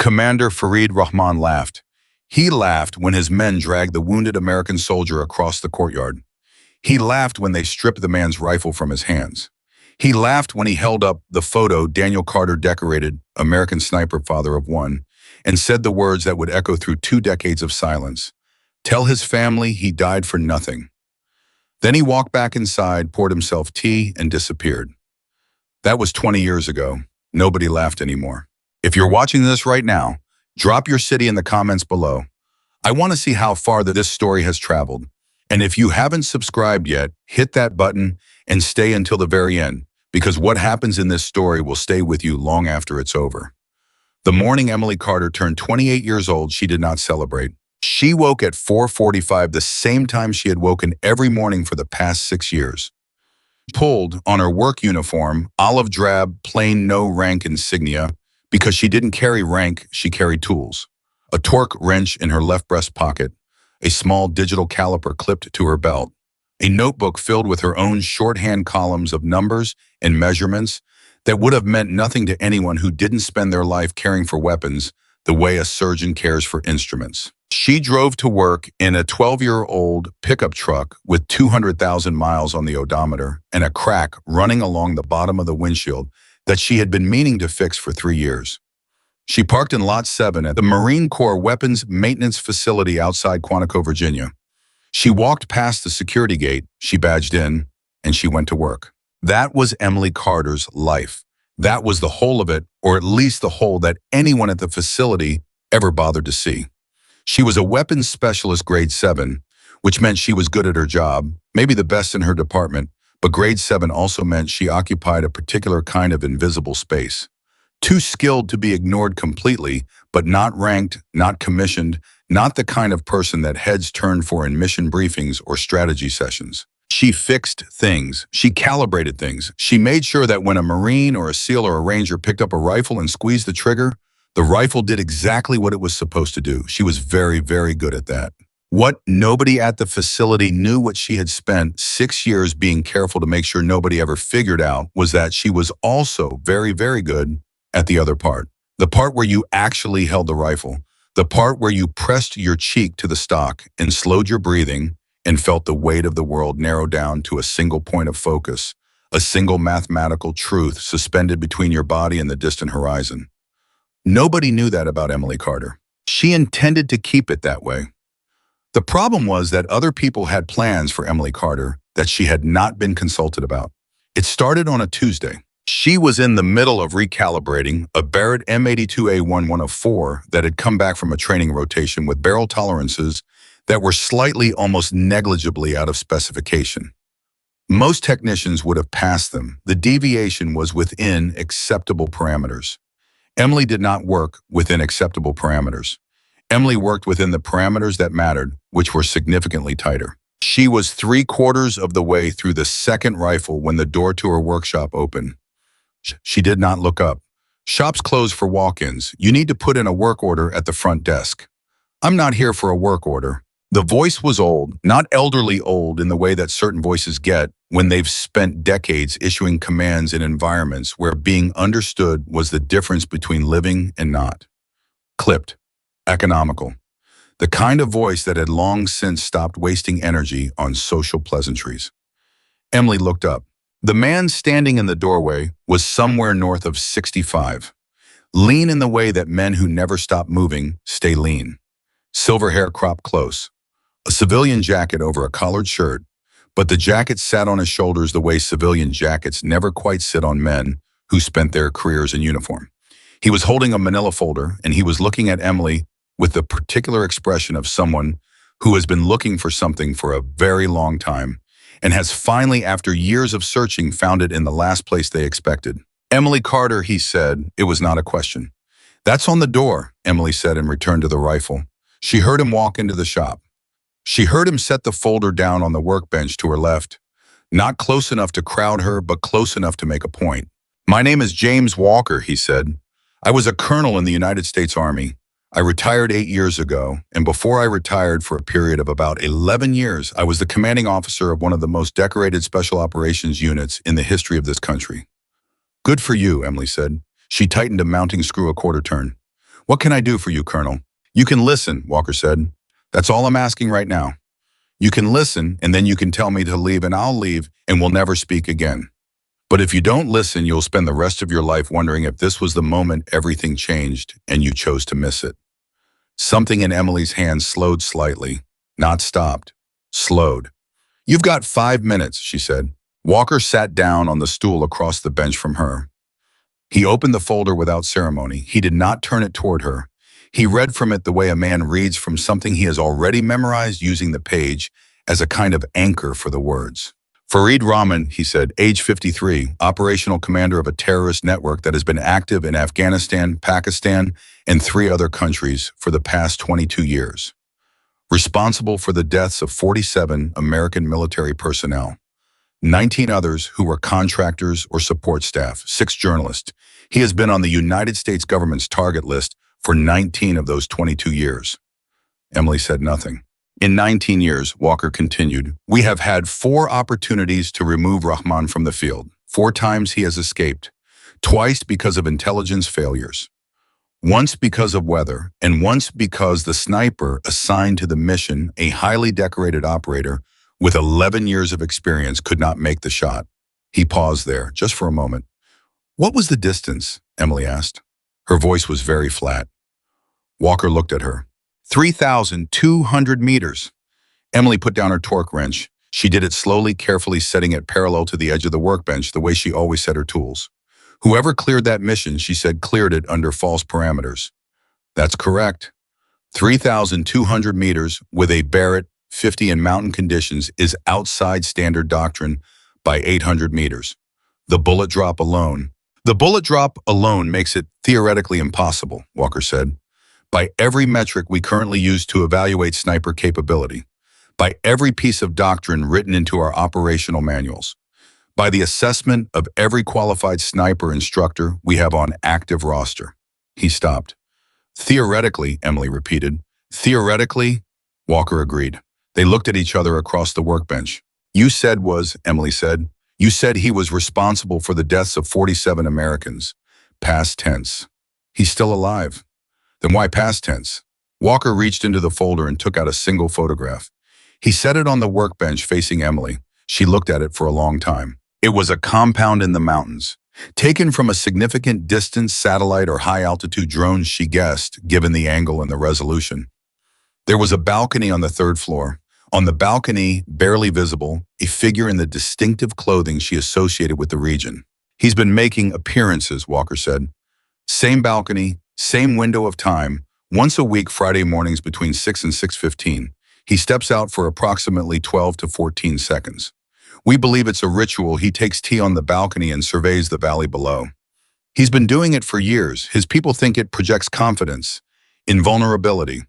Commander Farid Rahman laughed. He laughed when his men dragged the wounded American soldier across the courtyard. He laughed when they stripped the man's rifle from his hands. He laughed when he held up the photo Daniel Carter decorated, American sniper, father of one, and said the words that would echo through 2 decades of silence. Tell his family he died for nothing. Then he walked back inside, poured himself tea, and disappeared. That was 20 years ago. Nobody laughed anymore. If you're watching this right now, drop your city in the comments below. I want to see how far this story has traveled. And if you haven't subscribed yet, hit that button and stay until the very end, because what happens in this story will stay with you long after it's over. The morning Emily Carter turned 28 years old, she did not celebrate. She woke at 4:45, the same time she had woken every morning for the past 6 years. Pulled on her work uniform, olive drab, plain no rank insignia, because she didn't carry rank, she carried tools. A torque wrench in her left breast pocket, a small digital caliper clipped to her belt, a notebook filled with her own shorthand columns of numbers and measurements that would have meant nothing to anyone who didn't spend their life caring for weapons the way a surgeon cares for instruments. She drove to work in a 12-year-old pickup truck with 200,000 miles on the odometer and a crack running along the bottom of the windshield that she had been meaning to fix for 3 years. She parked in Lot 7 at the Marine Corps Weapons Maintenance Facility outside Quantico, Virginia. She walked past the security gate, she badged in, and she went to work. That was Emily Carter's life. That was the whole of it, or at least the whole that anyone at the facility ever bothered to see. She was a weapons specialist grade 7, which meant she was good at her job, maybe the best in her department, but grade 7 also meant she occupied a particular kind of invisible space. Too skilled to be ignored completely, but not ranked, not commissioned, not the kind of person that heads turn for in mission briefings or strategy sessions. She fixed things. She calibrated things. She made sure that when a Marine or a SEAL or a Ranger picked up a rifle and squeezed the trigger, the rifle did exactly what it was supposed to do. She was very, very good at that. What nobody at the facility knew what she had spent 6 years being careful to make sure nobody ever figured out was that she was also very, very good at the other part. The part where you actually held the rifle. The part where you pressed your cheek to the stock and slowed your breathing and felt the weight of the world narrow down to a single point of focus, a single mathematical truth suspended between your body and the distant horizon. Nobody knew that about Emily Carter. She intended to keep it that way. The problem was that other people had plans for Emily Carter that she had not been consulted about. It started on a Tuesday. She was in the middle of recalibrating a Barrett M82A1104 that had come back from a training rotation with barrel tolerances that were slightly, almost negligibly out of specification. Most technicians would have passed them. The deviation was within acceptable parameters. Emily did not work within acceptable parameters. Emily worked within the parameters that mattered, which were significantly tighter. She was 3/4 of the way through the second rifle when the door to her workshop opened. She did not look up. Shops close for walk-ins. You need to put in a work order at the front desk. I'm not here for a work order. The voice was old, not elderly old in the way that certain voices get when they've spent decades issuing commands in environments where being understood was the difference between living and not. Clipped. Economical. The kind of voice that had long since stopped wasting energy on social pleasantries. Emily looked up. The man standing in the doorway was somewhere north of 65. Lean in the way that men who never stop moving stay lean. Silver hair cropped close. A civilian jacket over a collared shirt, but the jacket sat on his shoulders the way civilian jackets never quite sit on men who spent their careers in uniform. He was holding a manila folder, and he was looking at Emily with the particular expression of someone who has been looking for something for a very long time and has finally, after years of searching, found it in the last place they expected. Emily Carter, he said. It was not a question. That's on the door, Emily said and returned to the rifle. She heard him walk into the shop. She heard him set the folder down on the workbench to her left, not close enough to crowd her, but close enough to make a point. My name is James Walker, he said. I was a colonel in the United States Army. I retired 8 years ago, and before I retired for a period of about 11 years, I was the commanding officer of one of the most decorated special operations units in the history of this country. Good for you, Emily said. She tightened a mounting screw a quarter turn. What can I do for you, Colonel? You can listen, Walker said. That's all I'm asking right now. You can listen, and then you can tell me to leave, and I'll leave, and we'll never speak again. But if you don't listen, you'll spend the rest of your life wondering if this was the moment everything changed and you chose to miss it. Something in Emily's hand slowed slightly, not stopped, slowed. You've got 5 minutes, she said. Walker sat down on the stool across the bench from her. He opened the folder without ceremony. He did not turn it toward her. He read from it the way a man reads from something he has already memorized, using the page as a kind of anchor for the words. Farid Rahman, he said, age 53, operational commander of a terrorist network that has been active in Afghanistan, Pakistan, and 3 other countries for the past 22 years. Responsible for the deaths of 47 American military personnel, 19 others who were contractors or support staff, 6 journalists. He has been on the United States government's target list for 19 of those 22 years. Emily said nothing. In 19 years, Walker continued, we have had 4 opportunities to remove Rahman from the field. 4 times he has escaped, twice because of intelligence failures, once because of weather, and once because the sniper assigned to the mission, a highly decorated operator with 11 years of experience, could not make the shot. He paused there, just for a moment. What was the distance? Emily asked. Her voice was very flat. Walker looked at her. 3,200 meters. Emily put down her torque wrench. She did it slowly, carefully, setting it parallel to the edge of the workbench, the way she always set her tools. Whoever cleared that mission, she said, cleared it under false parameters. That's correct. 3,200 meters with a Barrett 50 in mountain conditions is outside standard doctrine by 800 meters. The bullet drop alone makes it theoretically impossible, Walker said. By every metric we currently use to evaluate sniper capability, by every piece of doctrine written into our operational manuals, by the assessment of every qualified sniper instructor we have on active roster. He stopped. Theoretically, Emily repeated. Theoretically, Walker agreed. They looked at each other across the workbench. Emily said, you said he was responsible for the deaths of 47 Americans. Past tense. He's still alive. Then why past tense? Walker reached into the folder and took out a single photograph. He set it on the workbench facing Emily. She looked at it for a long time. It was a compound in the mountains, taken from a significant distance satellite or high-altitude drone, she guessed, given the angle and the resolution. There was a balcony on the 3rd floor. On the balcony, barely visible, a figure in the distinctive clothing she associated with the region. He's been making appearances, Walker said. Same balcony, same window of time, once a week, Friday mornings between 6 and 6:15. He steps out for approximately 12 to 14 seconds. We believe it's a ritual. He takes tea on the balcony and surveys the valley below. He's been doing it for years. His people think it projects confidence, invulnerability.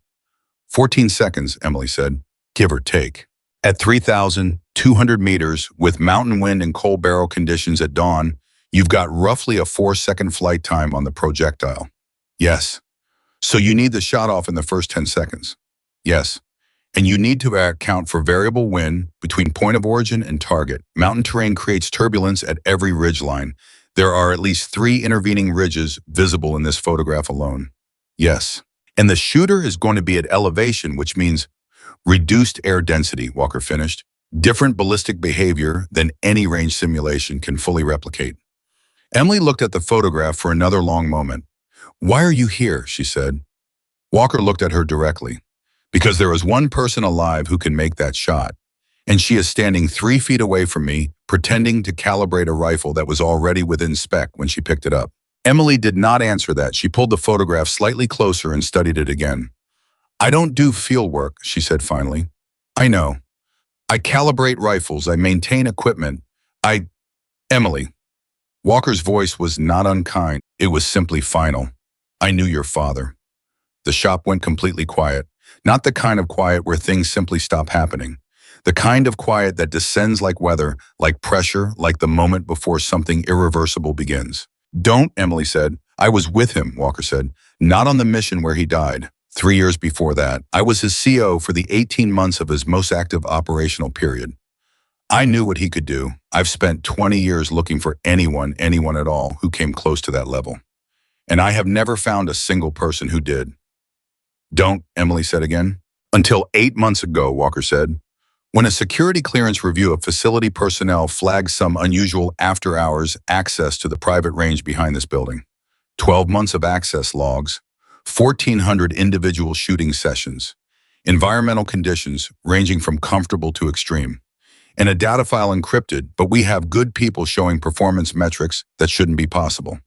14 seconds, Emily said, give or take. At 3,200 meters, with mountain wind and coal barrel conditions at dawn, you've got roughly a 4-second flight time on the projectile. Yes. So you need the shot off in the first 10 seconds. Yes. And you need to account for variable wind between point of origin and target. Mountain terrain creates turbulence at every ridgeline. There are at least 3 intervening ridges visible in this photograph alone. Yes. And the shooter is going to be at elevation, which means reduced air density, Walker finished. Different ballistic behavior than any range simulation can fully replicate. Emily looked at the photograph for another long moment. Why are you here? She said. Walker looked at her directly. Because there is one person alive who can make that shot. And she is standing 3 feet away from me, pretending to calibrate a rifle that was already within spec when she picked it up. Emily did not answer that. She pulled the photograph slightly closer and studied it again. I don't do field work, she said finally. I know. I calibrate rifles. I maintain equipment. Emily. Walker's voice was not unkind. It was simply final. I knew your father. The shop went completely quiet. Not the kind of quiet where things simply stop happening. The kind of quiet that descends like weather, like pressure, like the moment before something irreversible begins. Don't, Emily said. I was with him, Walker said. Not on the mission where he died. 3 years before that, I was his CO for the 18 months of his most active operational period. I knew what he could do. I've spent 20 years looking for anyone at all who came close to that level. And I have never found a single person who did. Don't, Emily said again. Until 8 months ago, Walker said. When a security clearance review of facility personnel flagged some unusual after-hours access to the private range behind this building. 12 months of access logs, 1,400 individual shooting sessions, environmental conditions ranging from comfortable to extreme, and a data file encrypted, but we have good people showing performance metrics that shouldn't be possible.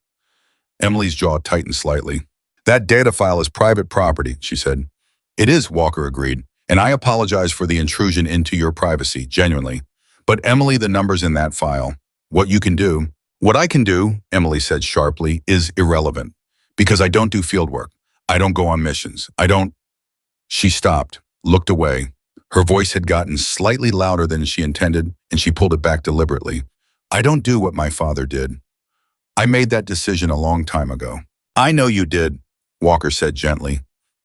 Emily's jaw tightened slightly. That data file is private property, she said. It is, Walker agreed, and I apologize for the intrusion into your privacy, genuinely. But Emily, the numbers in that file, what you can do, what I can do, Emily said sharply, is irrelevant. Because I don't do field work. I don't go on missions. I don't. She stopped, looked away. Her voice had gotten slightly louder than she intended, and she pulled it back deliberately. I don't do what my father did. I made that decision a long time ago. I know you did, Walker said gently,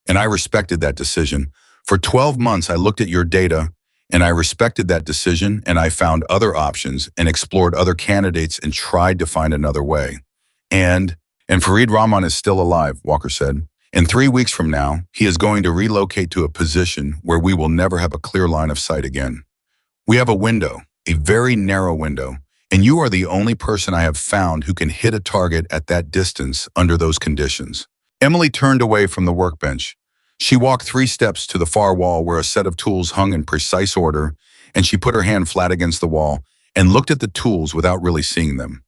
and I respected that decision. For 12 months, I looked at your data, and I respected that decision, and I found other options and explored other candidates and tried to find another way. And Farid Rahman is still alive, Walker said. And 3 weeks from now, he is going to relocate to a position where we will never have a clear line of sight again. We have a window, a very narrow window, and you are the only person I have found who can hit a target at that distance under those conditions. Emily turned away from the workbench. She walked 3 steps to the far wall where a set of tools hung in precise order, and she put her hand flat against the wall and looked at the tools without really seeing them.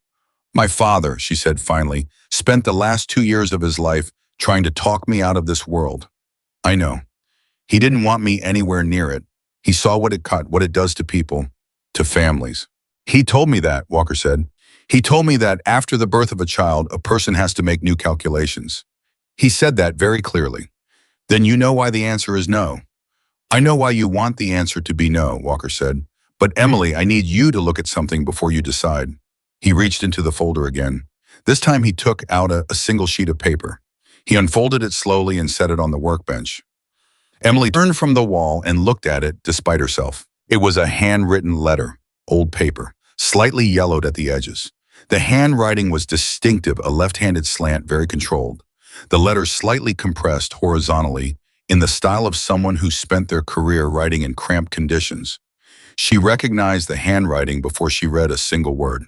My father, she said finally, spent the last 2 years of his life trying to talk me out of this world. I know. He didn't want me anywhere near it. He saw what it does to people, to families. He told me that, Walker said. He told me that after the birth of a child, a person has to make new calculations. He said that very clearly. Then you know why the answer is no. I know why you want the answer to be no, Walker said. But Emily, I need you to look at something before you decide. He reached into the folder again. This time he took out a single sheet of paper. He unfolded it slowly and set it on the workbench. Emily turned from the wall and looked at it despite herself. It was a handwritten letter, old paper, slightly yellowed at the edges. The handwriting was distinctive, a left-handed slant, very controlled. The letter slightly compressed horizontally in the style of someone who spent their career writing in cramped conditions. She recognized the handwriting before she read a single word.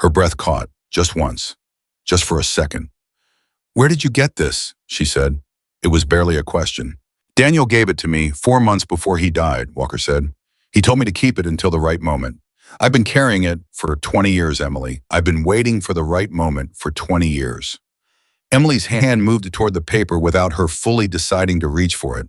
Her breath caught, just once, just for a second. Where did you get this? She said. It was barely a question. Daniel gave it to me 4 months before he died, Walker said. He told me to keep it until the right moment. I've been carrying it for 20 years, Emily. I've been waiting for the right moment for 20 years. Emily's hand moved toward the paper without her fully deciding to reach for it.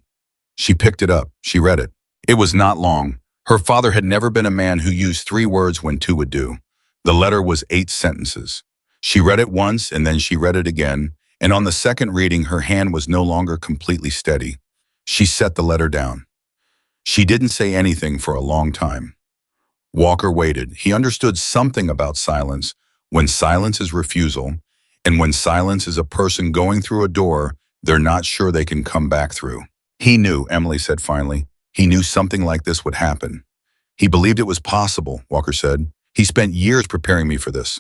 She picked it up. She read it. It was not long. Her father had never been a man who used 3 words when 2 would do. The letter was 8 sentences. She read it once and then she read it again, and on the second reading her hand was no longer completely steady. She set the letter down. She didn't say anything for a long time. Walker waited. He understood something about silence, when silence is refusal, and when silence is a person going through a door they're not sure they can come back through. He knew, Emily said finally. He knew something like this would happen. He believed it was possible, Walker said. He spent years preparing me for this.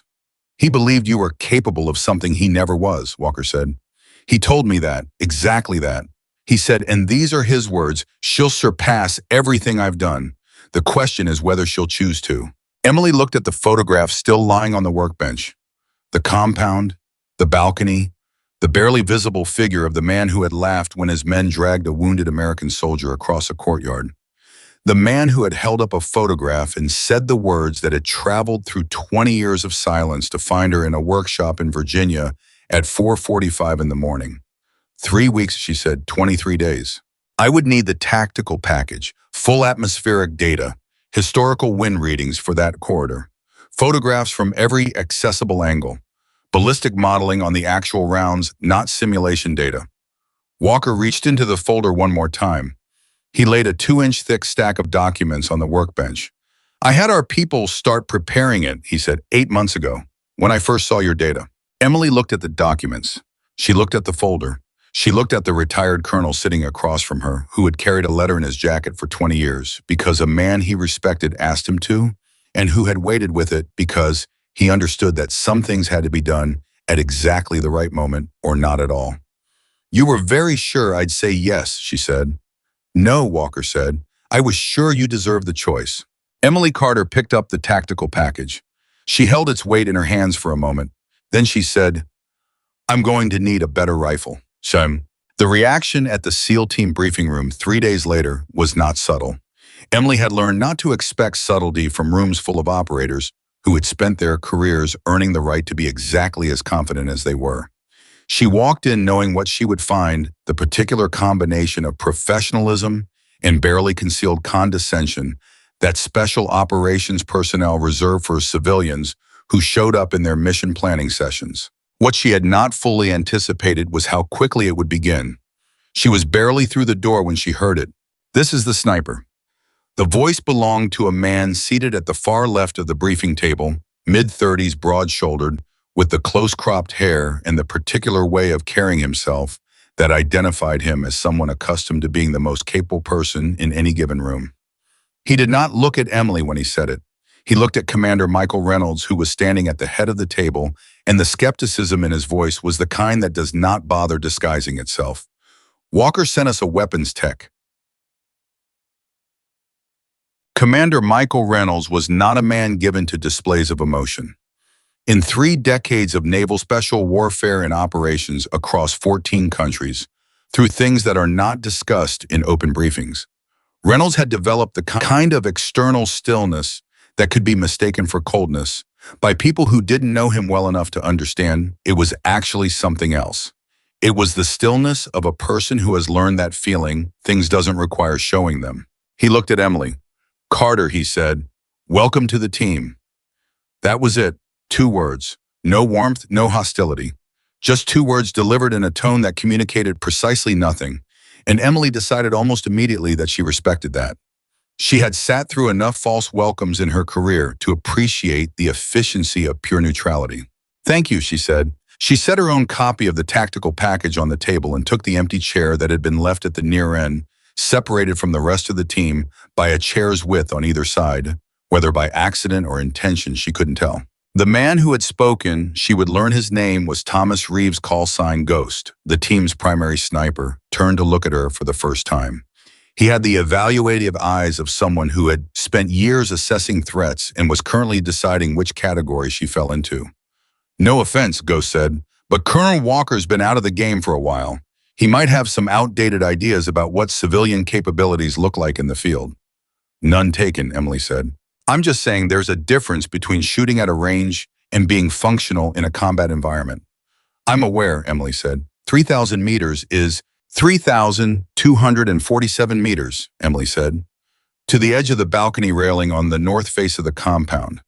He believed you were capable of something he never was, Walker said. He told me that, exactly that. He said, and these are his words, she'll surpass everything I've done. The question is whether she'll choose to. Emily looked at the photograph still lying on the workbench. The compound, the balcony, the barely visible figure of the man who had laughed when his men dragged a wounded American soldier across a courtyard. The man who had held up a photograph and said the words that had traveled through 20 years of silence to find her in a workshop in Virginia at 4:45 in the morning. 3 weeks, she said, 23 days. I would need the tactical package, full atmospheric data, historical wind readings for that corridor, photographs from every accessible angle, ballistic modeling on the actual rounds, not simulation data. Walker reached into the folder one more time. He laid a 2-inch thick stack of documents on the workbench. I had our people start preparing it, he said, 8 months ago, when I first saw your data. Emily looked at the documents. She looked at the folder. She looked at the retired colonel sitting across from her, who had carried a letter in his jacket for 20 years because a man he respected asked him to, and who had waited with it because he understood that some things had to be done at exactly the right moment or not at all. You were very sure I'd say yes, she said. No, Walker said. I was sure you deserved the choice. Emily Carter picked up the tactical package. She held its weight in her hands for a moment. Then she said, I'm going to need a better rifle. The reaction at the SEAL team briefing room 3 days later was not subtle. Emily had learned not to expect subtlety from rooms full of operators who had spent their careers earning the right to be exactly as confident as they were. She walked in knowing what she would find, the particular combination of professionalism and barely concealed condescension that special operations personnel reserved for civilians who showed up in their mission planning sessions. What she had not fully anticipated was how quickly it would begin. She was barely through the door when she heard it. This is the sniper. The voice belonged to a man seated at the far left of the briefing table, mid-30s, broad-shouldered, with the close-cropped hair and the particular way of carrying himself that identified him as someone accustomed to being the most capable person in any given room. He did not look at Emily when he said it. He looked at Commander Michael Reynolds, who was standing at the head of the table, and the skepticism in his voice was the kind that does not bother disguising itself. Walker sent us a weapons tech. Commander Michael Reynolds was not a man given to displays of emotion. In 3 decades of naval special warfare and operations across 14 countries, through things that are not discussed in open briefings, Reynolds had developed the kind of external stillness that could be mistaken for coldness by people who didn't know him well enough to understand it was actually something else. It was the stillness of a person who has learned that feeling things doesn't require showing them. He looked at Emily. Carter, he said, welcome to the team. That was it. 2 words. No warmth, no hostility. Just 2 words delivered in a tone that communicated precisely nothing. And Emily decided almost immediately that she respected that. She had sat through enough false welcomes in her career to appreciate the efficiency of pure neutrality. Thank you, she said. She set her own copy of the tactical package on the table and took the empty chair that had been left at the near end, separated from the rest of the team by a chair's width on either side. Whether by accident or intention, she couldn't tell. The man who had spoken, she would learn his name, was Thomas Reeves, call sign Ghost, the team's primary sniper, turned to look at her for the first time. He had the evaluative eyes of someone who had spent years assessing threats and was currently deciding which category she fell into. No offense, Ghost said, but Colonel Walker's been out of the game for a while. He might have some outdated ideas about what civilian capabilities look like in the field. None taken, Emily said. I'm just saying there's a difference between shooting at a range and being functional in a combat environment. I'm aware, Emily said. 3,000 meters is 3,247 meters, Emily said. To the edge of the balcony railing on the north face of the compound,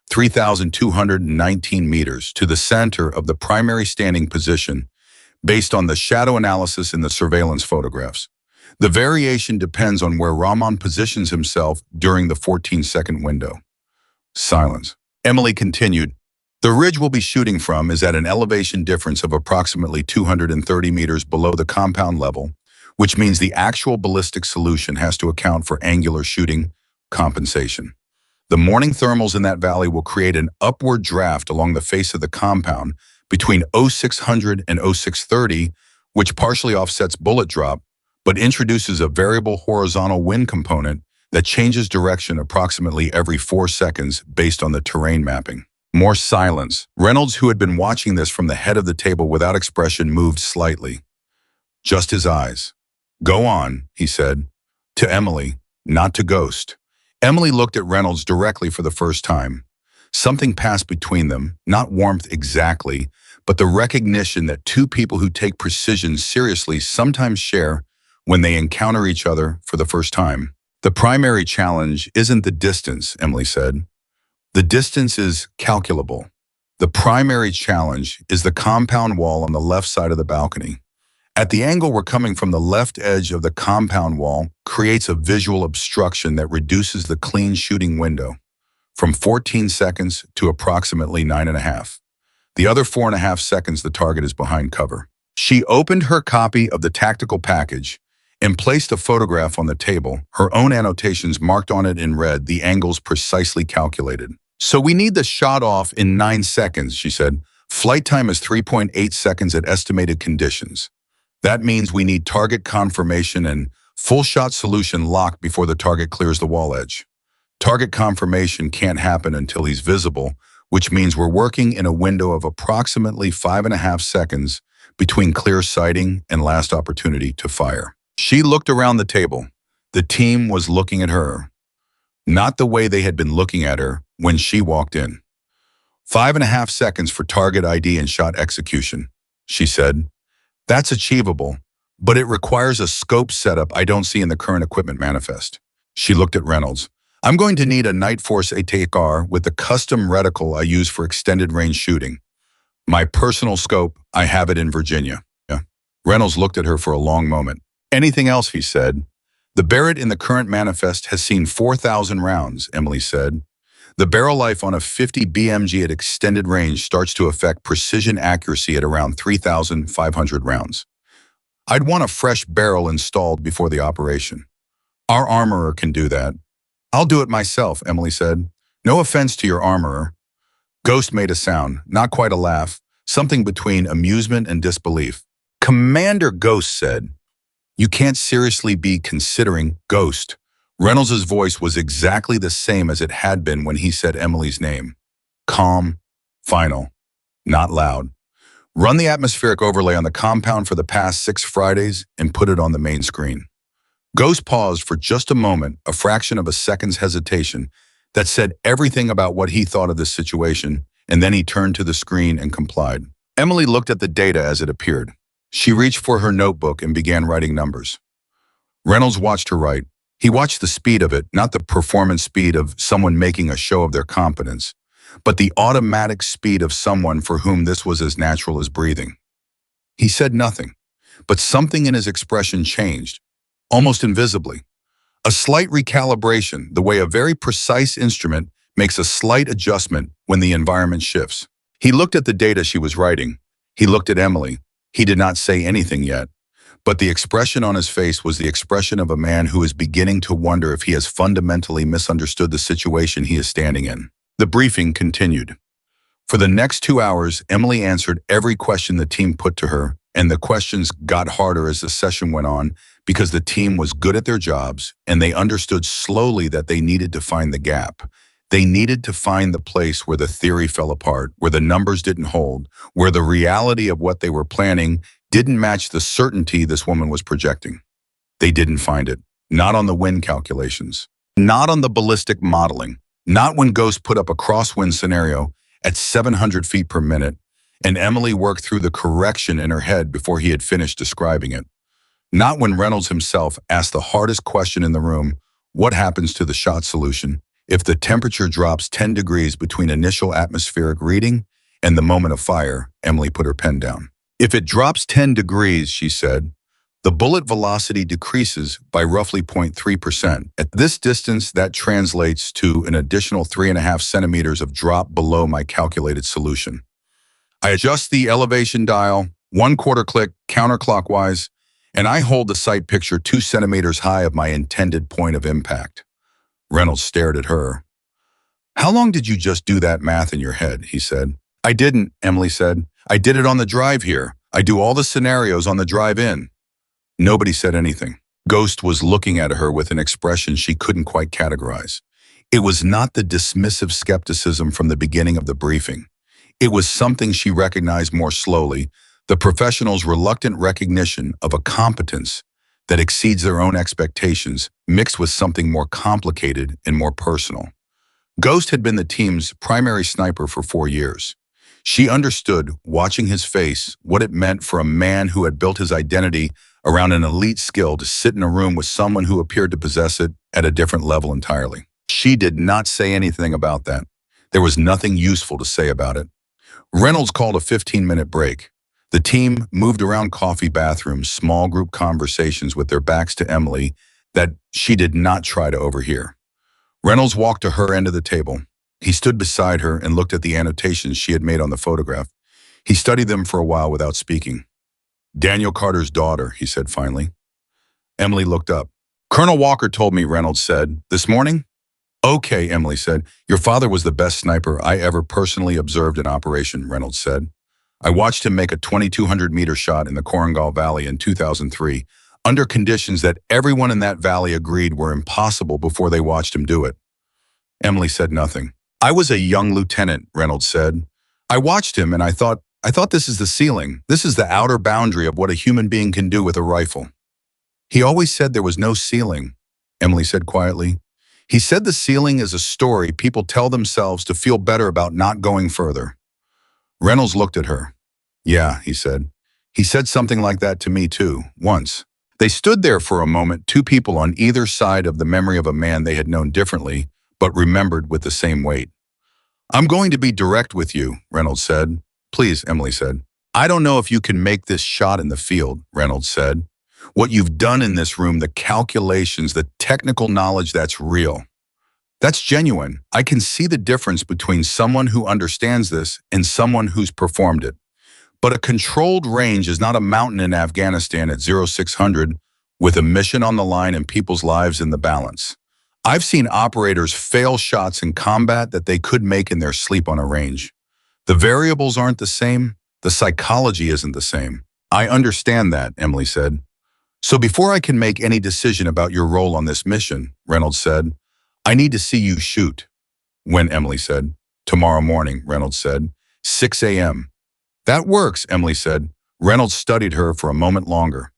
3,219 meters to the center of the primary standing position, based on the shadow analysis in the surveillance photographs. The variation depends on where Rahman positions himself during the 14-second window. Silence. Emily continued, the ridge we'll be shooting from is at an elevation difference of approximately 230 meters below the compound level, which means the actual ballistic solution has to account for angular shooting compensation. The morning thermals in that valley will create an upward draft along the face of the compound between 0600 and 0630, which partially offsets bullet drop, but introduces a variable horizontal wind component that changes direction approximately every 4 seconds based on the terrain mapping. More silence. Reynolds, who had been watching this from the head of the table without expression, moved slightly. Just his eyes. Go on, he said. To Emily, not to Ghost. Emily looked at Reynolds directly for the first time. Something passed between them, not warmth exactly, but the recognition that 2 people who take precision seriously sometimes share when they encounter each other for the first time. The primary challenge isn't the distance, Emily said. The distance is calculable. The primary challenge is the compound wall on the left side of the balcony. At the angle we're coming from, the left edge of the compound wall creates a visual obstruction that reduces the clean shooting window from 14 seconds to approximately 9.5. The other 4.5 seconds the target is behind cover. She opened her copy of the tactical package and placed a photograph on the table, her own annotations marked on it in red, the angles precisely calculated. So we need the shot off in 9 seconds, she said. Flight time is 3.8 seconds at estimated conditions. That means we need target confirmation and full shot solution locked before the target clears the wall edge. Target confirmation can't happen until he's visible, which means we're working in a window of approximately 5.5 seconds between clear sighting and last opportunity to fire. She looked around the table. The team was looking at her, not the way they had been looking at her when she walked in. 5.5 seconds for target ID and shot execution, she said. That's achievable, but it requires a scope setup I don't see in the current equipment manifest. She looked at Reynolds. I'm going to need a Night Force ATR with the custom reticle I use for extended range shooting. My personal scope, I have it in Virginia. Yeah. Reynolds looked at her for a long moment. Anything else, he said. The Barrett in the current manifest has seen 4,000 rounds, Emily said. The barrel life on a 50 BMG at extended range starts to affect precision accuracy at around 3,500 rounds. I'd want a fresh barrel installed before the operation. Our armorer can do that. I'll do it myself, Emily said. No offense to your armorer. Ghost made a sound, not quite a laugh, something between amusement and disbelief. Commander Ghost said, "You can't seriously be considering Ghost." Reynolds' voice was exactly the same as it had been when he said Emily's name. Calm, final, not loud. Run the atmospheric overlay on the compound for the past 6 Fridays and put it on the main screen. Ghost paused for just a moment, a fraction of a second's hesitation, that said everything about what he thought of this situation, and then he turned to the screen and complied. Emily looked at the data as it appeared. She reached for her notebook and began writing numbers. Reynolds watched her write. He watched the speed of it, not the performance speed of someone making a show of their competence, but the automatic speed of someone for whom this was as natural as breathing. He said nothing, but something in his expression changed, almost invisibly. A slight recalibration, the way a very precise instrument makes a slight adjustment when the environment shifts. He looked at the data she was writing. He looked at Emily. He did not say anything yet. But the expression on his face was the expression of a man who is beginning to wonder if he has fundamentally misunderstood the situation he is standing in. The briefing continued. For the next 2 hours, Emily answered every question the team put to her, and the questions got harder as the session went on because the team was good at their jobs and they understood slowly that they needed to find the gap. They needed to find the place where the theory fell apart, where the numbers didn't hold, where the reality of what they were planning didn't match the certainty this woman was projecting. They didn't find it. Not on the wind calculations. Not on the ballistic modeling. Not when Ghost put up a crosswind scenario at 700 feet per minute, and Emily worked through the correction in her head before he had finished describing it. Not when Reynolds himself asked the hardest question in the room, what happens to the shot solution if the temperature drops 10 degrees between initial atmospheric reading and the moment of fire? Emily put her pen down. If it drops 10 degrees, she said, the bullet velocity decreases by roughly 0.3%. At this distance, that translates to an additional 3.5 centimeters of drop below my calculated solution. I adjust the elevation dial, 1/4 click counterclockwise, and I hold the sight picture 2 centimeters high of my intended point of impact. Reynolds stared at her. How long did you just do that math in your head? He said. I didn't, Emily said. I did it on the drive here. I do all the scenarios on the drive in. Nobody said anything. Ghost was looking at her with an expression she couldn't quite categorize. It was not the dismissive skepticism from the beginning of the briefing. It was something she recognized more slowly, the professional's reluctant recognition of a competence that exceeds their own expectations, mixed with something more complicated and more personal. Ghost had been the team's primary sniper for 4 years. She understood, watching his face, what it meant for a man who had built his identity around an elite skill to sit in a room with someone who appeared to possess it at a different level entirely. She did not say anything about that. There was nothing useful to say about it. Reynolds called a 15-minute break. The team moved around coffee bathrooms, small group conversations with their backs to Emily that she did not try to overhear. Reynolds walked to her end of the table. He stood beside her and looked at the annotations she had made on the photograph. He studied them for a while without speaking. Daniel Carter's daughter, he said finally. Emily looked up. Colonel Walker told me, Reynolds said. This morning? Okay, Emily said. Your father was the best sniper I ever personally observed in operation, Reynolds said. I watched him make a 2,200-meter shot in the Korangal Valley in 2003, under conditions that everyone in that valley agreed were impossible before they watched him do it. Emily said nothing. I was a young lieutenant, Reynolds said. I watched him and I thought this is the ceiling. This is the outer boundary of what a human being can do with a rifle. He always said there was no ceiling, Emily said quietly. He said the ceiling is a story people tell themselves to feel better about not going further. Reynolds looked at her. Yeah, he said. He said something like that to me too, once. They stood there for a moment, two people on either side of the memory of a man they had known differently, but remembered with the same weight. I'm going to be direct with you, Reynolds said. Please, Emily said. I don't know if you can make this shot in the field, Reynolds said. What you've done in this room, the calculations, the technical knowledge, that's real. That's genuine. I can see the difference between someone who understands this and someone who's performed it. But a controlled range is not a mountain in Afghanistan at 0600 with a mission on the line and people's lives in the balance. I've seen operators fail shots in combat that they could make in their sleep on a range. The variables aren't the same. The psychology isn't the same. I understand that, Emily said. So before I can make any decision about your role on this mission, Reynolds said, I need to see you shoot. When, Emily said. Tomorrow morning, Reynolds said. 6 a.m. That works, Emily said. Reynolds studied her for a moment longer.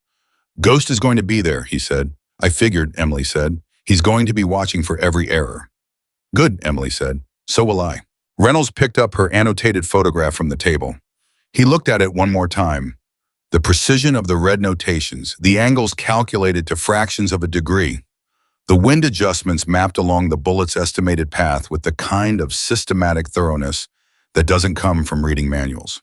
Ghost is going to be there, he said. I figured, Emily said. He's going to be watching for every error. Good, Emily said. So will I. Reynolds picked up her annotated photograph from the table. He looked at it one more time. The precision of the red notations, the angles calculated to fractions of a degree, the wind adjustments mapped along the bullet's estimated path with the kind of systematic thoroughness that doesn't come from reading manuals.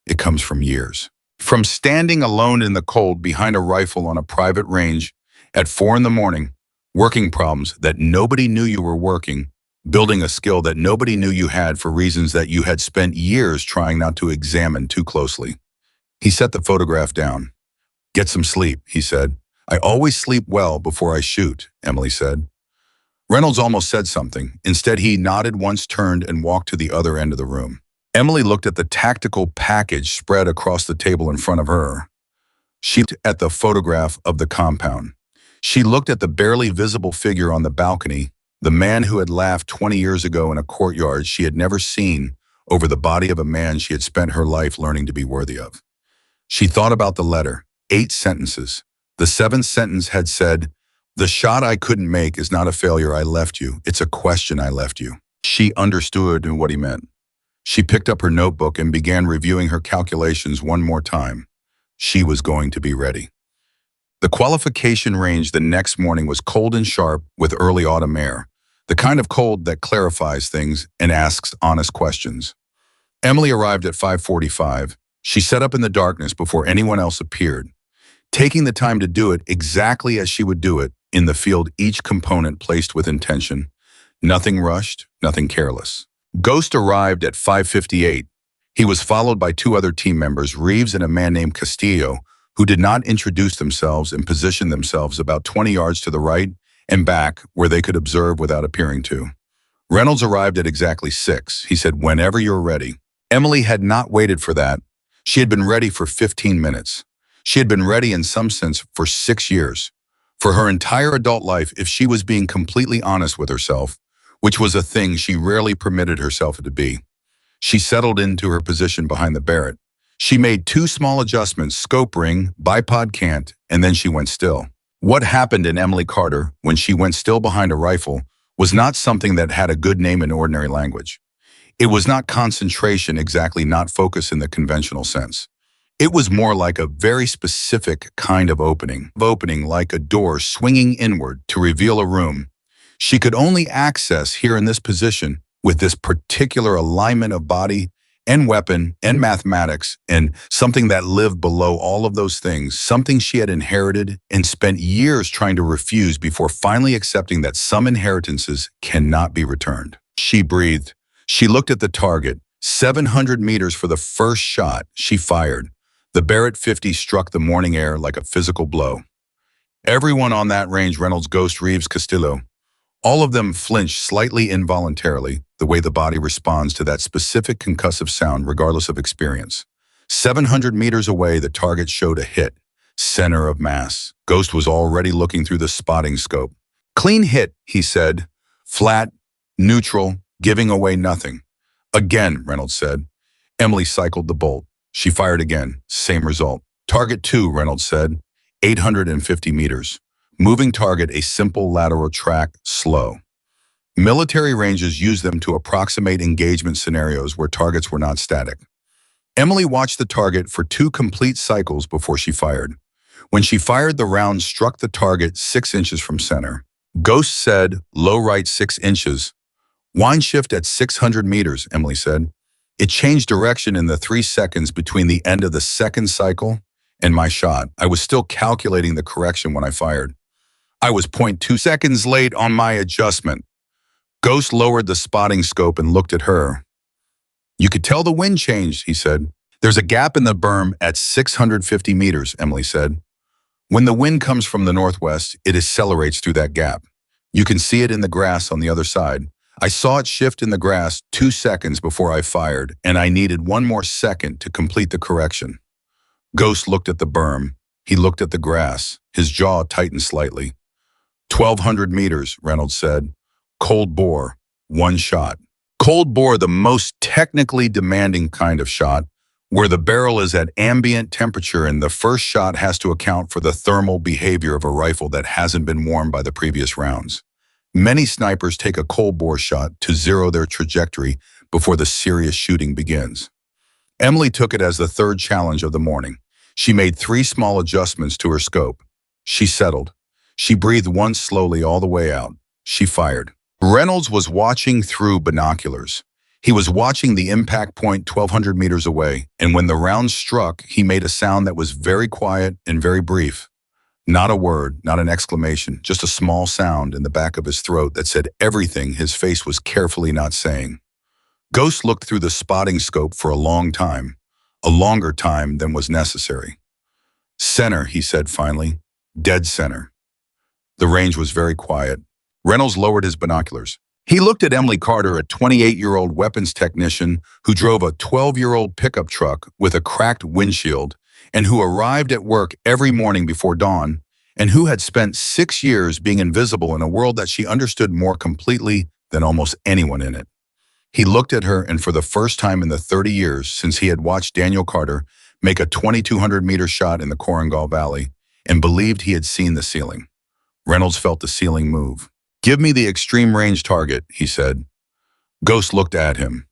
It comes from years. From standing alone in the cold behind a rifle on a private range at 4 a.m, working problems that nobody knew you were working, building a skill that nobody knew you had for reasons that you had spent years trying not to examine too closely. He set the photograph down. Get some sleep, he said. I always sleep well before I shoot, Emily said. Reynolds almost said something. Instead, he nodded once, turned, and walked to the other end of the room. Emily looked at the tactical package spread across the table in front of her. She looked at the photograph of the compound. She looked at the barely visible figure on the balcony, the man who had laughed 20 years ago in a courtyard she had never seen over the body of a man she had spent her life learning to be worthy of. She thought about the letter, 8 sentences. The 7th sentence had said, the shot I couldn't make is not a failure I left you, it's a question I left you. She understood what he meant. She picked up her notebook and began reviewing her calculations one more time. She was going to be ready. The qualification range the next morning was cold and sharp with early autumn air, the kind of cold that clarifies things and asks honest questions. Emily arrived at 5:45. She set up in the darkness before anyone else appeared, taking the time to do it exactly as she would do it, in the field, each component placed with intention. Nothing rushed, nothing careless. Ghost arrived at 5:58. He was followed by 2 other team members, Reeves and a man named Castillo, who did not introduce themselves and positioned themselves about 20 yards to the right and back where they could observe without appearing to. Reynolds arrived at exactly 6. He said, whenever you're ready. Emily had not waited for that. She had been ready for 15 minutes. She had been ready in some sense for 6 years. For her entire adult life, if she was being completely honest with herself, which was a thing she rarely permitted herself to be. She settled into her position behind the Barrett. She made 2 small adjustments, scope ring, bipod cant, and then she went still. What happened in Emily Carter when she went still behind a rifle was not something that had a good name in ordinary language. It was not concentration, exactly, not focus in the conventional sense. It was more like a very specific kind of opening like a door swinging inward to reveal a room she could only access here in this position with this particular alignment of body and weapon and mathematics and something that lived below all of those things, something she had inherited and spent years trying to refuse before finally accepting that some inheritances cannot be returned. She breathed. She looked at the target, 700 meters for the first shot she fired. The Barrett 50 struck the morning air like a physical blow. Everyone on that range, Reynolds, Ghost, Reeves, Castillo, all of them flinched slightly involuntarily, the way the body responds to that specific concussive sound regardless of experience. 700 meters away, the target showed a hit. Center of mass. Ghost was already looking through the spotting scope. Clean hit, he said. Flat, neutral, giving away nothing. Again, Reynolds said. Emily cycled the bolt. She fired again. Same result. Target 2, Reynolds said. 850 meters. Moving target, a simple lateral track, slow. Military ranges use them to approximate engagement scenarios where targets were not static. Emily watched the target for 2 complete cycles before she fired. When she fired, the round struck the target 6 inches from center. Ghost said, low right 6 inches. Wind shift at 600 meters, Emily said. It changed direction in the 3 seconds between the end of the second cycle and my shot. I was still calculating the correction when I fired. I was 0.2 seconds late on my adjustment. Ghost lowered the spotting scope and looked at her. You could tell the wind changed, he said. There's a gap in the berm at 650 meters, Emily said. When the wind comes from the northwest, it accelerates through that gap. You can see it in the grass on the other side. I saw it shift in the grass 2 seconds before I fired, and I needed 1 more second to complete the correction. Ghost looked at the berm. He looked at the grass. His jaw tightened slightly. 1,200 meters, Reynolds said. Cold bore, 1 shot. Cold bore, the most technically demanding kind of shot, where the barrel is at ambient temperature and the first shot has to account for the thermal behavior of a rifle that hasn't been warmed by the previous rounds. Many snipers take a cold bore shot to zero their trajectory before the serious shooting begins. Emily took it as the 3rd challenge of the morning. She made 3 small adjustments to her scope. She settled. She breathed once slowly all the way out. She fired. Reynolds was watching through binoculars. He was watching the impact point 1,200 meters away, and when the round struck, he made a sound that was very quiet and very brief. Not a word, not an exclamation, just a small sound in the back of his throat that said everything his face was carefully not saying. Ghost looked through the spotting scope for a long time, a longer time than was necessary. Center, he said finally. Dead center. The range was very quiet. Reynolds lowered his binoculars. He looked at Emily Carter, a 28-year-old weapons technician who drove a 12-year-old pickup truck with a cracked windshield and who arrived at work every morning before dawn and who had spent 6 years being invisible in a world that she understood more completely than almost anyone in it. He looked at her, and for the first time in the 30 years since he had watched Daniel Carter make a 2,200-meter shot in the Korengal Valley and believed he had seen the ceiling. Reynolds felt the ceiling move. Give me the extreme range target, he said. Ghost looked at him.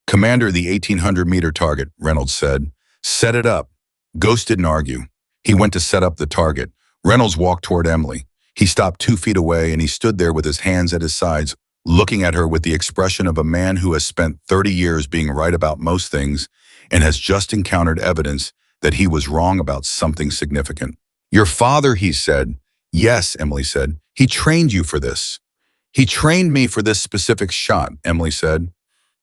Commander, the 1,800-meter target, Reynolds said. Set it up. Ghost didn't argue. He went to set up the target. Reynolds walked toward Emily. He stopped 2 feet away and he stood there with his hands at his sides, looking at her with the expression of a man who has spent 30 years being right about most things and has just encountered evidence that he was wrong about something significant. Your father, he said. Yes, Emily said. He trained you for this. He trained me for this specific shot, Emily said.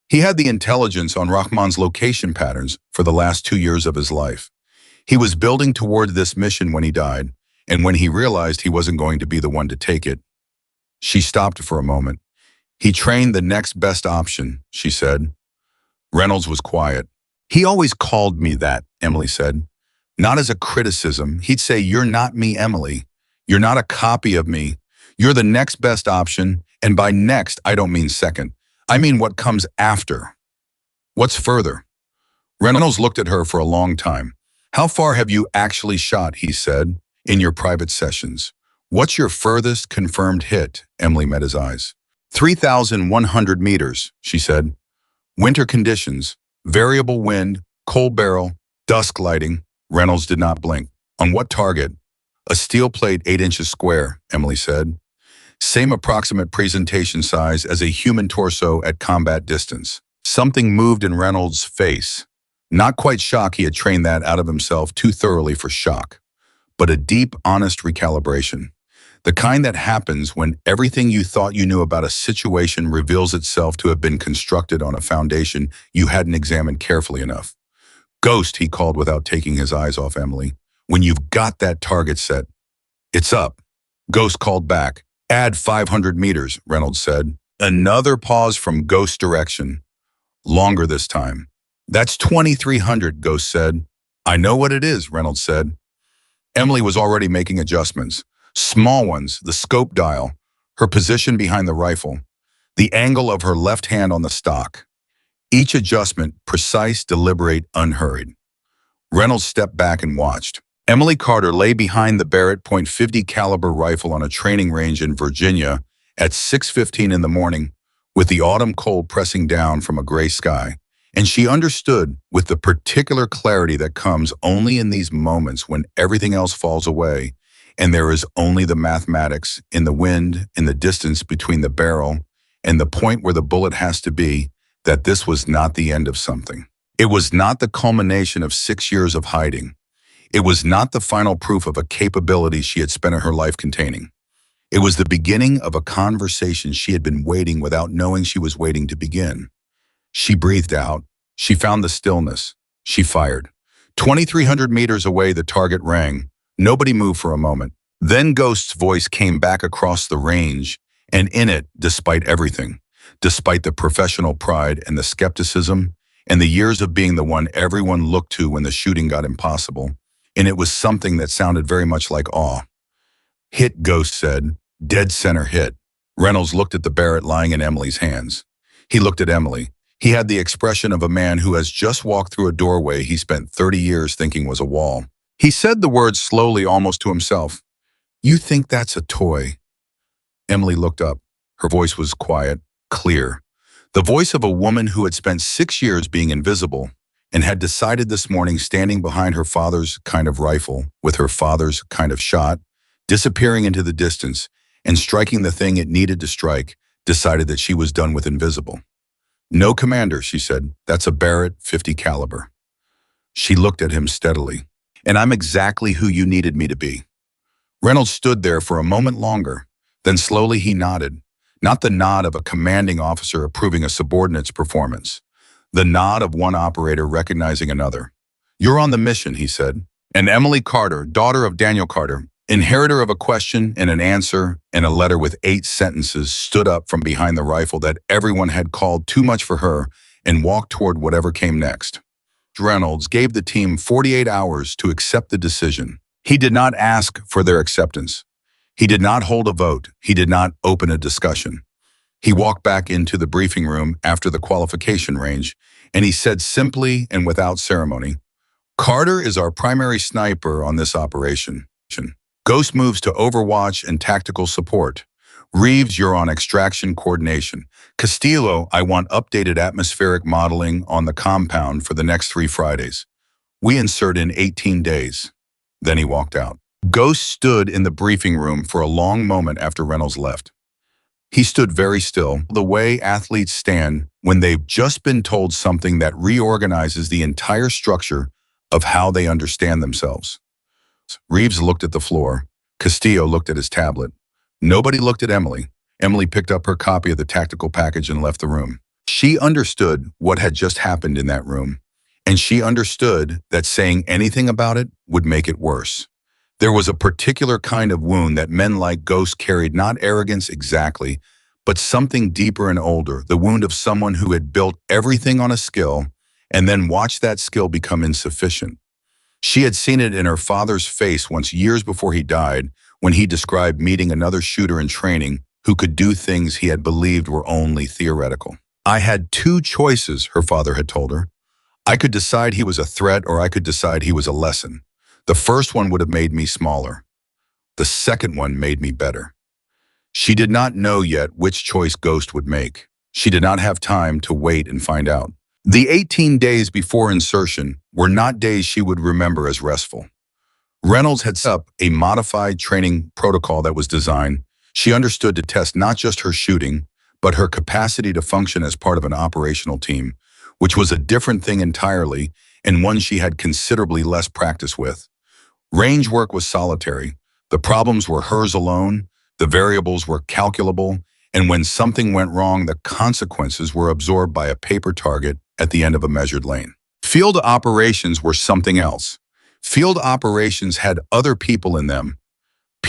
He had the intelligence on Rahman's location patterns for the last 2 years of his life. He was building toward this mission when he died, and when he realized he wasn't going to be the one to take it. She stopped for a moment. He trained the next best option, she said. Reynolds was quiet. He always called me that, Emily said. Not as a criticism. He'd say, you're not me, Emily. You're not a copy of me. You're the next best option, and by next, I don't mean second. I mean what comes after. What's further? Reynolds looked at her for a long time. How far have you actually shot, he said, in your private sessions? What's your furthest confirmed hit? Emily met his eyes. 3,100 meters, she said. Winter conditions, variable wind, cold barrel, dusk lighting. Reynolds did not blink. On what target? A steel plate 8 inches square, Emily said. Same approximate presentation size as a human torso at combat distance. Something moved in Reynolds' face. Not quite shock, he had trained that out of himself too thoroughly for shock, but a deep, honest recalibration. The kind that happens when everything you thought you knew about a situation reveals itself to have been constructed on a foundation you hadn't examined carefully enough. Ghost, he called without taking his eyes off Emily. When you've got that target set, it's up. Ghost called back. Add 500 meters, Reynolds said. Another pause from Ghost's direction. Longer this time. That's 2,300, Ghost said. I know what it is, Reynolds said. Emily was already making adjustments. Small ones, the scope dial, her position behind the rifle, the angle of her left hand on the stock. Each adjustment precise, deliberate, unhurried. Reynolds stepped back and watched. Emily Carter lay behind the Barrett .50 caliber rifle on a training range in Virginia at 6:15 in the morning, with the autumn cold pressing down from a gray sky. And she understood, with the particular clarity that comes only in these moments when everything else falls away, and there is only the mathematics in the wind, in the distance between the barrel and the point where the bullet has to be, that this was not the end of something. It was not the culmination of 6 years of hiding. It was not the final proof of a capability she had spent her life containing. It was the beginning of a conversation she had been waiting without knowing she was waiting to begin. She breathed out. She found the stillness. She fired. 2,300 meters away, the target rang. Nobody moved for a moment. Then Ghost's voice came back across the range, and in it, despite everything, despite the professional pride and the skepticism, and the years of being the one everyone looked to when the shooting got impossible, and it was something that sounded very much like awe. Hit, Ghost said. Dead center hit. Reynolds looked at the Barrett lying in Emily's hands. He looked at Emily. He had the expression of a man who has just walked through a doorway he spent 30 years thinking was a wall. He said the words slowly, almost to himself. You think that's a toy? Emily looked up. Her voice was quiet, clear. The voice of a woman who had spent 6 years being invisible and had decided this morning, standing behind her father's kind of rifle, with her father's kind of shot, disappearing into the distance and striking the thing it needed to strike, decided that she was done with invisible. No, Commander, she said. That's a Barrett .50 caliber. She looked at him steadily. And I'm exactly who you needed me to be. Reynolds stood there for a moment longer. Then slowly he nodded. Not the nod of a commanding officer approving a subordinate's performance. The nod of one operator recognizing another. You're on the mission, he said. And Emily Carter, daughter of Daniel Carter, inheritor of a question and an answer and a letter with 8 sentences, stood up from behind the rifle that everyone had called too much for her and walked toward whatever came next. Reynolds gave the team 48 hours to accept the decision. He did not ask for their acceptance. He did not hold a vote. He did not open a discussion. He walked back into the briefing room after the qualification range, and he said simply and without ceremony, Carter is our primary sniper on this operation. Ghost moves to overwatch and tactical support. Reeves, you're on extraction coordination. Castillo, I want updated atmospheric modeling on the compound for the next 3 Fridays. We insert in 18 days. Then he walked out. Ghost stood in the briefing room for a long moment after Reynolds left. He stood very still, the way athletes stand when they've just been told something that reorganizes the entire structure of how they understand themselves. Reeves looked at the floor. Castillo looked at his tablet. Nobody looked at Emily. Emily picked up her copy of the tactical package and left the room. She understood what had just happened in that room, and she understood that saying anything about it would make it worse. There was a particular kind of wound that men like Ghost carried, not arrogance exactly, but something deeper and older, the wound of someone who had built everything on a skill and then watched that skill become insufficient. She had seen it in her father's face once, years before he died, when he described meeting another shooter in training who could do things he had believed were only theoretical. I had 2 choices, her father had told her. I could decide he was a threat, or I could decide he was a lesson. The first one would have made me smaller. The second one made me better. She did not know yet which choice Ghost would make. She did not have time to wait and find out. The 18 days before insertion were not days she would remember as restful. Reynolds had set up a modified training protocol that was designed, she understood, to test not just her shooting, but her capacity to function as part of an operational team, which was a different thing entirely and one she had considerably less practice with. Range work was solitary. The problems were hers alone. The variables were calculable. And when something went wrong, the consequences were absorbed by a paper target at the end of a measured lane. Field operations were something else. Field operations had other people in them.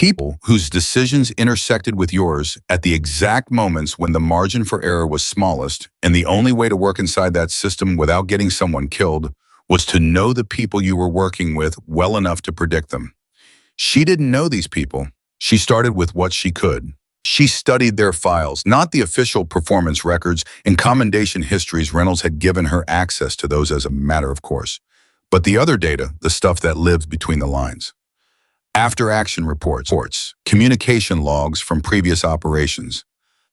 People whose decisions intersected with yours at the exact moments when the margin for error was smallest, and the only way to work inside that system without getting someone killed was to know the people you were working with well enough to predict them. She didn't know these people. She started with what she could. She studied their files, not the official performance records and commendation histories. Reynolds had given her access to those as a matter of course, but the other data, the stuff that lived between the lines. After-action reports, communication logs from previous operations,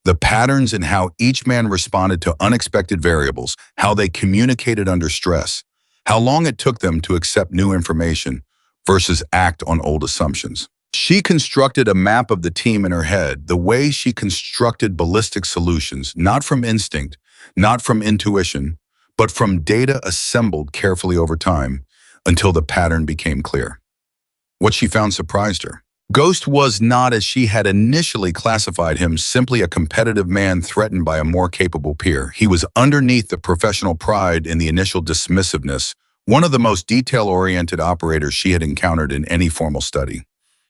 the patterns in how each man responded to unexpected variables, how they communicated under stress, how long it took them to accept new information versus act on old assumptions. She constructed a map of the team in her head, the way she constructed ballistic solutions, not from instinct, not from intuition, but from data assembled carefully over time until the pattern became clear. What she found surprised her. Ghost was not, as she had initially classified him, simply a competitive man threatened by a more capable peer. He was, underneath the professional pride and the initial dismissiveness, one of the most detail-oriented operators she had encountered in any formal study.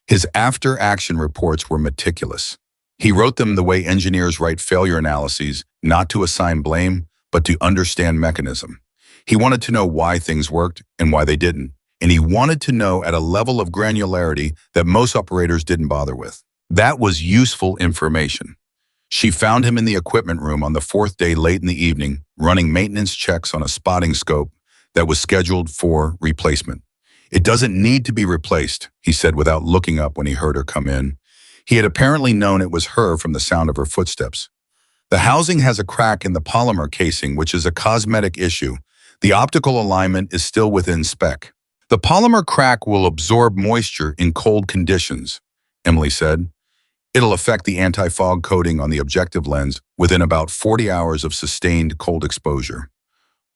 His after-action reports were meticulous. He wrote them the way engineers write failure analyses, not to assign blame, but to understand mechanism. He wanted to know why things worked and why they didn't, and he wanted to know at a level of granularity that most operators didn't bother with. That was useful information. She found him in the equipment room on the fourth day late in the evening, running maintenance checks on a spotting scope that was scheduled for replacement. "It doesn't need to be replaced," he said without looking up when he heard her come in. He had apparently known it was her from the sound of her footsteps. "The housing has a crack in the polymer casing, which is a cosmetic issue. The optical alignment is still within spec. The polymer crack will absorb moisture in cold conditions," Emily said. "It'll affect the anti-fog coating on the objective lens within about 40 hours of sustained cold exposure."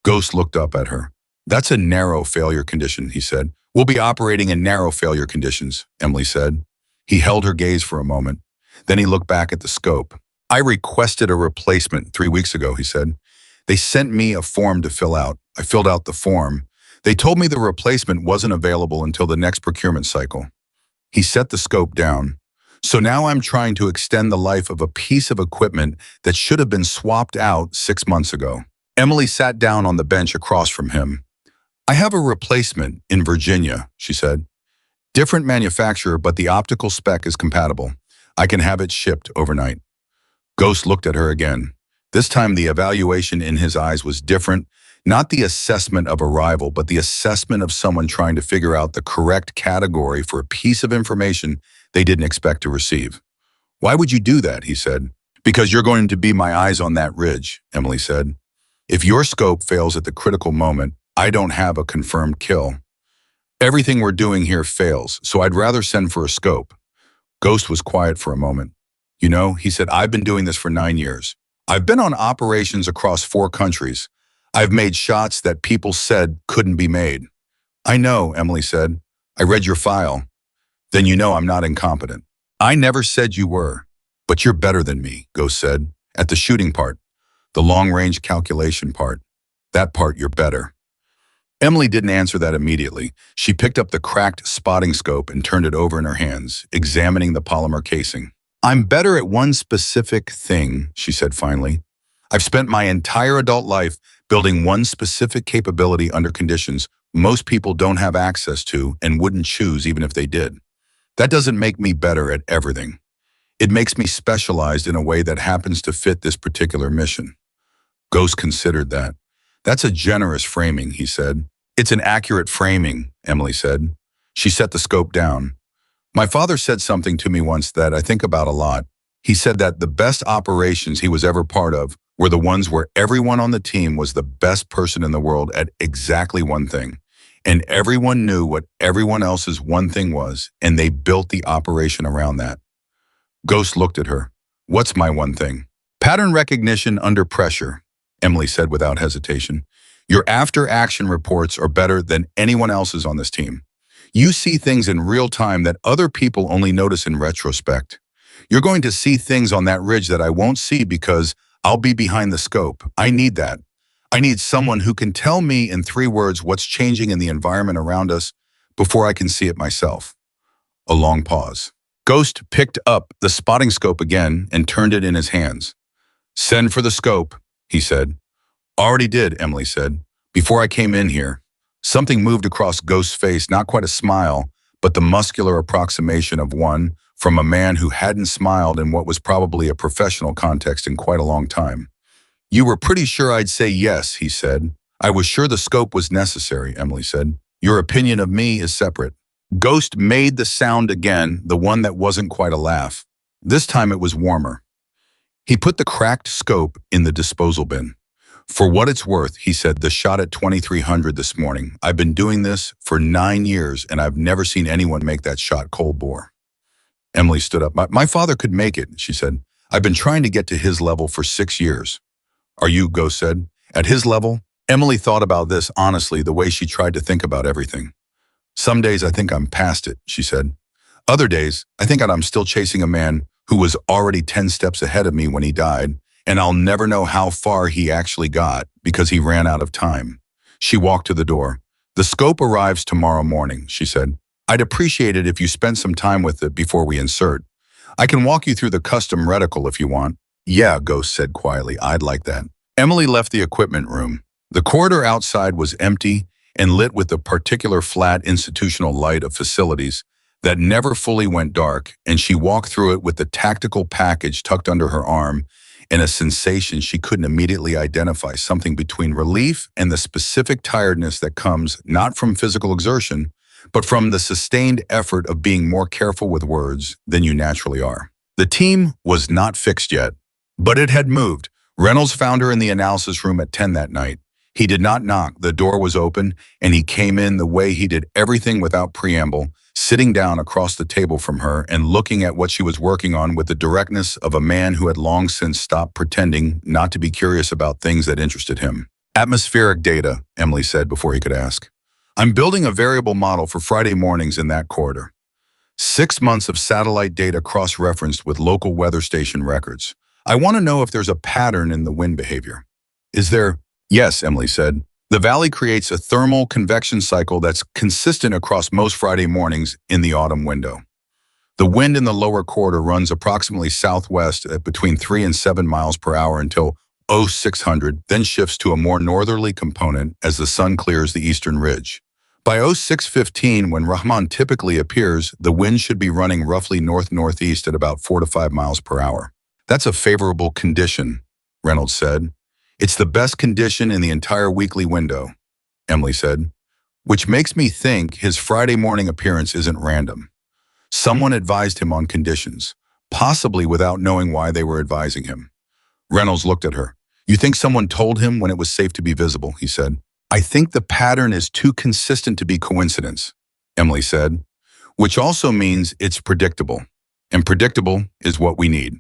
Ghost looked up at her. "That's a narrow failure condition," he said. "We'll be operating in narrow failure conditions," Emily said. He held her gaze for a moment. Then he looked back at the scope. "I requested a replacement 3 weeks ago," he said. "They sent me a form to fill out. I filled out the form. They told me the replacement wasn't available until the next procurement cycle." He set the scope down. "So now I'm trying to extend the life of a piece of equipment that should have been swapped out 6 months ago." Emily sat down on the bench across from him. "I have a replacement in Virginia," she said. "Different manufacturer, but the optical spec is compatible. I can have it shipped overnight." Ghost looked at her again. This time the evaluation in his eyes was different, not the assessment of arrival, but the assessment of someone trying to figure out the correct category for a piece of information they didn't expect to receive. "Why would you do that?" he said. "Because you're going to be my eyes on that ridge," Emily said. "If your scope fails at the critical moment, I don't have a confirmed kill. Everything we're doing here fails, so I'd rather send for a scope." Ghost was quiet for a moment. "You know," he said, "I've been doing this for 9 years. I've been on operations across 4 countries. I've made shots that people said couldn't be made." "I know," Emily said. "I read your file." "Then you know I'm not incompetent." "I never said you were, but you're better than me," Ghost said. "At the shooting part, the long-range calculation part, that part you're better." Emily didn't answer that immediately. She picked up the cracked spotting scope and turned it over in her hands, examining the polymer casing. "I'm better at one specific thing," she said finally. "I've spent my entire adult life building one specific capability under conditions most people don't have access to and wouldn't choose even if they did. That doesn't make me better at everything. It makes me specialized in a way that happens to fit this particular mission." Ghost considered that. "That's a generous framing," he said. "It's an accurate framing," Emily said. She set the scope down. "My father said something to me once that I think about a lot. He said that the best operations he was ever part of were the ones where everyone on the team was the best person in the world at exactly one thing, and everyone knew what everyone else's one thing was, and they built the operation around that." Ghost looked at her. "What's my one thing?" "Pattern recognition under pressure," Emily said without hesitation. "Your after-action reports are better than anyone else's on this team. You see things in real time that other people only notice in retrospect. You're going to see things on that ridge that I won't see because I'll be behind the scope. I need that. I need someone who can tell me in 3 words what's changing in the environment around us before I can see it myself." A long pause. Ghost picked up the spotting scope again and turned it in his hands. "Send for the scope," he said. "Already did," Emily said. "Before I came in here." Something moved across Ghost's face, not quite a smile, but the muscular approximation of one from a man who hadn't smiled in what was probably a professional context in quite a long time. "You were pretty sure I'd say yes," he said. "I was sure the scope was necessary," Emily said. "Your opinion of me is separate." Ghost made the sound again, the one that wasn't quite a laugh. This time it was warmer. He put the cracked scope in the disposal bin. "For what it's worth," he said, "the shot at 2300 this morning. I've been doing this for 9 years, and I've never seen anyone make that shot cold bore." Emily stood up. My father could make it," she said. "I've been trying to get to his level for 6 years." "Are you?" Ghost said. "At his level?" Emily thought about this honestly, the way she tried to think about everything. "Some days I think I'm past it," she said. "Other days, I think I'm still chasing a man who was already 10 steps ahead of me when he died, and I'll never know how far he actually got because he ran out of time." She walked to the door. "The scope arrives tomorrow morning," she said. "I'd appreciate it if you spent some time with it before we insert. I can walk you through the custom reticle if you want." "Yeah," Ghost said quietly, "I'd like that." Emily left the equipment room. The corridor outside was empty and lit with the particular flat institutional light of facilities that never fully went dark, and she walked through it with the tactical package tucked under her arm and a sensation she couldn't immediately identify, something between relief and the specific tiredness that comes not from physical exertion, but from the sustained effort of being more careful with words than you naturally are. The team was not fixed yet, but it had moved. Reynolds found her in the analysis room at 10 that night. He did not knock, the door was open, and he came in the way he did everything without preamble, sitting down across the table from her and looking at what she was working on with the directness of a man who had long since stopped pretending not to be curious about things that interested him. "Atmospheric data," Emily said before he could ask. "I'm building a variable model for Friday mornings in that corridor. 6 months of satellite data cross-referenced with local weather station records. I want to know if there's a pattern in the wind behavior." "Is there?" "Yes," Emily said. "The valley creates a thermal convection cycle that's consistent across most Friday mornings in the autumn window. The wind in the lower corridor runs approximately southwest at between 3 and 7 miles per hour until 0600, then shifts to a more northerly component as the sun clears the eastern ridge. By 0615, when Rahman typically appears, the wind should be running roughly north-northeast at about 4 to 5 miles per hour. That's a favorable condition," Reynolds said. "It's the best condition in the entire weekly window," Emily said, "which makes me think his Friday morning appearance isn't random. Someone advised him on conditions, possibly without knowing why they were advising him." Reynolds looked at her. "You think someone told him when it was safe to be visible?" he said. "I think the pattern is too consistent to be coincidence," Emily said, "which also means it's predictable, and predictable is what we need."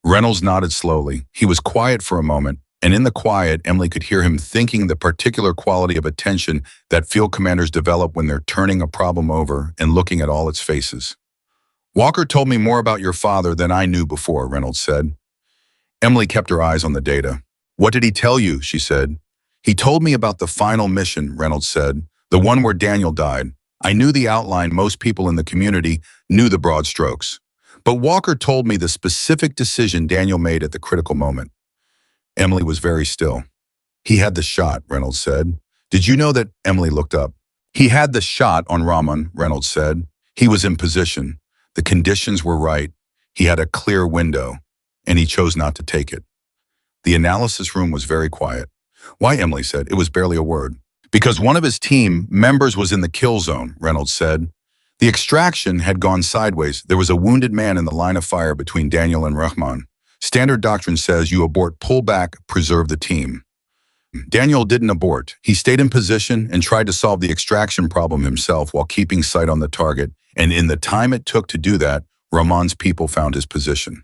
Reynolds nodded slowly. He was quiet for a moment, and in the quiet, Emily could hear him thinking the particular quality of attention that field commanders develop when they're turning a problem over and looking at all its faces. "Walker told me more about your father than I knew before," Reynolds said. Emily kept her eyes on the data. "What did he tell you?" she said. "He told me about the final mission," Reynolds said, "the one where Daniel died. I knew the outline. Most people in the community knew the broad strokes. But Walker told me the specific decision Daniel made at the critical moment." Emily was very still. "He had the shot," Reynolds said. "Did you know that?" Emily looked up. "He had the shot on Rahman," Reynolds said. "He was in position. The conditions were right. He had a clear window, and he chose not to take it." The analysis room was very quiet. "Why?" Emily said. "It was barely a word." "Because one of his team members was in the kill zone," Reynolds said. "The extraction had gone sideways. There was a wounded man in the line of fire between Daniel and Rahman. Standard doctrine says you abort, pull back, preserve the team. Daniel didn't abort. He stayed in position and tried to solve the extraction problem himself while keeping sight on the target, and in the time it took to do that, Rahman's people found his position."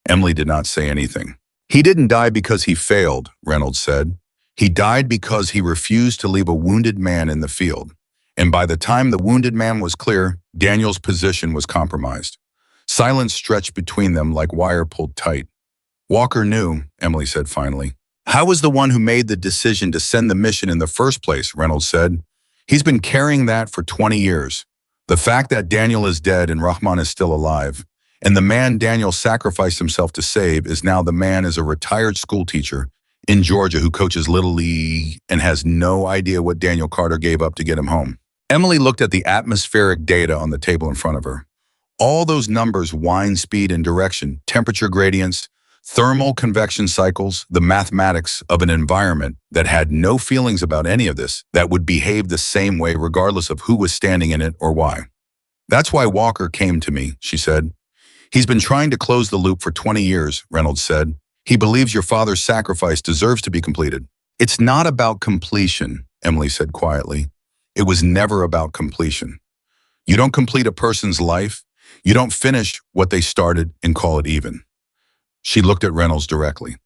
Emily did not say anything. "He didn't die because he failed," Reynolds said. "He died because he refused to leave a wounded man in the field. And by the time the wounded man was clear, Daniel's position was compromised." Silence stretched between them like wire pulled tight. "Walker knew," Emily said finally. "How was the one who made the decision to send the mission in the first place?" Reynolds said. "He's been carrying that for 20 years. The fact that Daniel is dead and Rahman is still alive, and the man Daniel sacrificed himself to save is now the man is a retired school teacher in Georgia who coaches Little League and has no idea what Daniel Carter gave up to get him home. Emily looked at the atmospheric data on the table in front of her. All those numbers, wind speed and direction, temperature gradients, thermal convection cycles, the mathematics of an environment that had no feelings about any of this, that would behave the same way regardless of who was standing in it or why. That's why Walker came to me, she said. He's been trying to close the loop for 20 years, Reynolds said. He believes your father's sacrifice deserves to be completed. It's not about completion, Emily said quietly. It was never about completion. You don't complete a person's life. You don't finish what they started and call it even. She looked at Reynolds directly.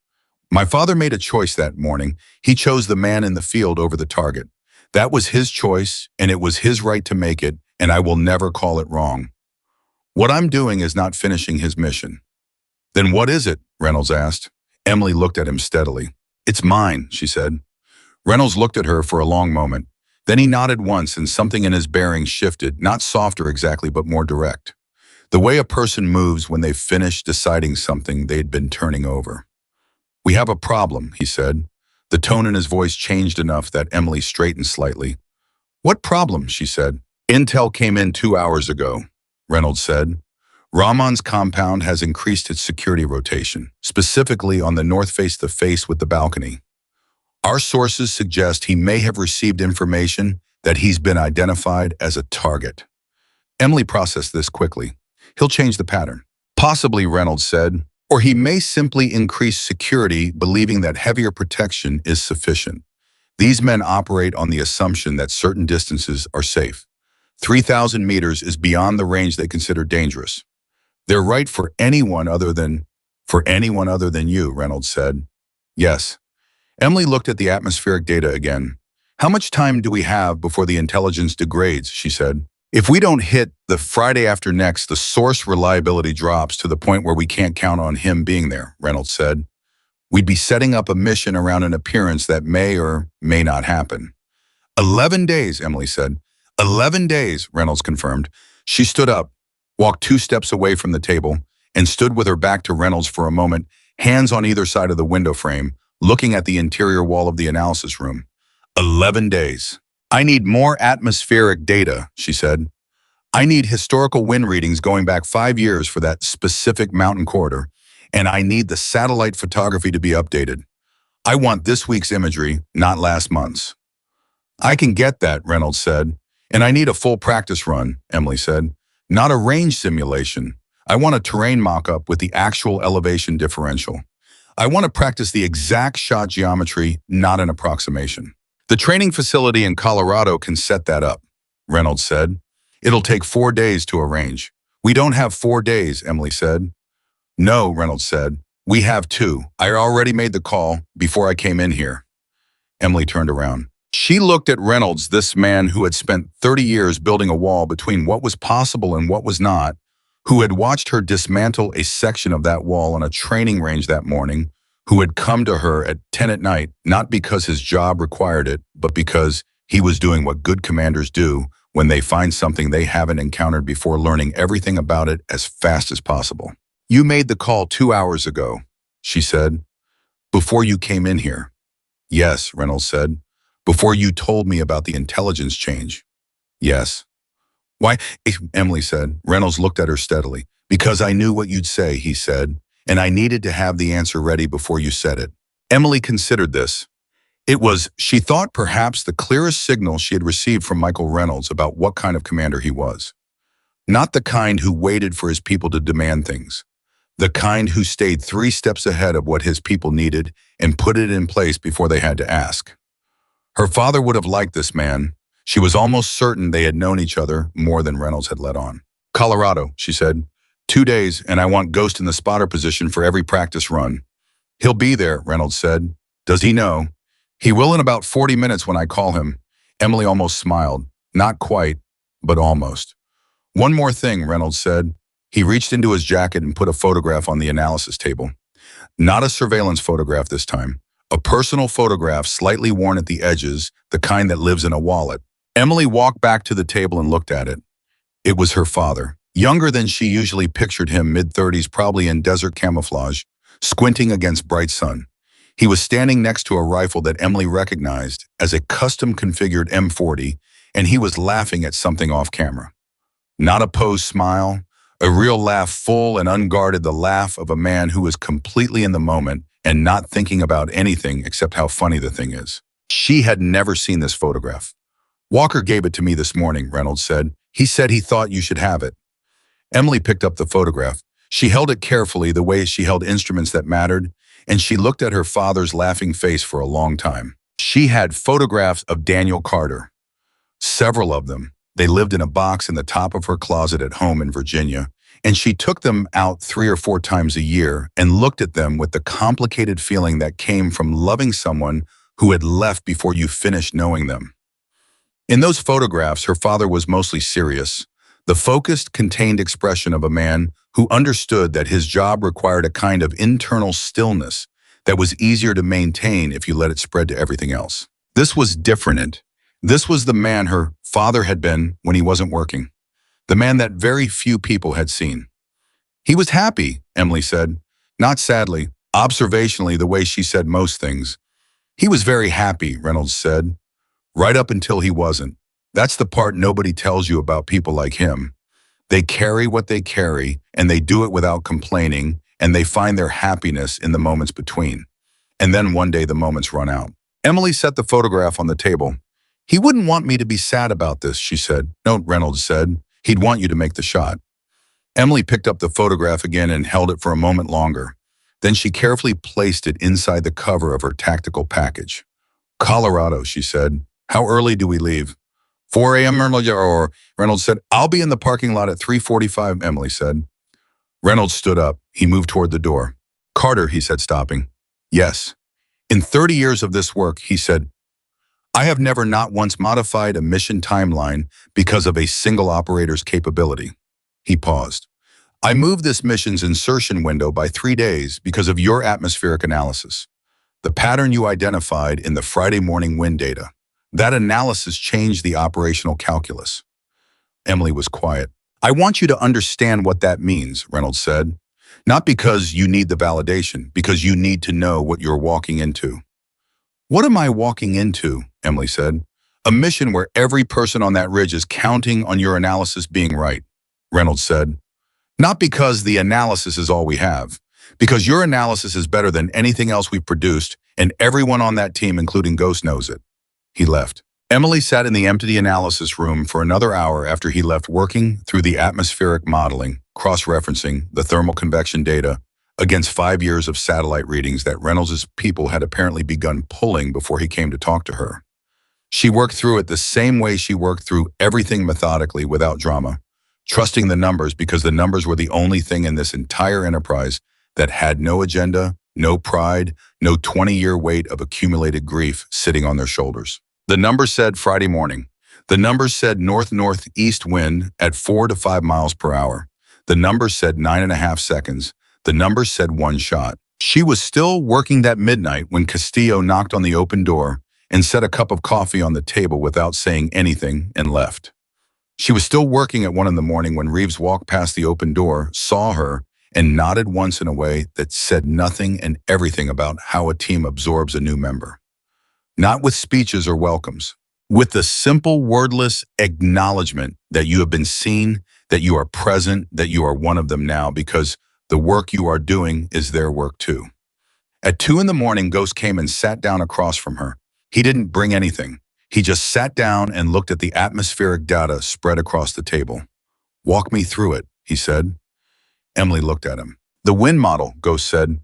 My father made a choice that morning. He chose the man in the field over the target. That was his choice, and it was his right to make it, and I will never call it wrong. What I'm doing is not finishing his mission. Then what is it? Reynolds asked. Emily looked at him steadily. It's mine, she said. Reynolds looked at her for a long moment. Then he nodded once and something in his bearing shifted, not softer exactly, but more direct. The way a person moves when they've finished deciding something they'd been turning over. We have a problem, he said. The tone in his voice changed enough that Emily straightened slightly. What problem? She said. Intel came in 2 hours ago, Reynolds said. Rahman's compound has increased its security rotation, specifically on the north face with the balcony. Our sources suggest he may have received information that he's been identified as a target. Emily processed this quickly. He'll change the pattern. Possibly, Reynolds said, or he may simply increase security, believing that heavier protection is sufficient. These men operate on the assumption that certain distances are safe. 3,000 meters is beyond the range they consider dangerous. They're right for anyone other than you, Reynolds said. Yes. Emily looked at the atmospheric data again. How much time do we have before the intelligence degrades, she said. If we don't hit the Friday after next, the source reliability drops to the point where we can't count on him being there, Reynolds said. We'd be setting up a mission around an appearance that may or may not happen. 11 days, Emily said. 11 days, Reynolds confirmed. She stood up, walked 2 steps away from the table, and stood with her back to Reynolds for a moment, hands on either side of the window frame, looking at the interior wall of the analysis room. 11 days. I need more atmospheric data, she said. I need historical wind readings going back 5 years for that specific mountain corridor, and I need the satellite photography to be updated. I want this week's imagery, not last month's. I can get that, Reynolds said, and I need a full practice run, Emily said. Not a range simulation. I want a terrain mock-up with the actual elevation differential. I want to practice the exact shot geometry, not an approximation. The training facility in Colorado can set that up, Reynolds said. It'll take 4 days to arrange. We don't have 4 days, Emily said. No, Reynolds said. We have 2. I already made the call before I came in here. Emily turned around. She looked at Reynolds, this man who had spent 30 years building a wall between what was possible and what was not, who had watched her dismantle a section of that wall on a training range that morning, who had come to her at 10 at night, not because his job required it, but because he was doing what good commanders do when they find something they haven't encountered before, learning everything about it as fast as possible. You made the call 2 hours ago, she said, before you came in here. Yes, Reynolds said, before you told me about the intelligence change. Yes. Why? Emily said. Reynolds looked at her steadily. Because I knew what you'd say, he said, and I needed to have the answer ready before you said it. Emily considered this. It was, she thought, perhaps the clearest signal she had received from Michael Reynolds about what kind of commander he was. Not the kind who waited for his people to demand things. The kind who stayed 3 steps ahead of what his people needed and put it in place before they had to ask. Her father would have liked this man. She was almost certain they had known each other more than Reynolds had let on. Colorado, she said. 2 days, and I want Ghost in the spotter position for every practice run. He'll be there, Reynolds said. Does he know? He will in about 40 minutes when I call him. Emily almost smiled. Not quite, but almost. One more thing, Reynolds said. He reached into his jacket and put a photograph on the analysis table. Not a surveillance photograph this time. A personal photograph slightly worn at the edges, the kind that lives in a wallet. Emily walked back to the table and looked at it. It was her father. Younger than she usually pictured him, mid-30s, probably in desert camouflage, squinting against bright sun. He was standing next to a rifle that Emily recognized as a custom-configured M40, and he was laughing at something off camera. Not a posed smile, a real laugh, full and unguarded, the laugh of a man who is completely in the moment and not thinking about anything except how funny the thing is. She had never seen this photograph. "Walker gave it to me this morning," Reynolds said. "He said he thought you should have it." Emily picked up the photograph. She held it carefully, the way she held instruments that mattered, and she looked at her father's laughing face for a long time. She had photographs of Daniel Carter, several of them. They lived in a box in the top of her closet at home in Virginia, and she took them out 3 or 4 times a year and looked at them with the complicated feeling that came from loving someone who had left before you finished knowing them. In those photographs, her father was mostly serious, the focused, contained expression of a man who understood that his job required a kind of internal stillness that was easier to maintain if you let it spread to everything else. This was different. This was the man her father had been when he wasn't working, the man that very few people had seen. He was happy, Emily said, not sadly, observationally, the way she said most things. He was very happy, Reynolds said, right up until he wasn't. That's the part nobody tells you about people like him. They carry what they carry, and they do it without complaining, and they find their happiness in the moments between. And then one day the moments run out. Emily set the photograph on the table. "He wouldn't want me to be sad about this," she said. "No," Reynolds said. "He'd want you to make the shot." Emily picked up the photograph again and held it for a moment longer. Then she carefully placed it inside the cover of her tactical package. "Colorado," she said. "How early do we leave?" 4 a.m. Reynolds said. "I'll be in the parking lot at 3:45, Emily said. Reynolds stood up. He moved toward the door. "Carter," he said, stopping. "Yes. In 30 years of this work," he said, "I have never not once modified a mission timeline because of a single operator's capability." He paused. "I moved this mission's insertion window by 3 days because of your atmospheric analysis. The pattern you identified in the Friday morning wind data. That analysis changed the operational calculus." Emily was quiet. "I want you to understand what that means," Reynolds said. "Not because you need the validation, because you need to know what you're walking into." "What am I walking into?" Emily said. "A mission where every person on that ridge is counting on your analysis being right," Reynolds said. "Not because the analysis is all we have, because your analysis is better than anything else we've produced, and everyone on that team, including Ghost, knows it." He left. Emily sat in the empty analysis room for another hour after he left, working through the atmospheric modeling, cross-referencing the thermal convection data against 5 years of satellite readings that Reynolds' people had apparently begun pulling before he came to talk to her. She worked through it the same way she worked through everything, methodically, without drama, trusting the numbers because the numbers were the only thing in this entire enterprise that had no agenda, no pride, no 20-year weight of accumulated grief sitting on their shoulders. The numbers said Friday morning. The numbers said north-northeast wind at 4 to 5 miles per hour. The numbers said 9.5 seconds. The numbers said 1 shot. She was still working that midnight when Castillo knocked on the open door and set a cup of coffee on the table without saying anything and left. She was still working at 1 in the morning when Reeves walked past the open door, saw her, and nodded once in a way that said nothing and everything about how a team absorbs a new member. Not with speeches or welcomes, with the simple, wordless acknowledgement that you have been seen, that you are present, that you are one of them now, because the work you are doing is their work too. At 2 in the morning, Ghost came and sat down across from her. He didn't bring anything. He just sat down and looked at the atmospheric data spread across the table. "Walk me through it," he said. Emily looked at him. "The wind model," Ghost said.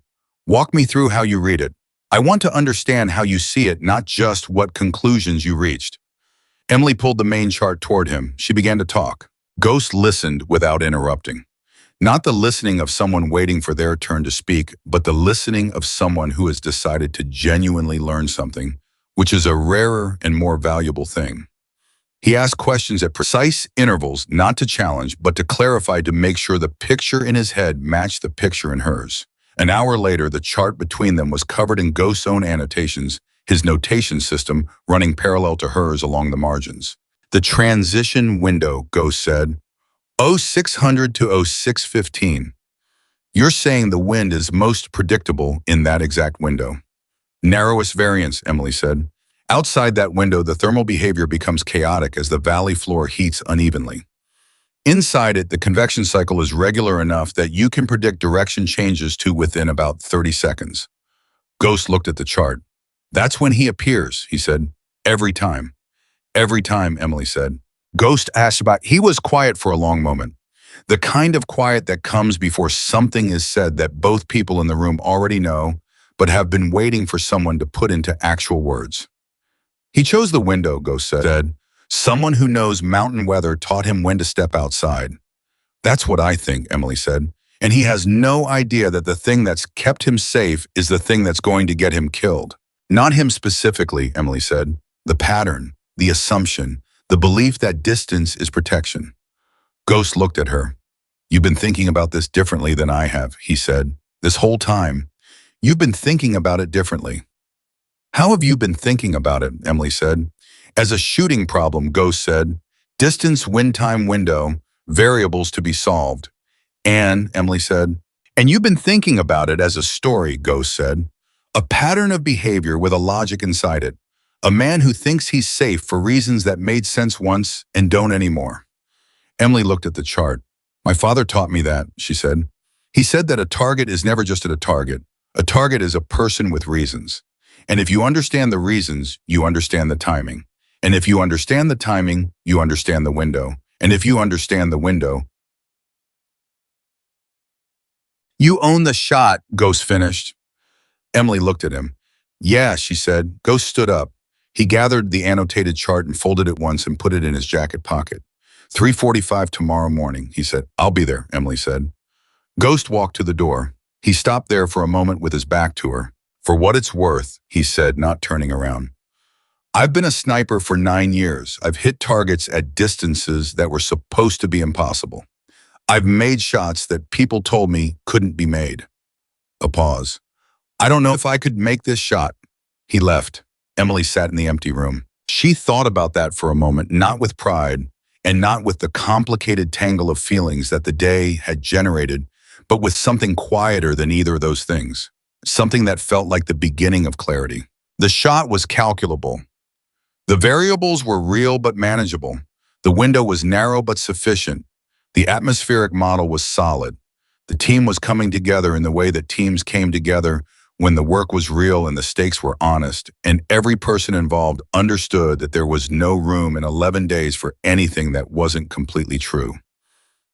"Walk me through how you read it. I want to understand how you see it, not just what conclusions you reached." Emily pulled the main chart toward him. She began to talk. Ghost listened without interrupting. Not the listening of someone waiting for their turn to speak, but the listening of someone who has decided to genuinely learn something, which is a rarer and more valuable thing. He asked questions at precise intervals, not to challenge, but to clarify, to make sure the picture in his head matched the picture in hers. An hour later, the chart between them was covered in Ghost's own annotations, his notation system running parallel to hers along the margins. "The transition window," Ghost said. 0600 to 0615. You're saying the wind is most predictable in that exact window. Narrowest variance, Emily said. Outside that window, the thermal behavior becomes chaotic as the valley floor heats unevenly. Inside it, the convection cycle is regular enough that you can predict direction changes to within about 30 seconds. Ghost looked at the chart. That's when he appears, he said. Every time. Every time, Emily said. Ghost asked about. He was quiet for a long moment. The kind of quiet that comes before something is said that both people in the room already know, but have been waiting for someone to put into actual words. He chose the window, Ghost said. Someone who knows mountain weather taught him when to step outside. That's what I think, Emily said. And he has no idea that the thing that's kept him safe is the thing that's going to get him killed. Not him specifically, Emily said. The pattern, the assumption, the belief that distance is protection. Ghost looked at her. You've been thinking about this differently than I have, he said. This whole time, you've been thinking about it differently. How have you been thinking about it? Emily said. As a shooting problem, Ghost said. Distance, wind time, window, variables to be solved. And, Emily said. And you've been thinking about it as a story, Ghost said. A pattern of behavior with a logic inside it. A man who thinks he's safe for reasons that made sense once and don't anymore. Emily looked at the chart. My father taught me that, she said. He said that a target is never just a target. A target is a person with reasons. And if you understand the reasons, you understand the timing. And if you understand the timing, you understand the window. And if you understand the window, you own the shot, Ghost finished. Emily looked at him. Yeah, she said. Ghost stood up. He gathered the annotated chart and folded it once and put it in his jacket pocket. 3:45 tomorrow morning, he said. I'll be there, Emily said. Ghost walked to the door. He stopped there for a moment with his back to her. For what it's worth, he said, not turning around. I've been a sniper for 9 years. I've hit targets at distances that were supposed to be impossible. I've made shots that people told me couldn't be made. A pause. I don't know if I could make this shot. He left. Emily sat in the empty room. She thought about that for a moment, not with pride, and not with the complicated tangle of feelings that the day had generated, but with something quieter than either of those things. Something that felt like the beginning of clarity. The shot was calculable. The variables were real but manageable. The window was narrow but sufficient. The atmospheric model was solid. The team was coming together in the way that teams came together when the work was real and the stakes were honest, and every person involved understood that there was no room in 11 days for anything that wasn't completely true.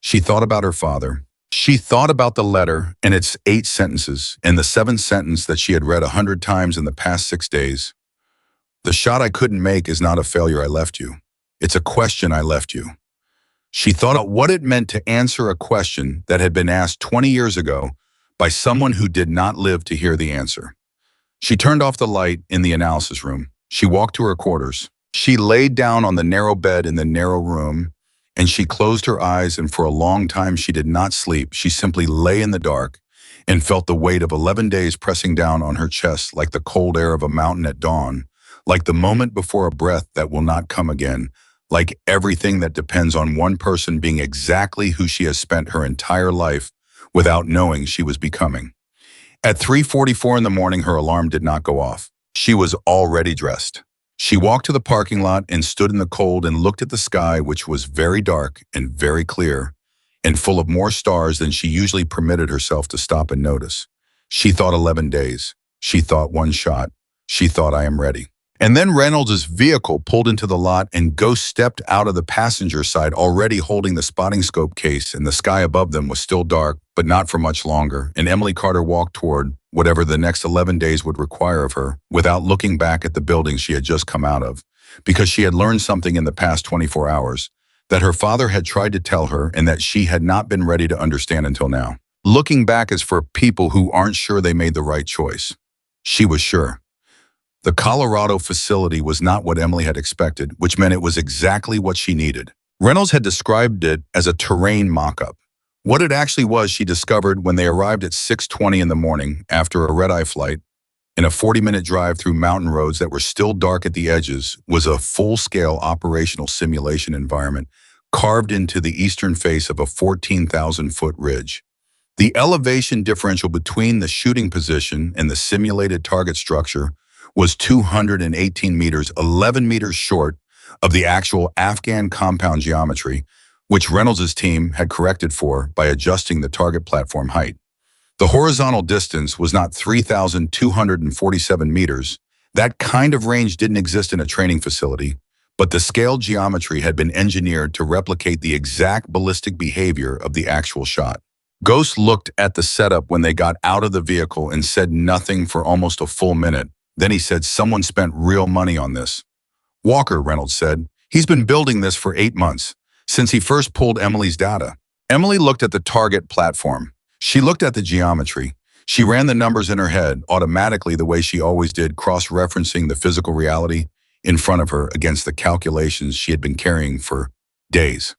She thought about her father. She thought about the letter and its 8 sentences, and the 7th sentence that she had read 100 times in the past 6 days. The shot I couldn't make is not a failure I left you. It's a question I left you. She thought about what it meant to answer a question that had been asked 20 years ago by someone who did not live to hear the answer. She turned off the light in the analysis room. She walked to her quarters. She laid down on the narrow bed in the narrow room, and she closed her eyes, and for a long time she did not sleep. She simply lay in the dark and felt the weight of 11 days pressing down on her chest like the cold air of a mountain at dawn, like the moment before a breath that will not come again, like everything that depends on one person being exactly who she has spent her entire life without knowing she was becoming. At 3:44 in the morning, her alarm did not go off. She was already dressed. She walked to the parking lot and stood in the cold and looked at the sky, which was very dark and very clear and full of more stars than she usually permitted herself to stop and notice. She thought 11 days. She thought one shot. She thought, I am ready. And then Reynolds' vehicle pulled into the lot and Ghost stepped out of the passenger side already holding the spotting scope case, and the sky above them was still dark, but not for much longer, and Emily Carter walked toward whatever the next 11 days would require of her without looking back at the building she had just come out of, because she had learned something in the past 24 hours that her father had tried to tell her and that she had not been ready to understand until now. Looking back is for people who aren't sure they made the right choice. She was sure. The Colorado facility was not what Emily had expected, which meant it was exactly what she needed. Reynolds had described it as a terrain mock-up. What it actually was, she discovered when they arrived at 6:20 in the morning after a red-eye flight, in a 40-minute drive through mountain roads that were still dark at the edges, was a full-scale operational simulation environment carved into the eastern face of a 14,000-foot ridge. The elevation differential between the shooting position and the simulated target structure was 218 meters, 11 meters short of the actual Afghan compound geometry, which Reynolds' team had corrected for by adjusting the target platform height. The horizontal distance was not 3,247 meters. That kind of range didn't exist in a training facility, but the scaled geometry had been engineered to replicate the exact ballistic behavior of the actual shot. Ghost looked at the setup when they got out of the vehicle and said nothing for almost a full minute. Then he said, "Someone spent real money on this." "Walker," Reynolds said. "He's been building this for 8 months, since he first pulled Emily's data." Emily looked at the target platform. She looked at the geometry. She ran the numbers in her head, automatically the way she always did, cross-referencing the physical reality in front of her against the calculations she had been carrying for days.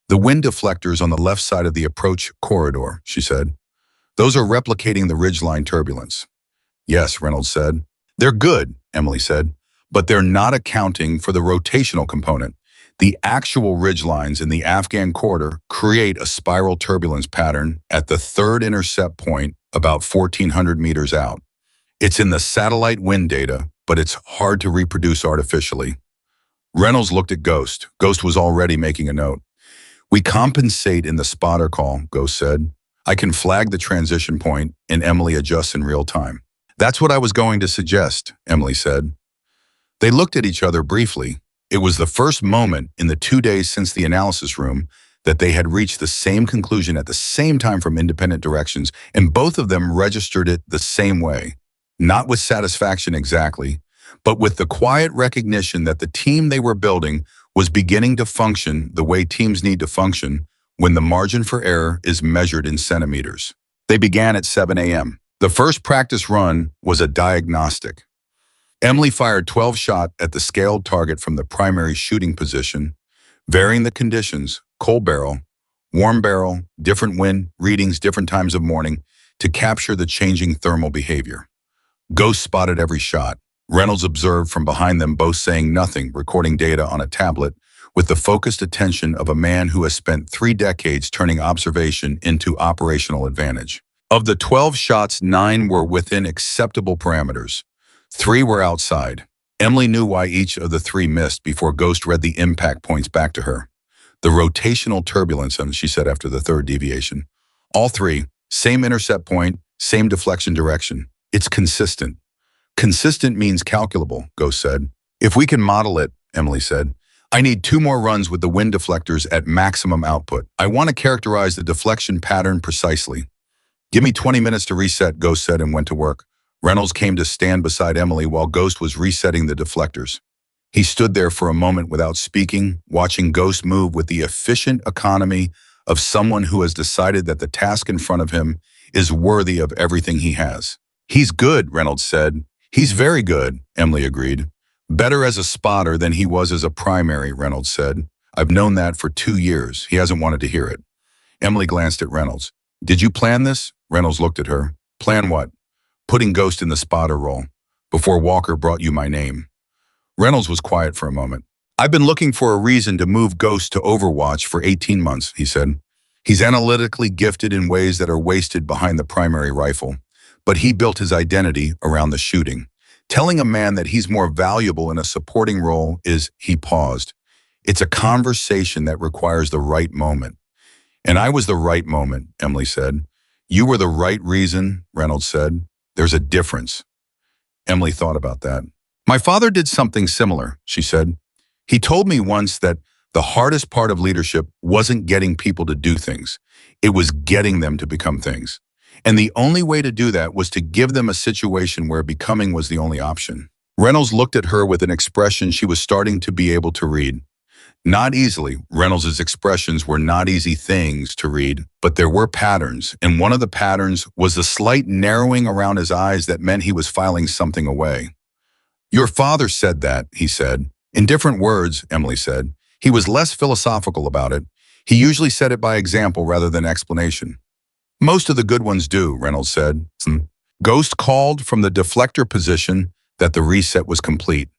"The wind deflectors on the left side of the approach corridor," she said. "Those are replicating the ridgeline turbulence." "Yes," Reynolds said. "They're good," Emily said, "but they're not accounting for the rotational component. The actual ridgelines in the Afghan corridor create a spiral turbulence pattern at the third intercept point about 1,400 meters out. It's in the satellite wind data, but it's hard to reproduce artificially." Reynolds looked at Ghost. Ghost was already making a note. "We compensate in the spotter call," Ghost said. "I can flag the transition point and Emily adjusts in real time." "That's what I was going to suggest," Emily said. They looked at each other briefly. It was the first moment in the 2 days since the analysis room that they had reached the same conclusion at the same time from independent directions, and both of them registered it the same way. Not with satisfaction exactly, but with the quiet recognition that the team they were building was beginning to function the way teams need to function when the margin for error is measured in centimeters. They began at 7 a.m. The first practice run was a diagnostic. Emily fired 12 shots at the scaled target from the primary shooting position, varying the conditions, cold barrel, warm barrel, different wind readings, different times of morning, to capture the changing thermal behavior. Ghost spotted every shot. Reynolds observed from behind them, both saying nothing, recording data on a tablet with the focused attention of a man who has spent 3 decades turning observation into operational advantage. Of the 12 shots, 9 were within acceptable parameters. 3 were outside. Emily knew why each of the 3 missed before Ghost read the impact points back to her. "The rotational turbulence," she said after the 3rd deviation. "All 3, same intercept point, same deflection direction. It's consistent." "Consistent means calculable," Ghost said. "If we can model it," Emily said. "I need 2 more runs with the wind deflectors at maximum output. I want to characterize the deflection pattern precisely." "Give me 20 minutes to reset," Ghost said and went to work. Reynolds came to stand beside Emily while Ghost was resetting the deflectors. He stood there for a moment without speaking, watching Ghost move with the efficient economy of someone who has decided that the task in front of him is worthy of everything he has. "He's good," Reynolds said. "He's very good," Emily agreed. "Better as a spotter than he was as a primary," Reynolds said. "I've known that for 2 years. He hasn't wanted to hear it." Emily glanced at Reynolds. "Did you plan this?" Reynolds looked at her. "Plan what?" "Putting Ghost in the spotter role, before Walker brought you my name." Reynolds was quiet for a moment. "I've been looking for a reason to move Ghost to Overwatch for 18 months, he said. "He's analytically gifted in ways that are wasted behind the primary rifle, but he built his identity around the shooting. Telling a man that he's more valuable in a supporting role is," he paused. "It's a conversation that requires the right moment." "And I was the right moment," Emily said. "You were the right reason," Reynolds said. "There's a difference." Emily thought about that. "My father did something similar," she said. "He told me once that the hardest part of leadership wasn't getting people to do things. It was getting them to become things. And the only way to do that was to give them a situation where becoming was the only option." Reynolds looked at her with an expression she was starting to be able to read. Not easily. Reynolds' expressions were not easy things to read, but there were patterns, and one of the patterns was the slight narrowing around his eyes that meant he was filing something away. "Your father said that," he said. "In different words," Emily said. "He was less philosophical about it. He usually said it by example rather than explanation." "Most of the good ones do," Reynolds said. Ghost called from the deflector position that the reset was complete.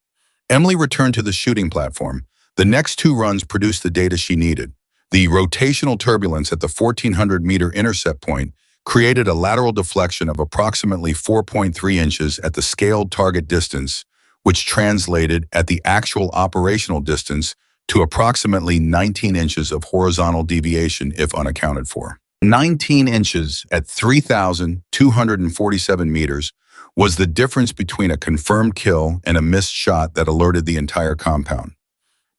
Emily returned to the shooting platform. The next two runs produced the data she needed. The rotational turbulence at the 1,400-meter intercept point created a lateral deflection of approximately 4.3 inches at the scaled target distance, which translated at the actual operational distance to approximately 19 inches of horizontal deviation if unaccounted for. 19 inches at 3,247 meters was the difference between a confirmed kill and a missed shot that alerted the entire compound.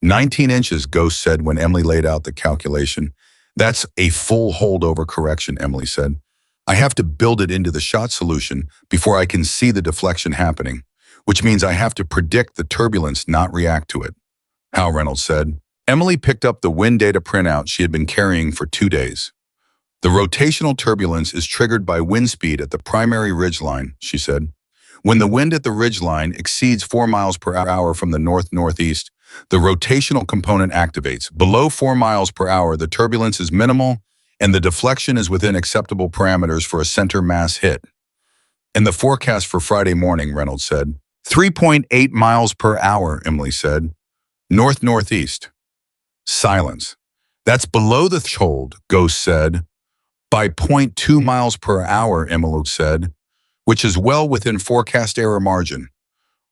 19 inches, Ghost said when Emily laid out the calculation. That's a full holdover correction, Emily said. I have to build it into the shot solution before I can see the deflection happening, which means I have to predict the turbulence, not react to it. How, Reynolds said. Emily picked up the wind data printout she had been carrying for 2 days. The rotational turbulence is triggered by wind speed at the primary ridgeline, she said. When the wind at the ridgeline exceeds 4 miles per hour from the north-northeast, the rotational component activates. Below 4 miles per hour, the turbulence is minimal and the deflection is within acceptable parameters for a center mass hit. In the forecast for Friday morning, Reynolds said, 3.8 miles per hour, Emily said. North-northeast. Silence. That's below the threshold, Ghost said. By 0.2 miles per hour, Emily said, which is well within forecast error margin.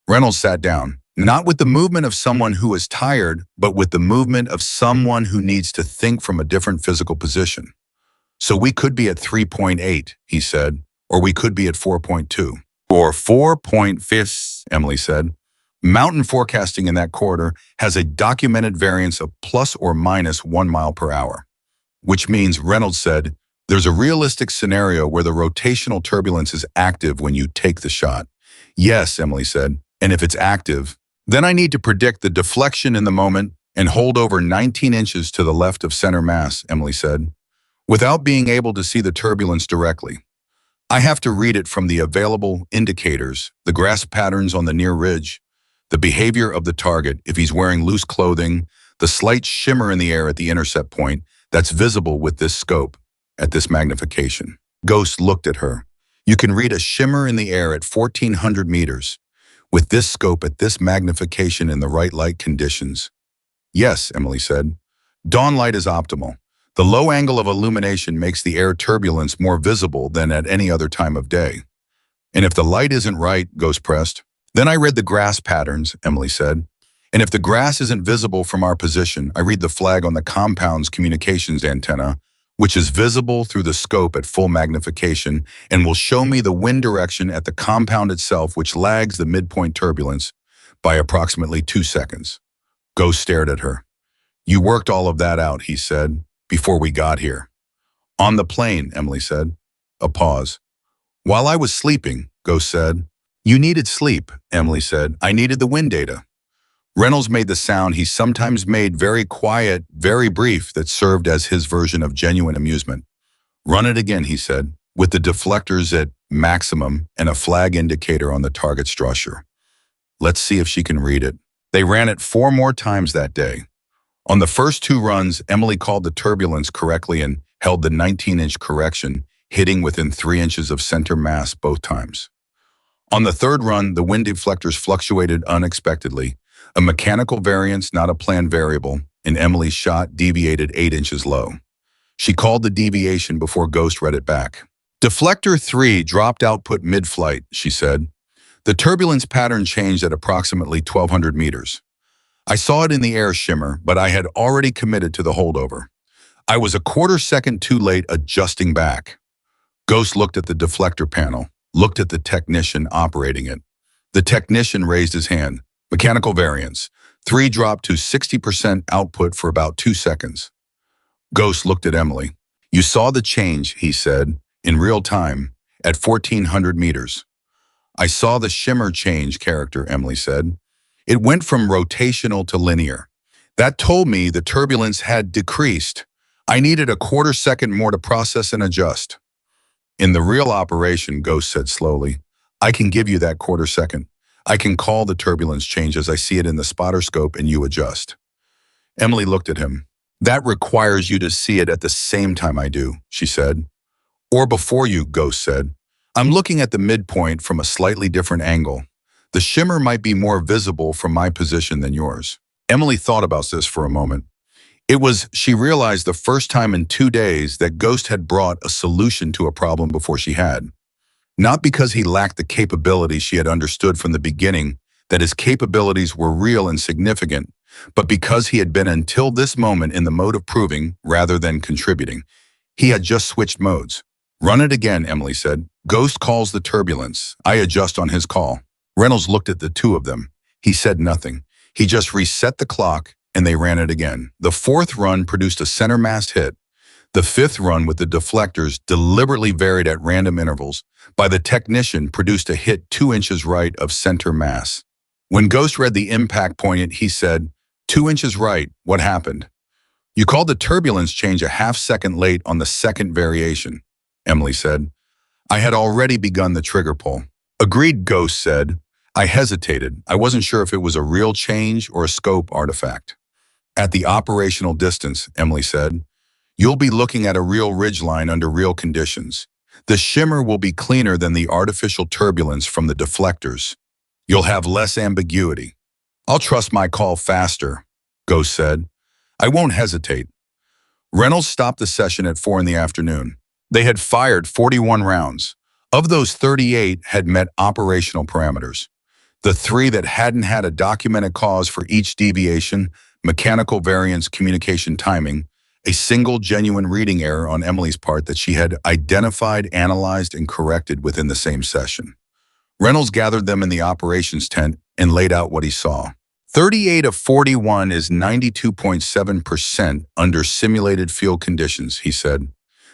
Reynolds sat down, not with the movement of someone who is tired, but with the movement of someone who needs to think from a different physical position. So we could be at 3.8, he said, or we could be at 4.2. Or 4.5, Emily said. Mountain forecasting in that corridor has a documented variance of plus or minus 1 mile per hour, which means, Reynolds said, there's a realistic scenario where the rotational turbulence is active when you take the shot. Yes, Emily said, and if it's active, then I need to predict the deflection in the moment and hold over 19 inches to the left of center mass, Emily said, without being able to see the turbulence directly. I have to read it from the available indicators, the grass patterns on the near ridge, the behavior of the target if he's wearing loose clothing, the slight shimmer in the air at the intercept point that's visible with this scope, at this magnification. Ghost looked at her. You can read a shimmer in the air at 1,400 meters. With this scope at this magnification in the right light conditions. Yes, Emily said. Dawn light is optimal. The low angle of illumination makes the air turbulence more visible than at any other time of day. And if the light isn't right, Ghost pressed. Then I read the grass patterns, Emily said. And if the grass isn't visible from our position, I read the flag on the compound's communications antenna, which is visible through the scope at full magnification and will show me the wind direction at the compound itself, which lags the midpoint turbulence by approximately 2 seconds. Ghost stared at her. You worked all of that out, he said, before we got here. On the plane, Emily said. A pause. While I was sleeping, Ghost said. You needed sleep, Emily said. I needed the wind data. Reynolds made the sound he sometimes made, very quiet, very brief, that served as his version of genuine amusement. Run it again, he said, with the deflectors at maximum and a flag indicator on the target structure. Let's see if she can read it. They ran it 4 more times that day. On the first 2 runs, Emily called the turbulence correctly and held the 19-inch correction, hitting within 3 inches of center mass both times. On the third run, the wind deflectors fluctuated unexpectedly. A mechanical variance, not a planned variable, and Emily's shot deviated 8 inches low. She called the deviation before Ghost read it back. Deflector 3 dropped output mid-flight, she said. The turbulence pattern changed at approximately 1,200 meters. I saw it in the air shimmer, but I had already committed to the holdover. I was a quarter second too late adjusting back. Ghost looked at the deflector panel, looked at the technician operating it. The technician raised his hand. Mechanical variance. 3 dropped to 60% output for about 2 seconds. Ghost looked at Emily. You saw the change, he said, in real time, at 1,400 meters. I saw the shimmer change, character, Emily said. It went from rotational to linear. That told me the turbulence had decreased. I needed a quarter second more to process and adjust. In the real operation, Ghost said slowly, I can give you that quarter second. I can call the turbulence change as I see it in the spotter scope and you adjust. Emily looked at him. That requires you to see it at the same time I do, she said. Or before you, Ghost said. I'm looking at the midpoint from a slightly different angle. The shimmer might be more visible from my position than yours. Emily thought about this for a moment. She realized the first time in 2 days that Ghost had brought a solution to a problem before she had. Not because he lacked the capability she had understood from the beginning that his capabilities were real and significant, but because he had been until this moment in the mode of proving rather than contributing. He had just switched modes. Run it again, Emily said. Ghost calls the turbulence. I adjust on his call. Reynolds looked at the two of them. He said nothing. He just reset the clock and they ran it again. The fourth run produced a center mass hit. The fifth run with the deflectors deliberately varied at random intervals by the technician produced a hit 2 inches right of center mass. When Ghost read the impact point, he said, 2 inches right, what happened? You called the turbulence change a half-second late on the second variation, Emily said. I had already begun the trigger pull. Agreed, Ghost said. I hesitated. I wasn't sure if it was a real change or a scope artifact. At the operational distance, Emily said, you'll be looking at a real ridgeline under real conditions. The shimmer will be cleaner than the artificial turbulence from the deflectors. You'll have less ambiguity. I'll trust my call faster, Ghost said. I won't hesitate. Reynolds stopped the session at 4 in the afternoon. They had fired 41 rounds. Of those, 38 had met operational parameters. The 3 that hadn't had a documented cause for each deviation, mechanical variance, communication timing, a single genuine reading error on Emily's part that she had identified, analyzed, and corrected within the same session. Reynolds gathered them in the operations tent and laid out what he saw. 38 of 41 is 92.7% under simulated field conditions, he said.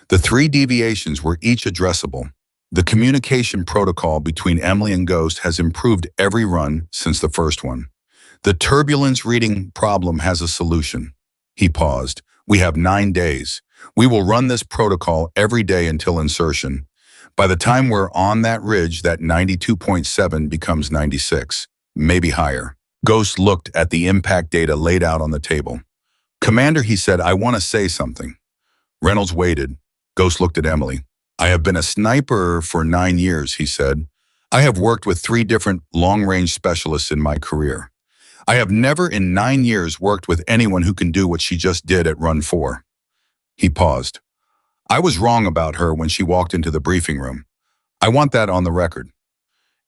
The 3 deviations were each addressable. The communication protocol between Emily and Ghost has improved every run since the first one. The turbulence reading problem has a solution. He paused. We have 9 days. We will run this protocol every day until insertion. By the time we're on that ridge, that 92.7 becomes 96, maybe higher. Ghost looked at the impact data laid out on the table. Commander, he said, I want to say something. Reynolds waited. Ghost looked at Emily. I have been a sniper for 9 years, he said. I have worked with 3 different long-range specialists in my career. I have never in 9 years worked with anyone who can do what she just did at Run 4. He paused. I was wrong about her when she walked into the briefing room. I want that on the record.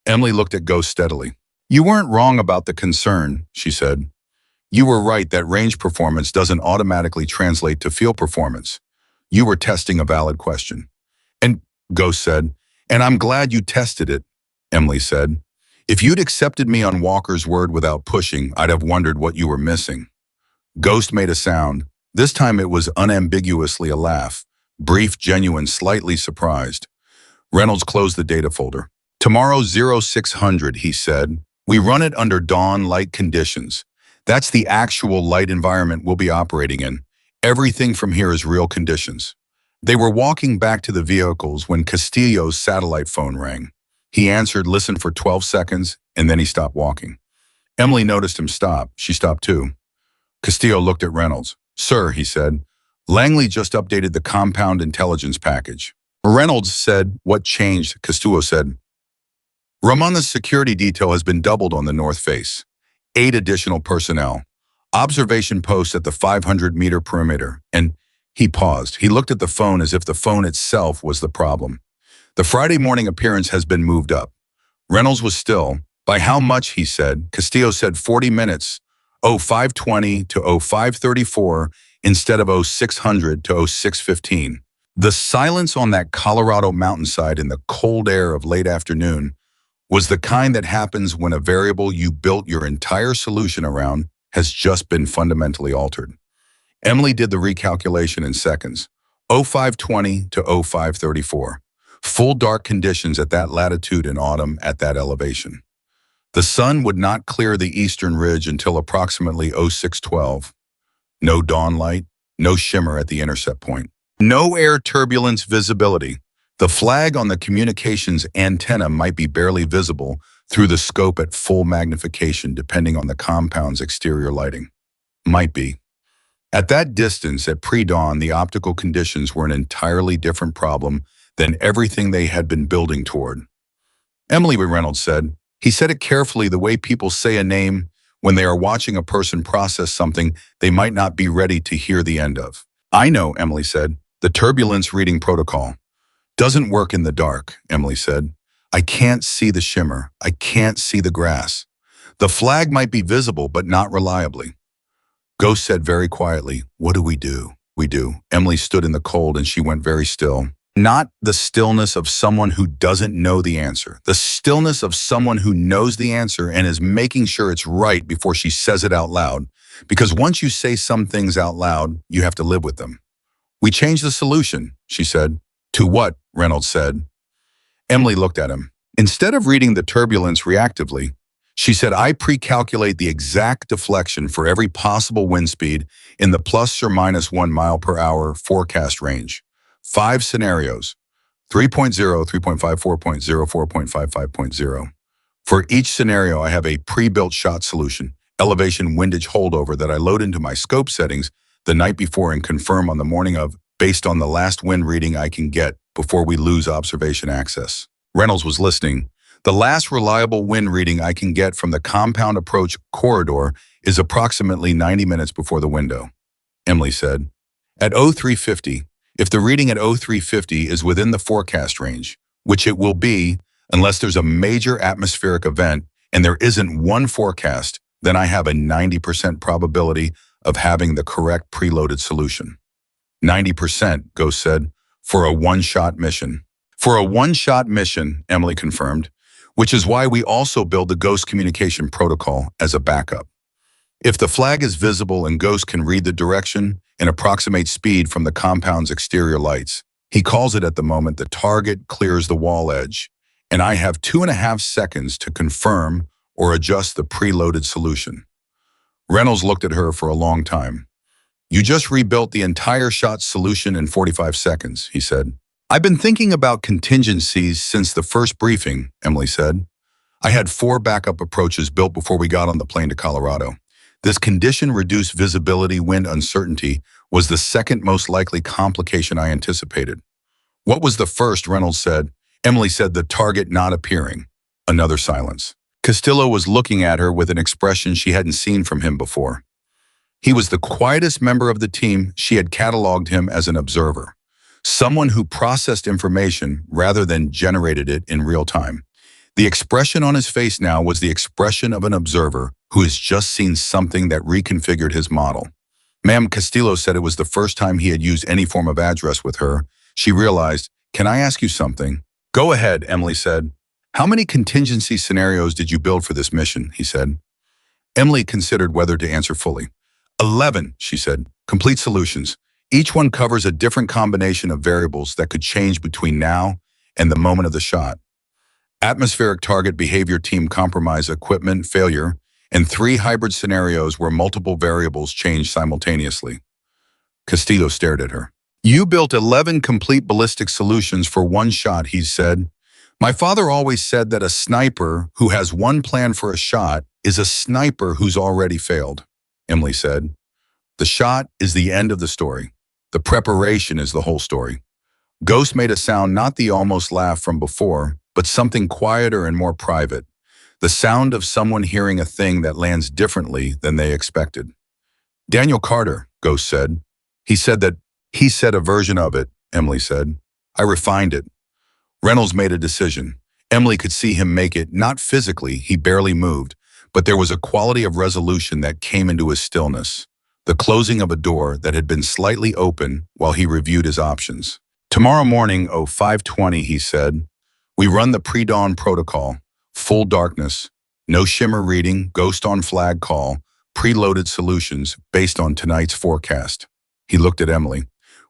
Emily looked at Ghost steadily. You weren't wrong about the concern, she said. You were right that range performance doesn't automatically translate to field performance. You were testing a valid question. And Ghost said, and I'm glad you tested it, Emily said. If you'd accepted me on Walker's word without pushing, I'd have wondered what you were missing. Ghost made a sound. This time it was unambiguously a laugh. Brief, genuine, slightly surprised. Reynolds closed the data folder. Tomorrow 0600, he said. We run it under dawn light conditions. That's the actual light environment we'll be operating in. Everything from here is real conditions. They were walking back to the vehicles when Castillo's satellite phone rang. He answered, listened for 12 seconds, and then he stopped walking. Emily noticed him stop. She stopped too. Castillo looked at Reynolds. Sir, he said, Langley just updated the compound intelligence package. Reynolds said, what changed? Castillo said, Ramona's security detail has been doubled on the north face. 8 additional personnel. Observation posts at the 500-meter perimeter. And he paused. He looked at the phone as if the phone itself was the problem. The Friday morning appearance has been moved up. Reynolds was still. By how much, he said. Castillo said 40 minutes, 0520 to 0534, instead of 0600 to 0615. The silence on that Colorado mountainside in the cold air of late afternoon was the kind that happens when a variable you built your entire solution around has just been fundamentally altered. Emily did the recalculation in seconds. 0520 to 0534. Full dark conditions at that latitude in autumn at that elevation. The sun would not clear the eastern ridge until approximately 0612. No dawn light, no shimmer at the intercept point. No air turbulence visibility. The flag on the communications antenna might be barely visible through the scope at full magnification depending on the compound's exterior lighting. Might be. At that distance, at pre-dawn, the optical conditions were an entirely different problem than everything they had been building toward. Emily Reynolds said, he said it carefully the way people say a name when they are watching a person process something they might not be ready to hear the end of. I know, Emily said. The turbulence reading protocol. Doesn't work in the dark, Emily said. I can't see the shimmer. I can't see the grass. The flag might be visible, but not reliably. Ghost said very quietly, what do? We do. Emily stood in the cold and she went very still. Not the stillness of someone who doesn't know the answer. The stillness of someone who knows the answer and is making sure it's right before she says it out loud. Because once you say some things out loud, you have to live with them. We changed the solution, she said. To what? Reynolds said. Emily looked at him. Instead of reading the turbulence reactively, she said, I pre-calculate the exact deflection for every possible wind speed in the plus or minus 1 mile per hour forecast range. 5 scenarios, 3.0, 3.5, 4.0, 4.5, 5.0. For each scenario, I have a pre-built shot solution, elevation windage holdover that I load into my scope settings the night before and confirm on the morning of, based on the last wind reading I can get before we lose observation access. Reynolds was listening. The last reliable wind reading I can get from the compound approach corridor is approximately 90 minutes before the window, Emily said. At 0350, if the reading at 0350 is within the forecast range, which it will be unless there's a major atmospheric event and there isn't one forecast, then I have a 90% probability of having the correct preloaded solution. 90%, Ghost said, for a one-shot mission. For a one-shot mission, Emily confirmed, which is why we also build the Ghost communication protocol as a backup. If the flag is visible and Ghost can read the direction and approximate speed from the compound's exterior lights, he calls it at the moment the target clears the wall edge, and I have 2.5 seconds to confirm or adjust the preloaded solution. Reynolds looked at her for a long time. You just rebuilt the entire shot solution in 45 seconds, he said. I've been thinking about contingencies since the first briefing, Emily said. I had 4 backup approaches built before we got on the plane to Colorado. This condition-reduced visibility wind uncertainty was the second most likely complication I anticipated. What was the first? Reynolds said. Emily said the target not appearing. Another silence. Castillo was looking at her with an expression she hadn't seen from him before. He was the quietest member of the team. She had cataloged him as an observer. Someone who processed information rather than generated it in real time. The expression on his face now was the expression of an observer who has just seen something that reconfigured his model. Ma'am, Castillo said it was the first time he had used any form of address with her. She realized, can I ask you something? Go ahead, Emily said. How many contingency scenarios did you build for this mission? He said. Emily considered whether to answer fully. 11, she said. Complete solutions. Each one covers a different combination of variables that could change between now and the moment of the shot. Atmospheric target behavior team compromise equipment failure, and 3 hybrid scenarios where multiple variables change simultaneously. Castillo stared at her. You built 11 complete ballistic solutions for one shot, he said. My father always said that a sniper who has one plan for a shot is a sniper who's already failed, Emily said. The shot is the end of the story. The preparation is the whole story. Ghost made a sound, not the almost laugh from before, but something quieter and more private. The sound of someone hearing a thing that lands differently than they expected. Daniel Carter, Ghost said. He said a version of it, Emily said. I refined it. Reynolds made a decision. Emily could see him make it, not physically, he barely moved, but there was a quality of resolution that came into his stillness. The closing of a door that had been slightly open while he reviewed his options. Tomorrow morning, 05:20, he said, we run the pre-dawn protocol, full darkness, no shimmer reading, ghost on flag call, preloaded solutions based on tonight's forecast. He looked at Emily.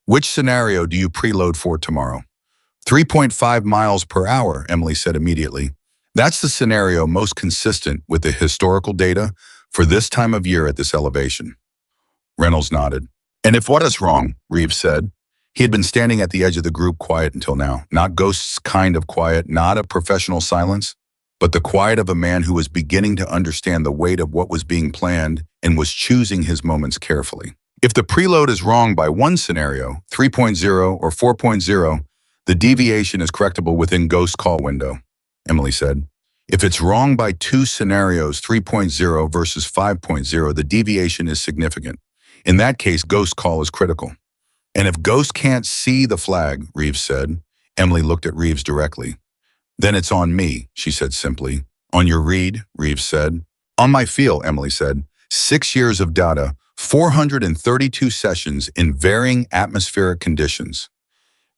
Which scenario do you preload for tomorrow? 3.5 miles per hour, Emily said immediately. That's the scenario most consistent with the historical data for this time of year at this elevation. Reynolds nodded. And if what is wrong, Reeves said. He had been standing at the edge of the group, quiet until now. Not Ghost's kind of quiet, not a professional silence, but the quiet of a man who was beginning to understand the weight of what was being planned and was choosing his moments carefully. If the preload is wrong by one scenario, 3.0 or 4.0, the deviation is correctable within Ghost's call window, Emily said. If it's wrong by two scenarios, 3.0 versus 5.0, the deviation is significant. In that case, ghost call is critical. And if Ghost can't see the flag, Reeves said. Emily looked at Reeves directly. Then it's on me, she said simply. On your read, Reeves said. On my feel, Emily said. 6 years of data, 432 sessions in varying atmospheric conditions.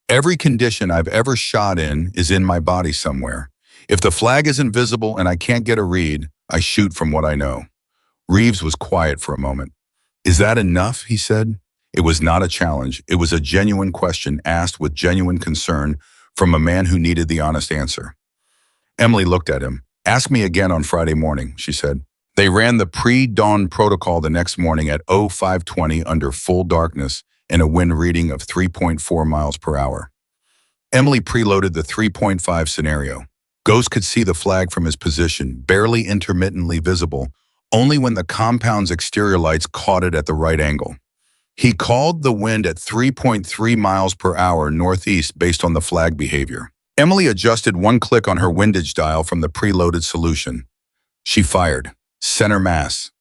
Every condition I've ever shot in is in my body somewhere. If the flag isn't visible and I can't get a read, I shoot from what I know. Reeves was quiet for a moment. Is that enough, he said. It was not a challenge. It was a genuine question asked with genuine concern from a man who needed the honest answer. Emily looked at him. Ask me again on Friday morning, she said. They ran the pre-dawn protocol the next morning at 05:20 under full darkness and a wind reading of 3.4 miles per hour. Emily preloaded the 3.5 scenario. Ghost could see the flag from his position, barely intermittently visible, only when the compound's exterior lights caught it at the right angle. He called the wind at 3.3 miles per hour northeast based on the flag behavior. Emily adjusted one click on her windage dial from the preloaded solution. She fired. Center mass.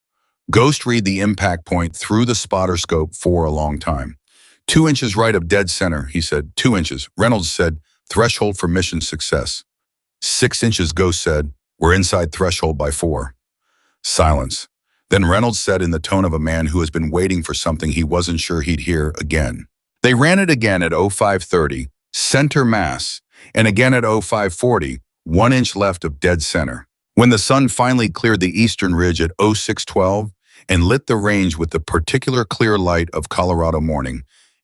Ghost read the impact point through the spotter scope for a long time. 2 inches right of dead center, he said. 2 inches. Reynolds said, threshold for mission success. 6 inches, Ghost said. We're inside threshold by 4. Silence. Then Reynolds said in the tone of a man who has been waiting for something he wasn't sure he'd hear again. They ran it again at 05:30, center mass, and again at 05:40, 1 inch left of dead center. When the sun finally cleared the eastern ridge at 06:12 and lit the range with the particular clear light of Colorado morning,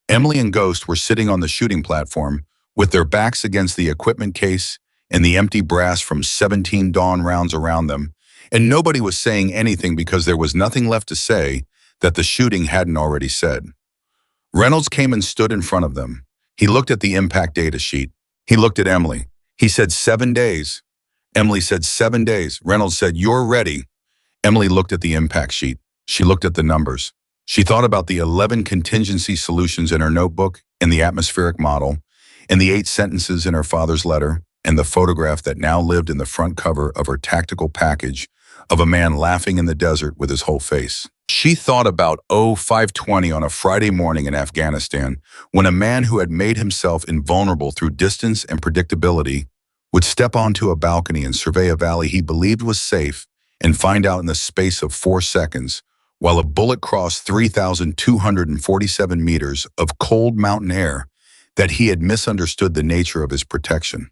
Emily and Ghost were sitting on the shooting platform with their backs against the equipment case and the empty brass from 17 dawn rounds around them, and nobody was saying anything because there was nothing left to say that the shooting hadn't already said. Reynolds came and stood in front of them. He looked at the impact data sheet. He looked at Emily. He said 7 days. Emily said 7 days. Reynolds said, you're ready. Emily looked at the impact sheet. She looked at the numbers. She thought about the 11 contingency solutions in her notebook and the atmospheric model, and the 8 sentences in her father's letter, and the photograph that now lived in the front cover of her tactical package of a man laughing in the desert with his whole face. She thought about 05:20 on a Friday morning in Afghanistan, when a man who had made himself invulnerable through distance and predictability would step onto a balcony and survey a valley he believed was safe and find out in the space of 4 seconds, while a bullet crossed 3,247 meters of cold mountain air, that he had misunderstood the nature of his protection.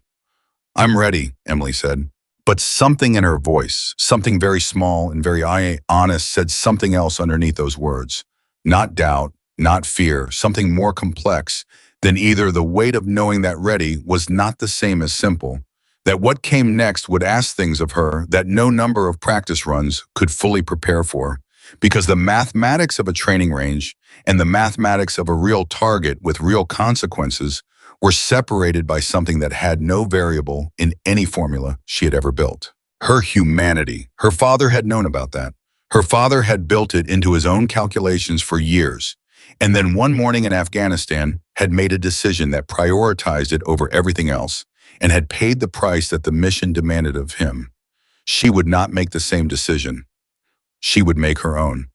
I'm ready, Emily said. But something in her voice, something very small and very honest, said something else underneath those words. Not doubt, not fear, something more complex than either. The weight of knowing that ready was not the same as simple, that what came next would ask things of her that no number of practice runs could fully prepare for, because the mathematics of a training range and the mathematics of a real target with real consequences were separated by something that had no variable in any formula she had ever built. Her humanity. Her father had known about that. Her father had built it into his own calculations for years, and then one morning in Afghanistan had made a decision that prioritized it over everything else, and had paid the price that the mission demanded of him. She would not make the same decision. She would make her own.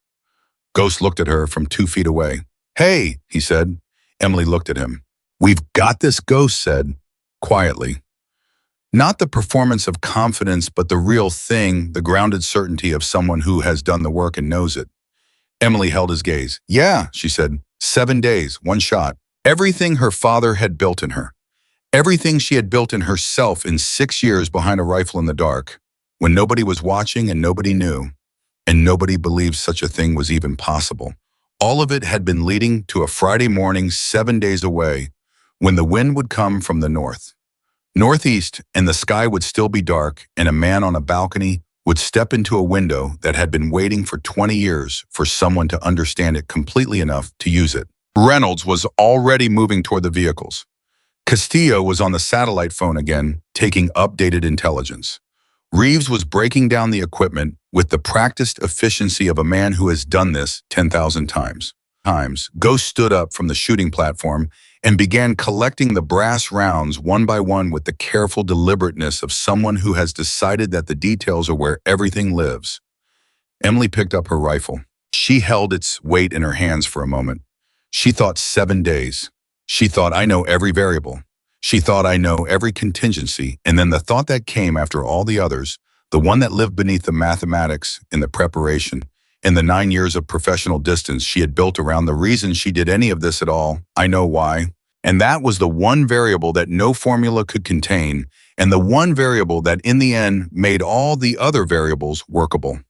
Ghost looked at her from 2 feet away. Hey, he said. Emily looked at him. We've got this, Ghost said, quietly. Not the performance of confidence, but the real thing, the grounded certainty of someone who has done the work and knows it. Emily held his gaze. Yeah, she said, 7 days, 1 shot. Everything her father had built in her. Everything she had built in herself in 6 years behind a rifle in the dark, when nobody was watching and nobody knew, and nobody believed such a thing was even possible. All of it had been leading to a Friday morning 7 days away, when the wind would come from the northeast, and the sky would still be dark, and a man on a balcony would step into a window that had been waiting for 20 years for someone to understand it completely enough to use it. Reynolds was already moving toward the vehicles. Castillo was on the satellite phone again, taking updated intelligence. Reeves was breaking down the equipment with the practiced efficiency of a man who has done this 10,000 times. Ghost stood up from the shooting platform and began collecting the brass rounds one by one with the careful deliberateness of someone who has decided that the details are where everything lives. Emily picked up her rifle. She held its weight in her hands for a moment. She thought 7 days. She thought, I know every variable. She thought, I know every contingency. And then the thought that came after all the others, the one that lived beneath the mathematics and the preparation, in the 9 years of professional distance she had built around the reason she did any of this at all, I know why. And that was the one variable that no formula could contain, and the one variable that in the end made all the other variables workable.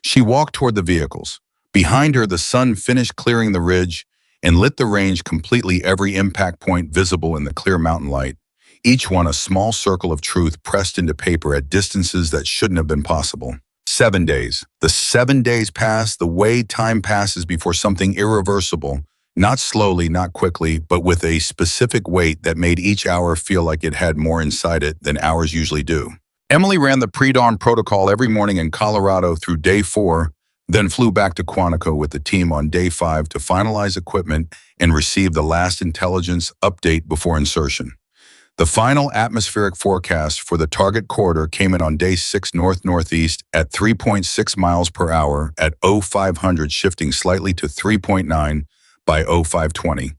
She walked toward the vehicles. Behind her, the sun finished clearing the ridge and lit the range completely, every impact point visible in the clear mountain light, each one a small circle of truth pressed into paper at distances that shouldn't have been possible. 7 days. The 7 days passed the way time passes before something irreversible, not slowly, not quickly, but with a specific weight that made each hour feel like it had more inside it than hours usually do. Emily ran the pre-dawn protocol every morning in Colorado through day 4, then flew back to Quantico with the team on day 5 to finalize equipment and receive the last intelligence update before insertion. The final atmospheric forecast for the target corridor came in on day 6 north-northeast at 3.6 miles per hour at 0500, shifting slightly to 3.9 by 0520.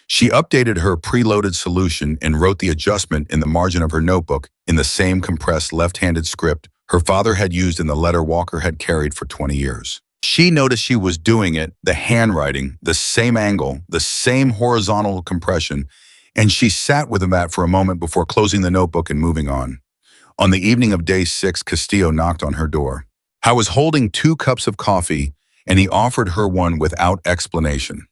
She updated her preloaded solution and wrote the adjustment in the margin of her notebook in the same compressed left-handed script her father had used in the letter Walker had carried for 20 years. She noticed she was doing it, the handwriting, the same angle, the same horizontal compression, and she sat with that for a moment before closing the notebook and moving on. On the evening of day 6, Castillo knocked on her door. I was holding 2 cups of coffee, and he offered her one without explanation.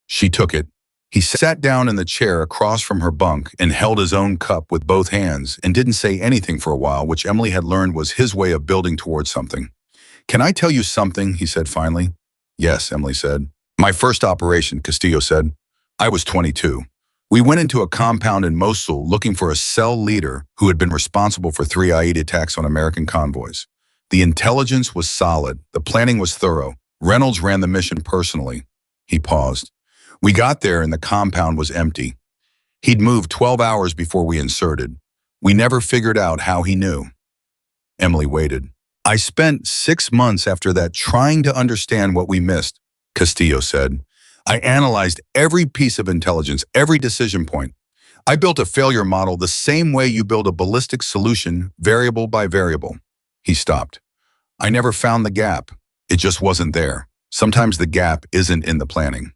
She took it. He sat down in the chair across from her bunk and held his own cup with both hands and didn't say anything for a while, which Emily had learned was his way of building towards something. Can I tell you something? He said finally. Yes, Emily said. My first operation, Castillo said. I was 22. We went into a compound in Mosul looking for a cell leader who had been responsible for 3 IED attacks on American convoys. The intelligence was solid. The planning was thorough. Reynolds ran the mission personally. He paused. We got there and the compound was empty. He'd moved 12 hours before we inserted. We never figured out how he knew. Emily waited. I spent 6 months after that trying to understand what we missed, Castillo said. I analyzed every piece of intelligence, every decision point. I built a failure model the same way you build a ballistic solution, variable by variable. He stopped. I never found the gap. It just wasn't there. Sometimes the gap isn't in the planning.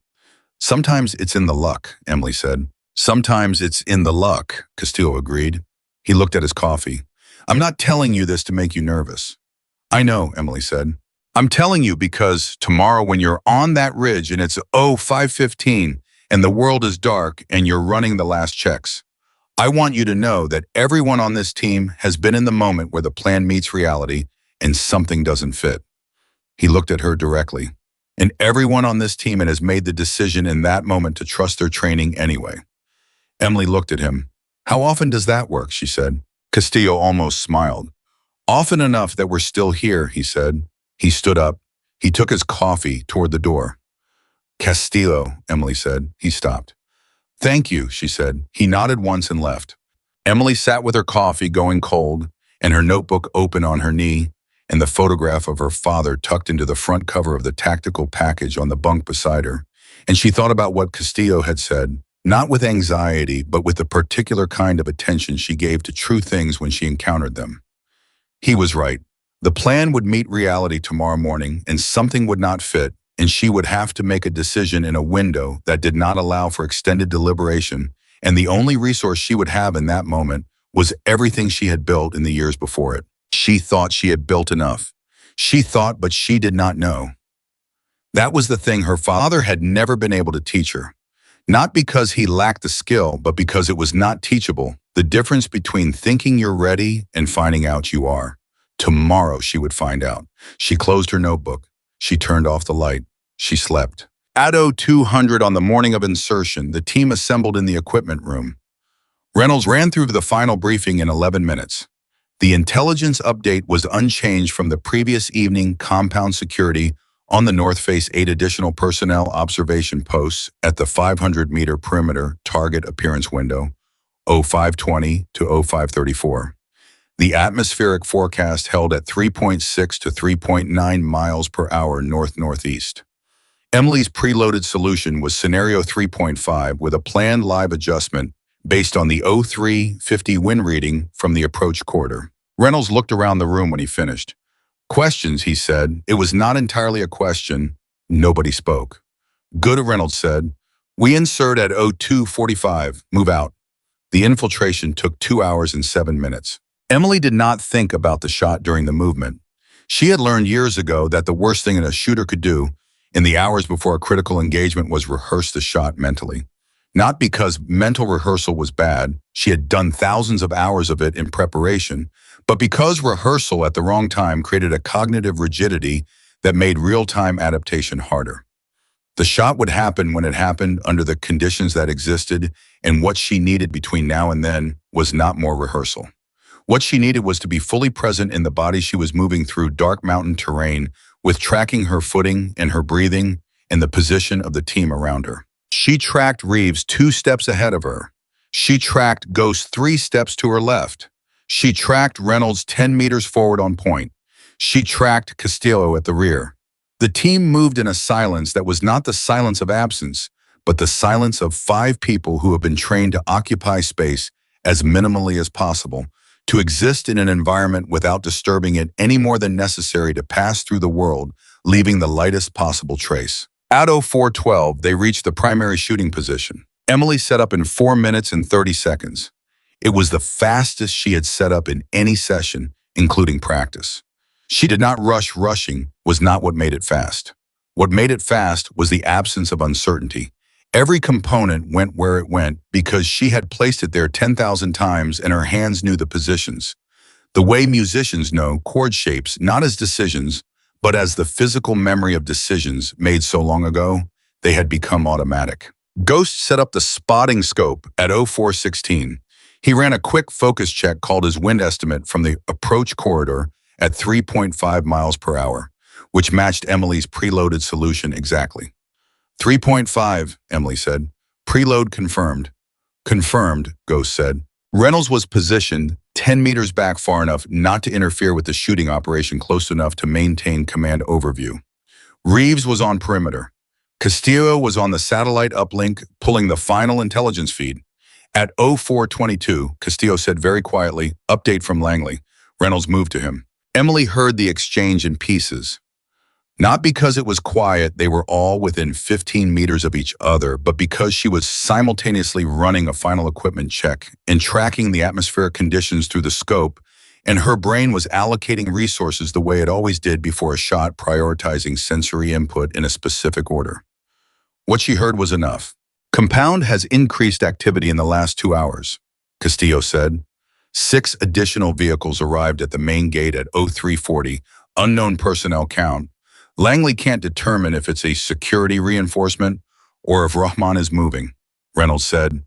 Sometimes it's in the luck, Emily said. Sometimes it's in the luck, Castillo agreed. He looked at his coffee. I'm not telling you this to make you nervous. I know, Emily said. I'm telling you because tomorrow when you're on that ridge and it's 0515 and the world is dark and you're running the last checks, I want you to know that everyone on this team has been in the moment where the plan meets reality and something doesn't fit. He looked at her directly. And everyone on this team has made the decision in that moment to trust their training anyway. Emily looked at him. How often does that work, she said. Castillo almost smiled. Often enough that we're still here, he said. He stood up. He took his coffee toward the door. Castillo, Emily said. He stopped. Thank you, she said. He nodded once and left. Emily sat with her coffee going cold and her notebook open on her knee, and the photograph of her father tucked into the front cover of the tactical package on the bunk beside her. And she thought about what Castillo had said, not with anxiety, but with the particular kind of attention she gave to true things when she encountered them. He was right. The plan would meet reality tomorrow morning, and something would not fit, and she would have to make a decision in a window that did not allow for extended deliberation, and the only resource she would have in that moment was everything she had built in the years before it. She thought she had built enough. She thought, but she did not know. That was the thing her father had never been able to teach her. Not because he lacked the skill, but because it was not teachable. The difference between thinking you're ready and finding out you are. Tomorrow she would find out. She closed her notebook. She turned off the light. She slept. At 0200 on the morning of insertion, the team assembled in the equipment room. Reynolds ran through the final briefing in 11 minutes. The intelligence update was unchanged from the previous evening. Compound security On the north face, 8 additional personnel observation posts at the 500-meter perimeter target appearance window, 0520 to 0534. The atmospheric forecast held at 3.6 to 3.9 miles per hour north-northeast. Emily's preloaded solution was scenario 3.5 with a planned live adjustment based on the 0350 wind reading from the approach corridor. Reynolds looked around the room when he finished. Questions, he said. It was not entirely a question. Nobody spoke. Good, Reynolds said. We insert at 0245. Move out. The infiltration took 2 hours and 7 minutes. Emily did not think about the shot during the movement. She had learned years ago that the worst thing a shooter could do in the hours before a critical engagement was rehearse the shot mentally. Not because mental rehearsal was bad, she had done thousands of hours of it in preparation, but because rehearsal at the wrong time created a cognitive rigidity that made real-time adaptation harder. The shot would happen when it happened under the conditions that existed, and what she needed between now and then was not more rehearsal. What she needed was to be fully present in the body she was moving through dark mountain terrain, with tracking her footing and her breathing and the position of the team around her. She tracked Reeves 2 steps ahead of her. She tracked Ghost 3 steps to her left. She tracked Reynolds 10 meters forward on point. She tracked Castillo at the rear. The team moved in a silence that was not the silence of absence, but the silence of 5 people who have been trained to occupy space as minimally as possible, to exist in an environment without disturbing it any more than necessary to pass through the world, leaving the lightest possible trace. At 0412, they reached the primary shooting position. Emily set up in 4 minutes and 30 seconds. It was the fastest she had set up in any session, including practice. She did not rush. Rushing was not what made it fast. What made it fast was the absence of uncertainty. Every component went where it went because she had placed it there 10,000 times and her hands knew the positions. The way musicians know chord shapes not as decisions, but as the physical memory of decisions made so long ago, they had become automatic. Ghost set up the spotting scope at 0416. He ran a quick focus check called his wind estimate from the approach corridor at 3.5 miles per hour, which matched Emily's preloaded solution exactly. 3.5, Emily said. Preload confirmed. Confirmed, Ghost said. Reynolds was positioned 10 meters back far enough not to interfere with the shooting operation close enough to maintain command overview. Reeves was on perimeter. Castillo was on the satellite uplink pulling the final intelligence feed. At 0422, Castillo said very quietly, update from Langley. Reynolds moved to him. Emily heard the exchange in pieces. Not because it was quiet, they were all within 15 meters of each other, but because she was simultaneously running a final equipment check and tracking the atmospheric conditions through the scope, and her brain was allocating resources the way it always did before a shot, prioritizing sensory input in a specific order. What she heard was enough. Compound has increased activity in the last 2 hours, Castillo said. 6 additional vehicles arrived at the main gate at 0340, unknown personnel count. Langley can't determine if it's a security reinforcement or if Rahman is moving, Reynolds said.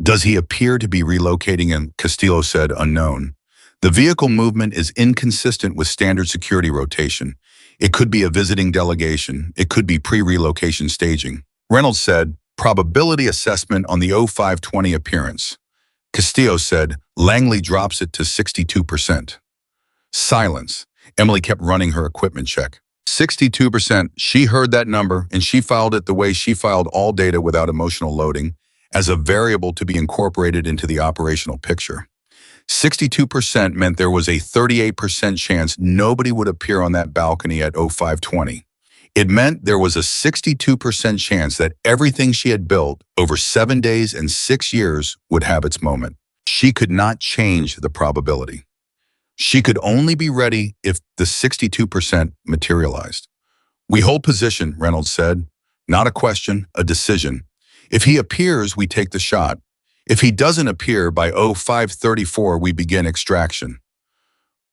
Does he appear to be relocating? And Castillo said, unknown. The vehicle movement is inconsistent with standard security rotation. It could be a visiting delegation. It could be pre-relocation staging. Reynolds said, probability assessment on the 0520 appearance. Castillo said, Langley drops it to 62%. Silence. Emily kept running her equipment check. 62%. She heard that number and she filed it the way she filed all data without emotional loading, as a variable to be incorporated into the operational picture. 62% meant there was a 38% chance nobody would appear on that balcony at 0520. It meant there was a 62% chance that everything she had built over 7 days and 6 years would have its moment. She could not change the probability. She could only be ready if the 62% materialized. We hold position, Reynolds said. Not a question, a decision. If he appears, we take the shot. If he doesn't appear by 0534, we begin extraction.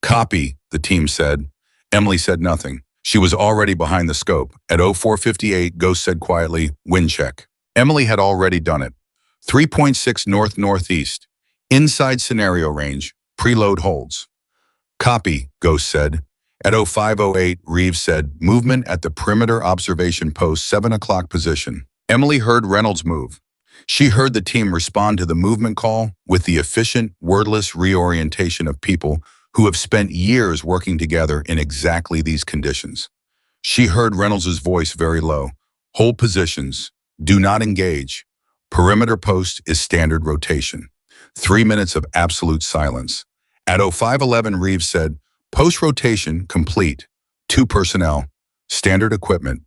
Copy, the team said. Emily said nothing. She was already behind the scope. At 0458, Ghost said quietly, wind check. Emily had already done it. 3.6 north-northeast. Inside scenario range. Preload holds. Copy, Ghost said. At 05:08, Reeves said, movement at the perimeter observation post 7 o'clock position. Emily heard Reynolds move. She heard the team respond to the movement call with the efficient, wordless reorientation of people who have spent years working together in exactly these conditions. She heard Reynolds' voice very low. Hold positions. Do not engage. Perimeter post is standard rotation. 3 minutes of absolute silence. At 05:11, Reeves said, post rotation complete. 2 personnel. Standard equipment.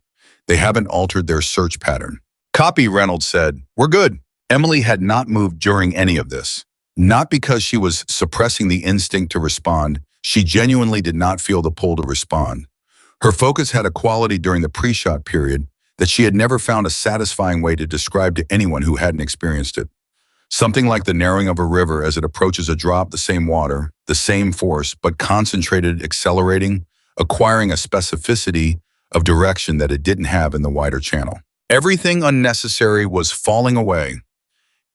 They haven't altered their search pattern. Copy, Reynolds said. We're good. Emily had not moved during any of this. Not because she was suppressing the instinct to respond. She genuinely did not feel the pull to respond. Her focus had a quality during the pre-shot period that she had never found a satisfying way to describe to anyone who hadn't experienced it. Something like the narrowing of a river as it approaches a drop, the same water, the same force, but concentrated, accelerating, acquiring a specificity of direction that it didn't have in the wider channel. Everything unnecessary was falling away.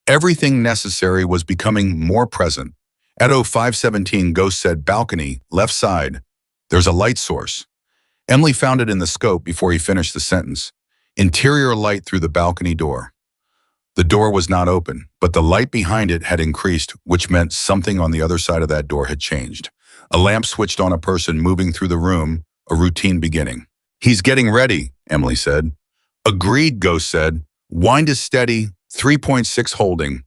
Everything necessary was becoming more present. At 05:17, Ghost said, balcony, left side. There's a light source. Emily found it in the scope before he finished the sentence. Interior light through the balcony door. The door was not open, but the light behind it had increased, which meant something on the other side of that door had changed. A lamp switched on a person moving through the room, a routine beginning. He's getting ready, Emily said. Agreed, Ghost said. Wind is steady, 3.6 holding.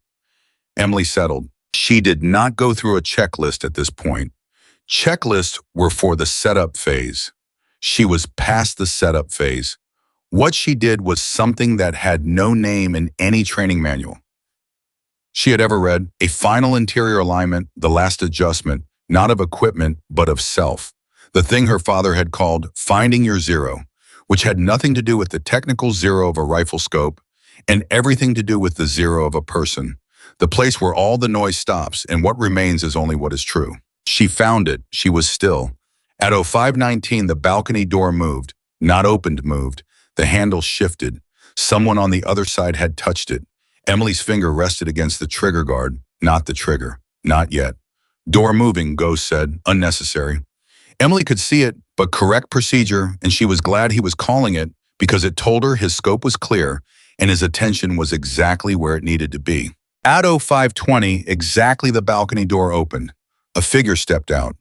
Emily settled. She did not go through a checklist at this point. Checklists were for the setup phase. She was past the setup phase. What she did was something that had no name in any training manual she had ever read. A final interior alignment, the last adjustment, not of equipment, but of self. The thing her father had called finding your zero, which had nothing to do with the technical zero of a rifle scope and everything to do with the zero of a person. The place where all the noise stops and what remains is only what is true. She found it. She was still. At 05:19, the balcony door moved, not opened, moved. The handle shifted. Someone on the other side had touched it. Emily's finger rested against the trigger guard, not the trigger. Not yet. Door moving, Ghost said, unnecessary. Emily could see it, but correct procedure, and she was glad he was calling it because it told her his scope was clear and his attention was exactly where it needed to be. At 05:20, exactly the balcony door opened. A figure stepped out.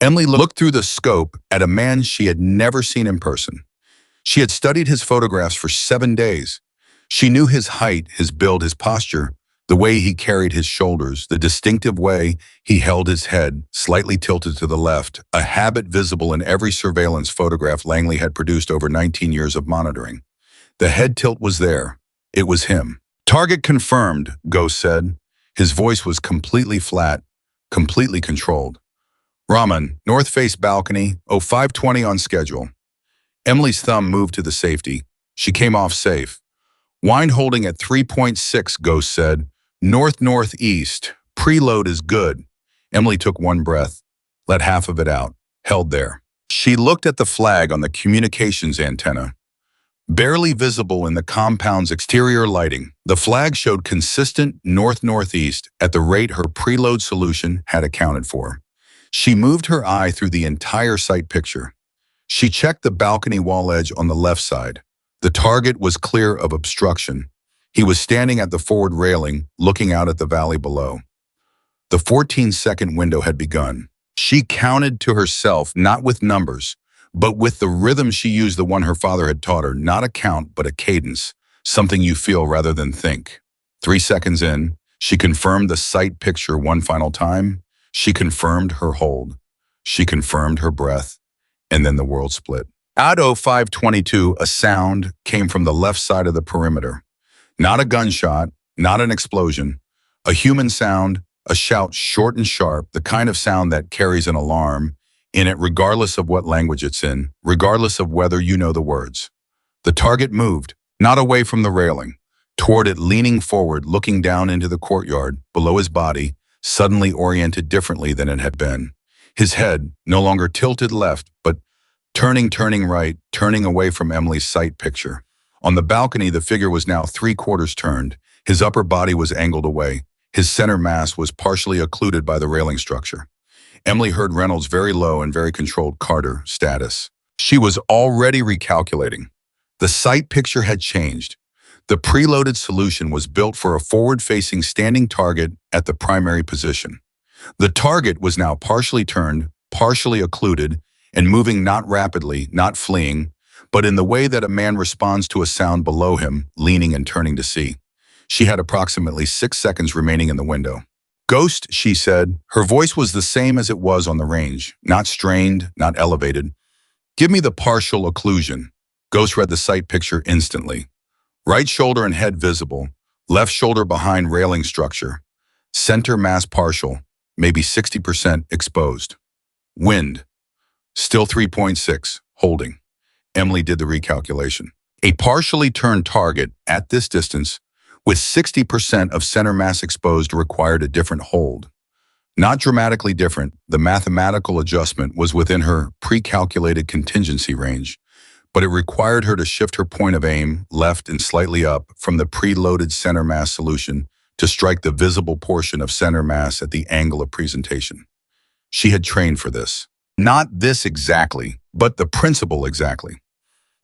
Emily looked through the scope at a man she had never seen in person. She had studied his photographs for 7 days. She knew his height, his build, his posture, the way he carried his shoulders, the distinctive way he held his head, slightly tilted to the left, a habit visible in every surveillance photograph Langley had produced over 19 years of monitoring. The head tilt was there. It was him. Target confirmed, Ghost said. His voice was completely flat, completely controlled. Raman, north face balcony, 05:20 on schedule. Emily's thumb moved to the safety. She came off safe. Wind holding at 3.6, Ghost said. North-northeast. Preload is good. Emily took one breath, let half of it out, held there. She looked at the flag on the communications antenna. Barely visible in the compound's exterior lighting, the flag showed consistent north-northeast at the rate her preload solution had accounted for. She moved her eye through the entire sight picture. She checked the balcony wall edge on the left side. The target was clear of obstruction. He was standing at the forward railing, looking out at the valley below. The 14-second window had begun. She counted to herself, not with numbers, but with the rhythm she used, the one her father had taught her, not a count, but a cadence, something you feel rather than think. 3 seconds in, she confirmed the sight picture one final time. She confirmed her hold. She confirmed her breath. And then the world split. At 05:22, a sound came from the left side of the perimeter. Not a gunshot, not an explosion. A human sound, a shout short and sharp, the kind of sound that carries an alarm in it regardless of what language it's in, regardless of whether you know the words. The target moved, not away from the railing, toward it, leaning forward, looking down into the courtyard, below his body, suddenly oriented differently than it had been. His head, no longer tilted left, but turning right, turning away from Emily's sight picture. On the balcony, the figure was now 3/4 turned. His upper body was angled away. His center mass was partially occluded by the railing structure. Emily heard Reynolds' very low and very controlled Carter status. She was already recalculating. The sight picture had changed. The preloaded solution was built for a forward-facing standing target at the primary position. The target was now partially turned, partially occluded, and moving not rapidly, not fleeing, but in the way that a man responds to a sound below him, leaning and turning to see. She had approximately 6 seconds remaining in the window. "Ghost," she said. Her voice was the same as it was on the range, not strained, not elevated. "Give me the partial occlusion." Ghost read the sight picture instantly. Right shoulder and head visible, left shoulder behind railing structure. Center mass partial, maybe 60% exposed. Wind, still 3.6, holding. Emily did the recalculation. A partially turned target at this distance with 60% of center mass exposed required a different hold. Not dramatically different, the mathematical adjustment was within her pre-calculated contingency range, but it required her to shift her point of aim left and slightly up from the preloaded center mass solution to strike the visible portion of center mass at the angle of presentation. She had trained for this. Not this exactly, but the principle exactly.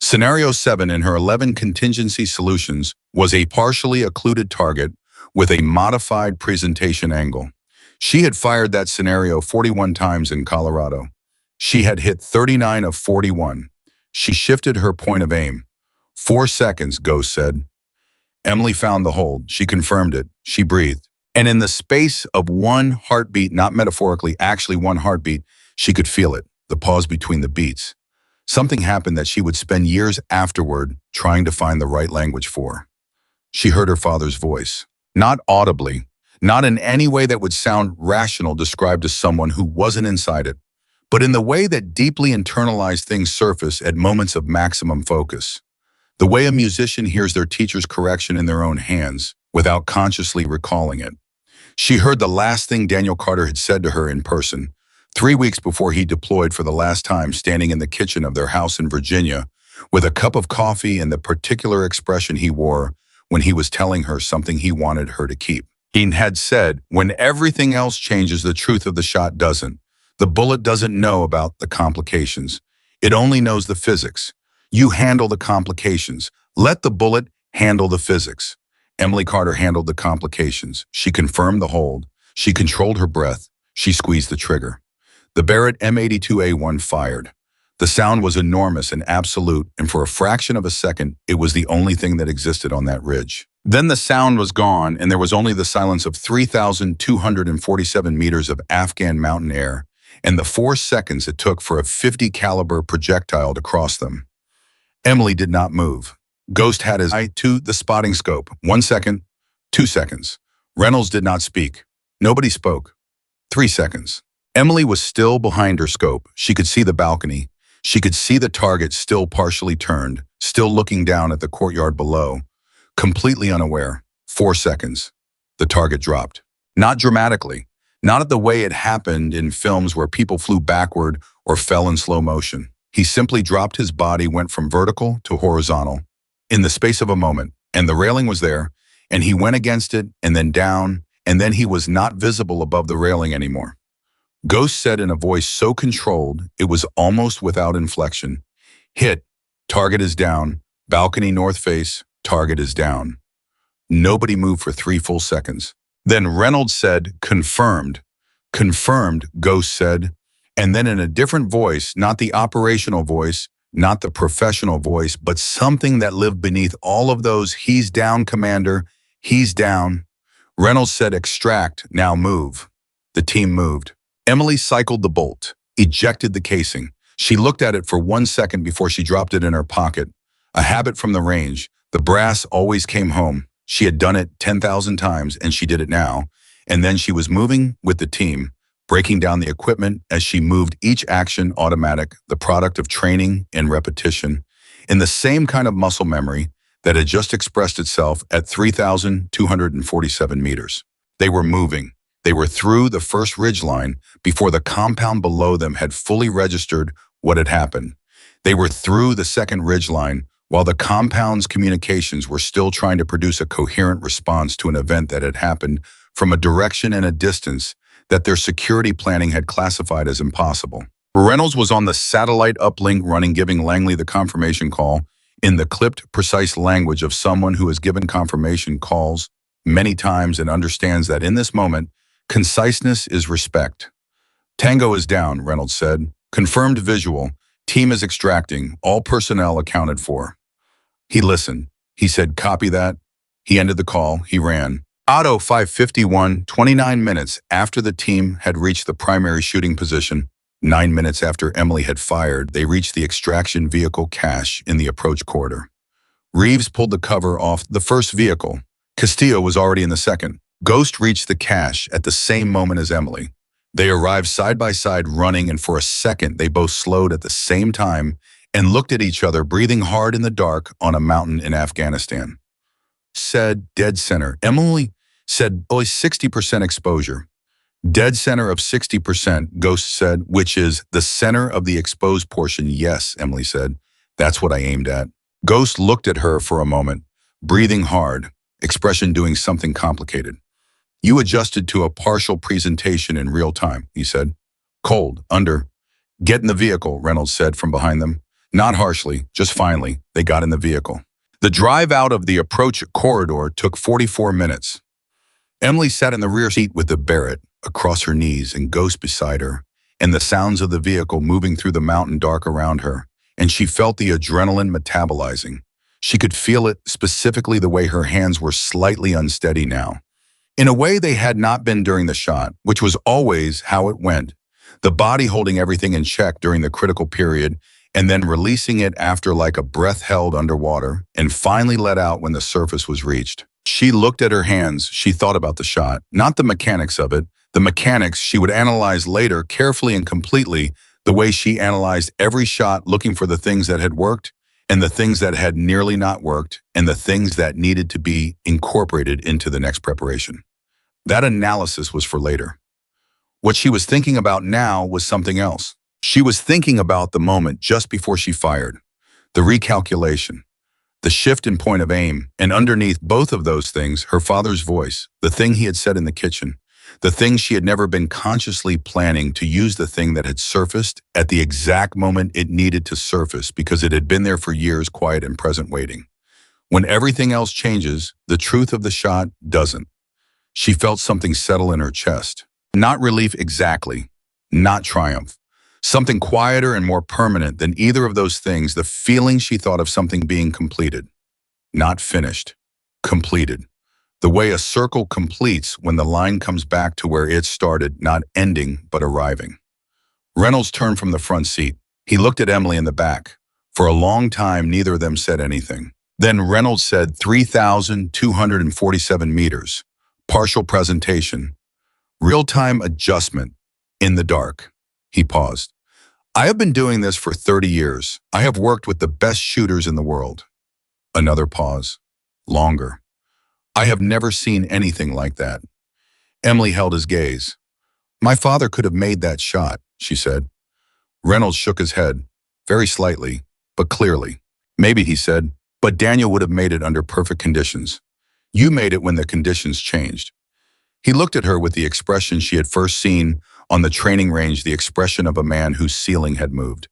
Scenario 7 in her 11 contingency solutions was a partially occluded target with a modified presentation angle. She had fired that scenario 41 times in Colorado. She had hit 39 of 41. She shifted her point of aim. 4 seconds, Ghost said. Emily found the hold. She confirmed it. She breathed. And in the space of one heartbeat, not metaphorically, actually one heartbeat, she could feel it, the pause between the beats. Something happened that she would spend years afterward trying to find the right language for. She heard her father's voice. Not audibly, not in any way that would sound rational described to someone who wasn't inside it, but in the way that deeply internalized things surface at moments of maximum focus. The way a musician hears their teacher's correction in their own hands without consciously recalling it. She heard the last thing Daniel Carter had said to her in person, 3 weeks before he deployed for the last time, standing in the kitchen of their house in Virginia with a cup of coffee and the particular expression he wore when he was telling her something he wanted her to keep. He had said, "When everything else changes, the truth of the shot doesn't. The bullet doesn't know about the complications. It only knows the physics. You handle the complications. Let the bullet handle the physics." Emily Carter handled the complications. She confirmed the hold. She controlled her breath. She squeezed the trigger. The Barrett M82A1 fired. The sound was enormous and absolute, and for a fraction of a second, it was the only thing that existed on that ridge. Then the sound was gone, and there was only the silence of 3,247 meters of Afghan mountain air, and the 4 seconds it took for a .50 caliber projectile to cross them. Emily did not move. Ghost had his eye to the spotting scope. 1 second, 2 seconds. Reynolds did not speak. Nobody spoke. 3 seconds. Emily was still behind her scope. She could see the balcony. She could see the target still partially turned, still looking down at the courtyard below, completely unaware. 4 seconds. The target dropped. Not dramatically. Not at the way it happened in films where people flew backward or fell in slow motion. He simply dropped his body, went from vertical to horizontal in the space of a moment, and the railing was there, and he went against it and then down, and then he was not visible above the railing anymore. Ghost said in a voice so controlled it was almost without inflection, "Hit, target is down, balcony north face, target is down." Nobody moved for 3 full seconds. Then Reynolds said, "Confirmed." "Confirmed," Ghost said, and then in a different voice, not the operational voice, not the professional voice, but something that lived beneath all of those, "He's down, Commander, he's down." Reynolds said, "Extract, now move." The team moved. Emily cycled the bolt, ejected the casing. She looked at it for 1 second before she dropped it in her pocket. A habit from the range. The brass always came home. She had done it 10,000 times, and she did it now. And then she was moving with the team, breaking down the equipment as she moved, each action automatic, the product of training and repetition, in the same kind of muscle memory that had just expressed itself at 3,247 meters. They were moving. They were through the first ridgeline before the compound below them had fully registered what had happened. They were through the second ridgeline while the compound's communications were still trying to produce a coherent response to an event that had happened from a direction and a distance that their security planning had classified as impossible. Reynolds was on the satellite uplink running, giving Langley the confirmation call in the clipped, precise language of someone who has given confirmation calls many times and understands that in this moment, conciseness is respect. Tango is down, Reynolds said. Confirmed visual. Team is extracting. All personnel accounted for. He listened. He said, copy that. He ended the call. He ran. Auto 551, 29 minutes after the team had reached the primary shooting position. 9 minutes after Emily had fired, they reached the extraction vehicle cache in the approach corridor. Reeves pulled the cover off the first vehicle. Castillo was already in the second. Ghost reached the cache at the same moment as Emily. They arrived side by side running, and for a second they both slowed at the same time and looked at each other, breathing hard in the dark on a mountain in Afghanistan. Said dead center. Emily said, 60% exposure. Dead center of 60%, Ghost said, which is the center of the exposed portion. Yes, Emily said. That's what I aimed at. Ghost looked at her for a moment, breathing hard, expression doing something complicated. You adjusted to a partial presentation in real time, he said. Cold, under. Get in the vehicle, Reynolds said from behind them. Not harshly, just finally, they got in the vehicle. The drive out of the approach corridor took 44 minutes. Emily sat in the rear seat with the Barrett across her knees and Ghost beside her, and the sounds of the vehicle moving through the mountain dark around her, and she felt the adrenaline metabolizing. She could feel it, specifically the way her hands were slightly unsteady now. In a way they had not been during the shot, which was always how it went. The body holding everything in check during the critical period, and then releasing it after, like a breath held underwater, and finally let out when the surface was reached. She looked at her hands. She thought about the shot, not the mechanics of it. The mechanics she would analyze later, carefully and completely, the way she analyzed every shot, looking for the things that had worked and the things that had nearly not worked and the things that needed to be incorporated into the next preparation. That analysis was for later. What she was thinking about now was something else. She was thinking about the moment just before she fired, the recalculation, the shift in point of aim, and underneath both of those things, her father's voice, the thing he had said in the kitchen, the thing she had never been consciously planning to use, the thing that had surfaced at the exact moment it needed to surface because it had been there for years, quiet and present, waiting. When everything else changes, the truth of the shot doesn't. She felt something settle in her chest. Not relief exactly, not triumph. Something quieter and more permanent than either of those things, the feeling she thought of something being completed. Not finished, completed. The way a circle completes when the line comes back to where it started, not ending, but arriving. Reynolds turned from the front seat. He looked at Emily in the back. For a long time, neither of them said anything. Then Reynolds said 3,247 meters. Partial presentation. Real-time adjustment. In the dark. He paused. I have been doing this for 30 years. I have worked with the best shooters in the world. Another pause. Longer. I have never seen anything like that. Emily held his gaze. My father could have made that shot, she said. Reynolds shook his head, very slightly, but clearly. Maybe, he said, but Daniel would have made it under perfect conditions. You made it when the conditions changed. He looked at her with the expression she had first seen on the training range, the expression of a man whose ceiling had moved.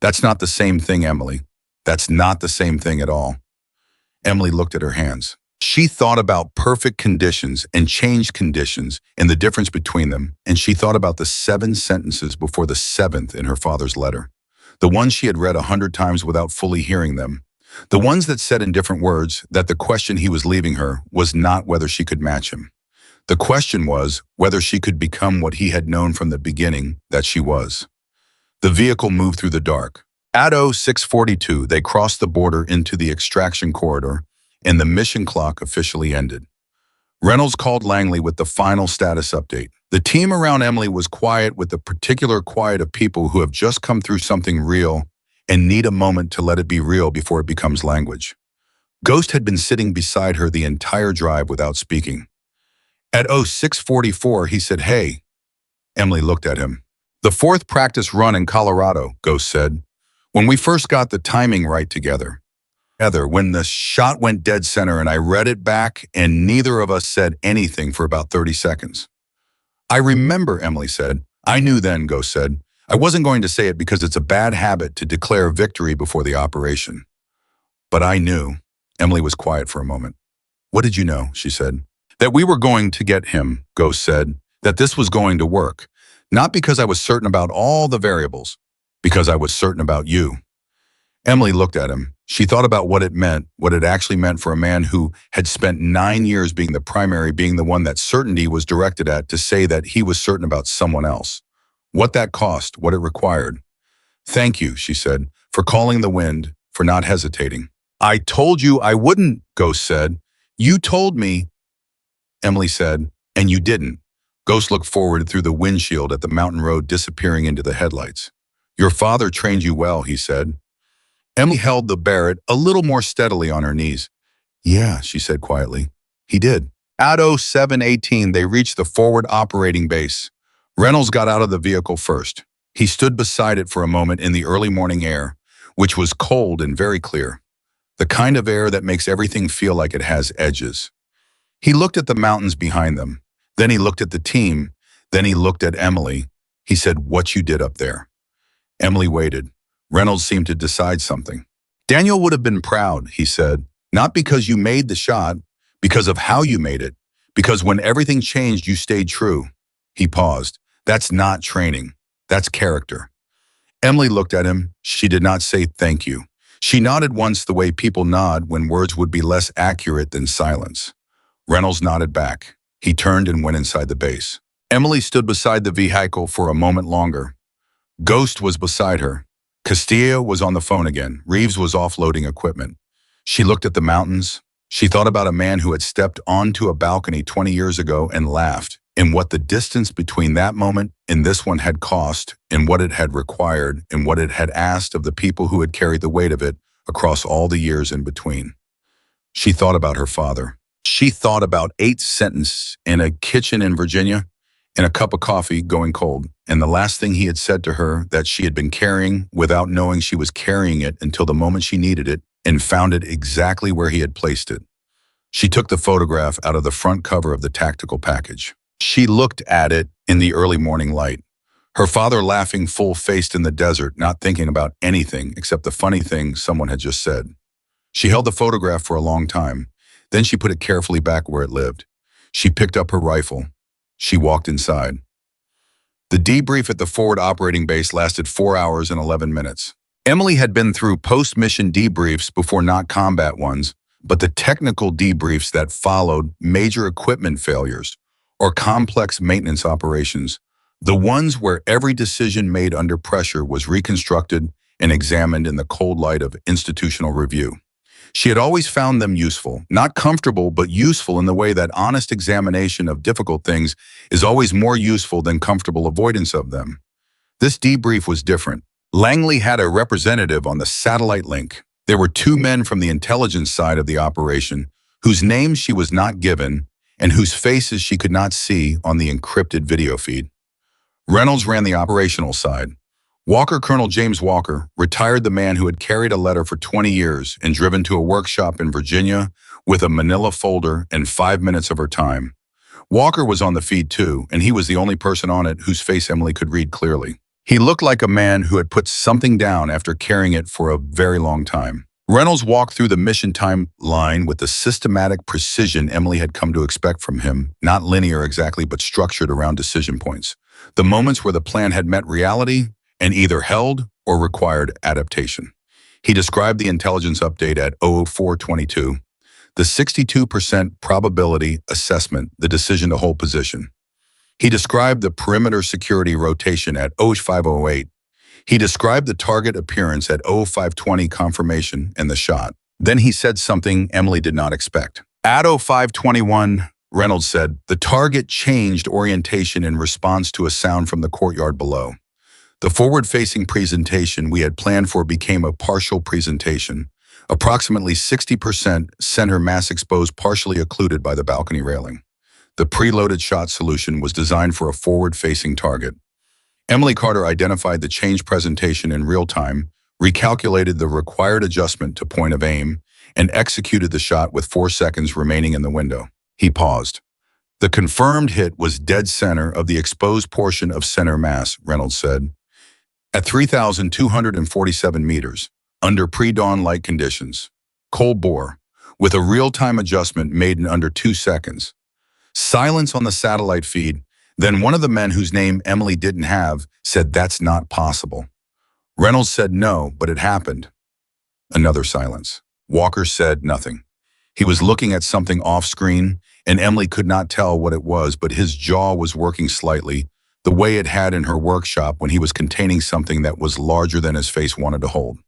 That's not the same thing, Emily. That's not the same thing at all. Emily looked at her hands. She thought about perfect conditions and changed conditions and the difference between them, and she thought about the 7 sentences before the 7th in her father's letter, the ones she had read 100 times without fully hearing them, the ones that said in different words that the question he was leaving her was not whether she could match him. The question was whether she could become what he had known from the beginning that she was. The vehicle moved through the dark. At 0642, they crossed the border into the extraction corridor, and the mission clock officially ended. Reynolds called Langley with the final status update. The team around Emily was quiet, with the particular quiet of people who have just come through something real and need a moment to let it be real before it becomes language. Ghost had been sitting beside her the entire drive without speaking. At 0644, he said, "Hey." Emily looked at him. "The 4th practice run in Colorado," Ghost said. "When we first got the timing right together. When the shot went dead center and I read it back and neither of us said anything for about 30 seconds. I remember, Emily said. I knew then, Ghost said. I wasn't going to say it because it's a bad habit to declare victory before the operation. But I knew. Emily was quiet for a moment. What did you know? She said. That we were going to get him, Ghost said. That this was going to work. Not because I was certain about all the variables. Because I was certain about you. Emily looked at him. She thought about what it meant, what it actually meant for a man who had spent 9 years being the primary, being the one that certainty was directed at, to say that he was certain about someone else. What that cost, what it required. Thank you, she said, for calling the wind, for not hesitating. I told you I wouldn't, Ghost said. You told me, Emily said, and you didn't. Ghost looked forward through the windshield at the mountain road disappearing into the headlights. Your father trained you well, he said. Emily held the Barrett a little more steadily on her knees. Yeah, she said quietly. He did. At 07:18, they reached the forward operating base. Reynolds got out of the vehicle first. He stood beside it for a moment in the early morning air, which was cold and very clear. The kind of air that makes everything feel like it has edges. He looked at the mountains behind them. Then he looked at the team. Then he looked at Emily. He said, "What you did up there." Emily waited. Reynolds seemed to decide something. Daniel would have been proud, he said, not because you made the shot, because of how you made it, because when everything changed, you stayed true. He paused. That's not training. That's character. Emily looked at him. She did not say thank you. She nodded once the way people nod when words would be less accurate than silence. Reynolds nodded back. He turned and went inside the base. Emily stood beside the vehicle for a moment longer. Ghost was beside her. Castillo was on the phone again. Reeves was offloading equipment. She looked at the mountains. She thought about a man who had stepped onto a balcony 20 years ago and laughed, and what the distance between that moment and this one had cost, and what it had required, and what it had asked of the people who had carried the weight of it across all the years in between. She thought about her father. She thought about 8 sentences in a kitchen in Virginia, and a cup of coffee going cold, and the last thing he had said to her that she had been carrying without knowing she was carrying it until the moment she needed it and found it exactly where he had placed it. She took the photograph out of the front cover of the tactical package. She looked at it in the early morning light. Her father laughing full-faced in the desert, not thinking about anything except the funny thing someone had just said. She held the photograph for a long time. Then she put it carefully back where it lived. She picked up her rifle. She walked inside. The debrief at the forward operating base lasted 4 hours and 11 minutes. Emily had been through post-mission debriefs before not combat ones, but the technical debriefs that followed major equipment failures or complex maintenance operations, the ones where every decision made under pressure was reconstructed and examined in the cold light of institutional review. She had always found them useful, not comfortable, but useful in the way that honest examination of difficult things is always more useful than comfortable avoidance of them. This debrief was different. Langley had a representative on the satellite link. There were 2 men from the intelligence side of the operation, whose names she was not given and whose faces she could not see on the encrypted video feed. Reynolds ran the operational side. Walker, Colonel James Walker, retired the man who had carried a letter for 20 years and driven to a workshop in Virginia with a manila folder and 5 minutes of her time. Walker was on the feed too, and he was the only person on it whose face Emily could read clearly. He looked like a man who had put something down after carrying it for a very long time. Reynolds walked through the mission timeline with the systematic precision Emily had come to expect from him, not linear exactly, but structured around decision points. The moments where the plan had met reality and either held or required adaptation. He described the intelligence update at 0422, the 62% probability assessment, the decision to hold position. He described the perimeter security rotation at 0508. He described the target appearance at 0520 confirmation and the shot. Then he said something Emily did not expect. At 0521, Reynolds said, the target changed orientation in response to a sound from the courtyard below. The forward-facing presentation we had planned for became a partial presentation. Approximately 60% center mass exposed, partially occluded by the balcony railing. The preloaded shot solution was designed for a forward-facing target. Emily Carter identified the change presentation in real time, recalculated the required adjustment to point of aim, and executed the shot with 4 seconds remaining in the window. He paused. The confirmed hit was dead center of the exposed portion of center mass, Reynolds said. At 3,247 meters, under pre-dawn light conditions. Cold bore, with a real-time adjustment made in under 2 seconds. Silence on the satellite feed. Then one of the men whose name Emily didn't have said that's not possible. Reynolds said no, but it happened. Another silence. Walker said nothing. He was looking at something off-screen, and Emily could not tell what it was, but his jaw was working slightly, the way it had in her workshop when he was containing something that was larger than his face wanted to hold.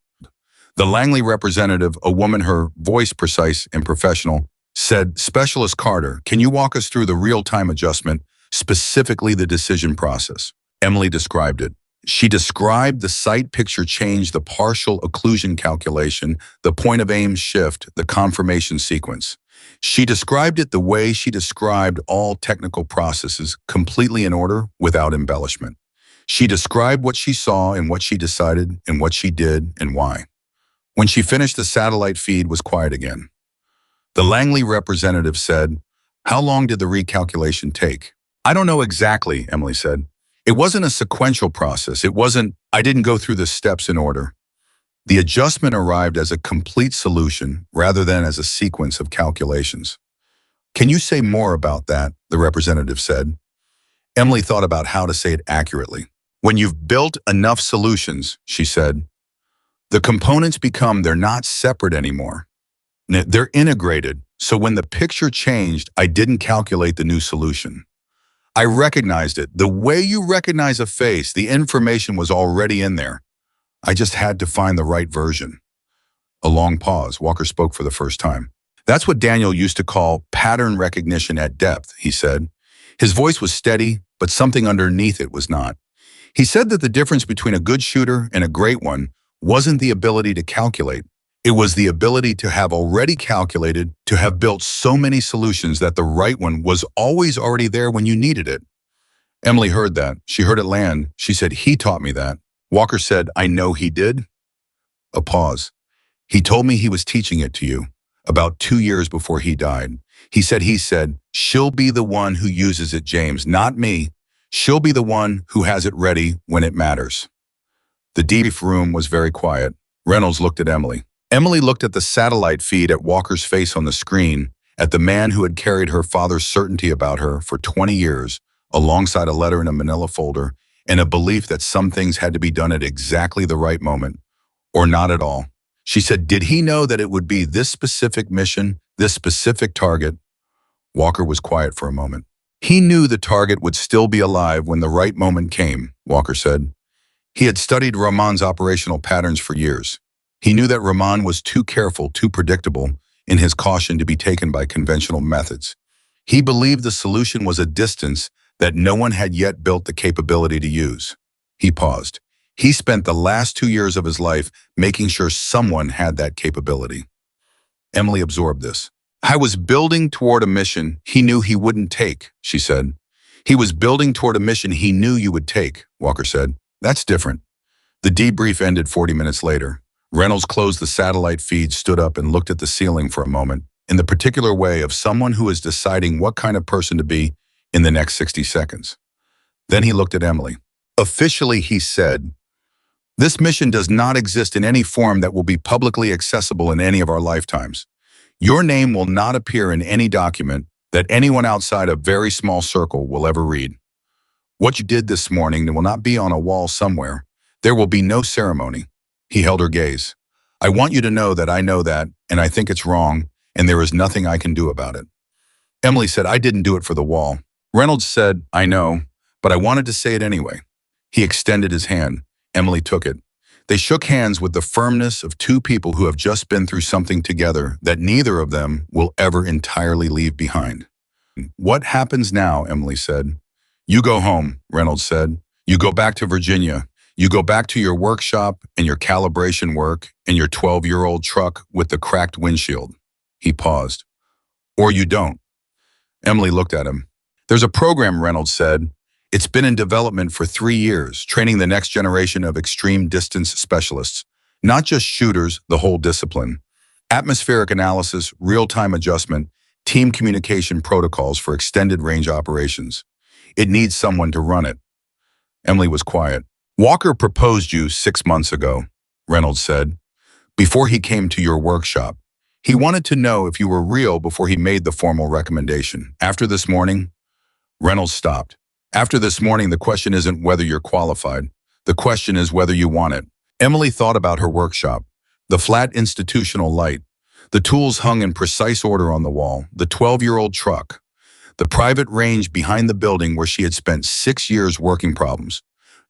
The Langley representative, a woman, her voice precise and professional, said, "Specialist Carter, can you walk us through the real-time adjustment, specifically the decision process?" Emily described it. She described the sight picture change, the partial occlusion calculation, the point of aim shift, the confirmation sequence. She described it the way she described all technical processes, completely in order, without embellishment. She described what she saw and what she decided and what she did and why. When she finished, the satellite feed was quiet again. The Langley representative said, "How long did the recalculation take?" "I don't know exactly," Emily said. "It wasn't a sequential process. I didn't go through the steps in order. The adjustment arrived as a complete solution rather than as a sequence of calculations." "Can you say more about that?" the representative said. Emily thought about how to say it accurately. "When you've built enough solutions," she said, "the components they're not separate anymore. They're integrated, so when the picture changed, I didn't calculate the new solution. I recognized it. The way you recognize a face, the information was already in there. I just had to find the right version." A long pause. Walker spoke for the first time. "That's what Daniel used to call pattern recognition at depth," he said. His voice was steady, but something underneath it was not. He said that the difference between a good shooter and a great one wasn't the ability to calculate. It was the ability to have already calculated, to have built so many solutions that the right one was always already there when you needed it. Emily heard that. She heard it land. She said, "He taught me that." Walker said, "I know he did." A pause. "He told me he was teaching it to you, about 2 years before he died. He said, 'She'll be the one who uses it, James, not me. She'll be the one who has it ready when it matters.'" The debrief room was very quiet. Reynolds looked at Emily. Emily looked at the satellite feed, at Walker's face on the screen, at the man who had carried her father's certainty about her for 20 years, alongside a letter in a manila folder, and a belief that some things had to be done at exactly the right moment, or not at all. She said, "Did he know that it would be this specific mission, this specific target?" Walker was quiet for a moment. "He knew the target would still be alive when the right moment came," Walker said. He had studied Rahman's operational patterns for years. He knew that Rahman was too careful, too predictable in his caution to be taken by conventional methods. He believed the solution was a distance that no one had yet built the capability to use. He paused. He spent the last 2 years of his life making sure someone had that capability. Emily absorbed this. "I was building toward a mission he knew he wouldn't take," she said. "He was building toward a mission he knew you would take," Walker said. "That's different." The debrief ended 40 minutes later. Reynolds closed the satellite feed, stood up, and looked at the ceiling for a moment, in the particular way of someone who is deciding what kind of person to be in the next 60 seconds. Then he looked at Emily. "Officially," he said, "this mission does not exist in any form that will be publicly accessible in any of our lifetimes. Your name will not appear in any document that anyone outside a very small circle will ever read. What you did this morning will not be on a wall somewhere. There will be no ceremony." He held her gaze. "I want you to know that I know that, and I think it's wrong, and there is nothing I can do about it." Emily said, "I didn't do it for the wall." Reynolds said, "I know, but I wanted to say it anyway." He extended his hand. Emily took it. They shook hands with the firmness of two people who have just been through something together that neither of them will ever entirely leave behind. "What happens now?" Emily said. "You go home," Reynolds said. "You go back to Virginia. You go back to your workshop and your calibration work and your 12-year-old truck with the cracked windshield." He paused. "Or you don't." Emily looked at him. "There's a program," Reynolds said. "It's been in development for 3 years, training the next generation of extreme distance specialists. Not just shooters, the whole discipline. Atmospheric analysis, real-time adjustment, Team communication protocols for extended range operations. It needs someone to run it. Emily was quiet. Walker proposed you 6 months ago, Reynolds said, before he came to your workshop. He wanted to know if you were real before he made the formal recommendation. After this morning, Reynolds stopped. After this morning, the question isn't whether you're qualified. The question is whether you want it. Emily thought about her workshop. The flat institutional light. The tools hung in precise order on the wall. The 12-year-old truck. The private range behind the building where she had spent 6 years working problems.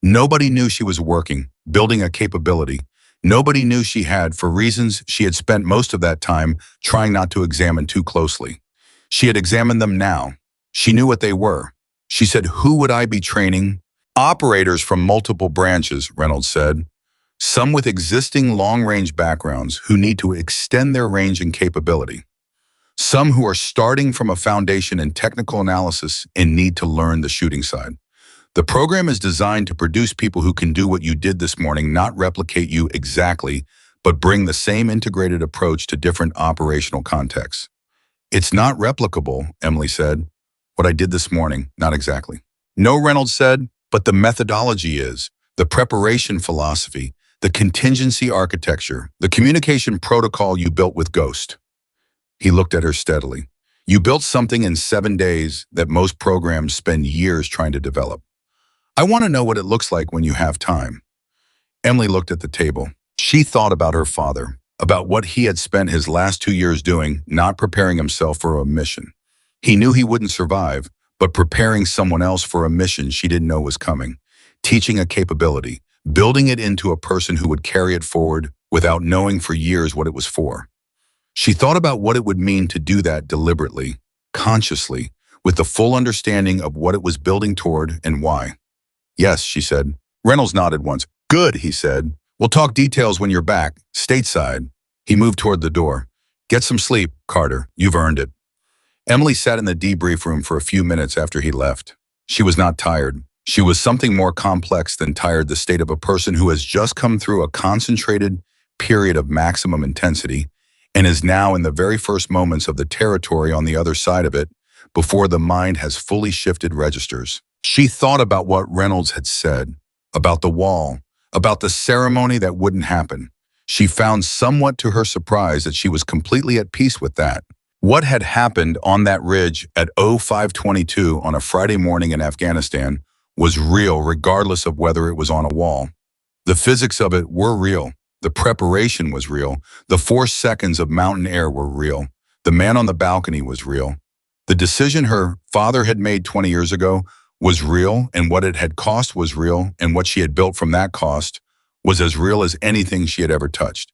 Nobody knew she was working, building a capability. Nobody knew she had, for reasons she had spent most of that time trying not to examine too closely. She had examined them now. She knew what they were. She said, who would I be training? Operators from multiple branches, Reynolds said. Some with existing long-range backgrounds who need to extend their range and capability. Some who are starting from a foundation in technical analysis and need to learn the shooting side. The program is designed to produce people who can do what you did this morning, not replicate you exactly, but bring the same integrated approach to different operational contexts. It's not replicable, Emily said. What I did this morning, not exactly. No, Reynolds said, but the methodology is, the preparation philosophy, the contingency architecture, the communication protocol you built with Ghost. He looked at her steadily. You built something in 7 days that most programs spend years trying to develop. I want to know what it looks like when you have time. Emily looked at the table. She thought about her father, about what he had spent his last 2 years doing, not preparing himself for a mission. He knew he wouldn't survive, but preparing someone else for a mission she didn't know was coming. Teaching a capability, building it into a person who would carry it forward without knowing for years what it was for. She thought about what it would mean to do that deliberately, consciously, with the full understanding of what it was building toward and why. Yes, she said. Reynolds nodded once. Good, he said. We'll talk details when you're back, stateside. He moved toward the door. Get some sleep, Carter. You've earned it. Emily sat in the debrief room for a few minutes after he left. She was not tired. She was something more complex than tired, the state of a person who has just come through a concentrated period of maximum intensity and is now in the very first moments of the territory on the other side of it before the mind has fully shifted registers. She thought about what Reynolds had said, about the wall, about the ceremony that wouldn't happen. She found somewhat to her surprise that she was completely at peace with that. What had happened on that ridge at 0522 on a Friday morning in Afghanistan was real regardless of whether it was on a wall. The physics of it were real. The preparation was real. The 4 seconds of mountain air were real. The man on the balcony was real. The decision her father had made 20 years ago was real, and what it had cost was real, and what she had built from that cost was as real as anything she had ever touched.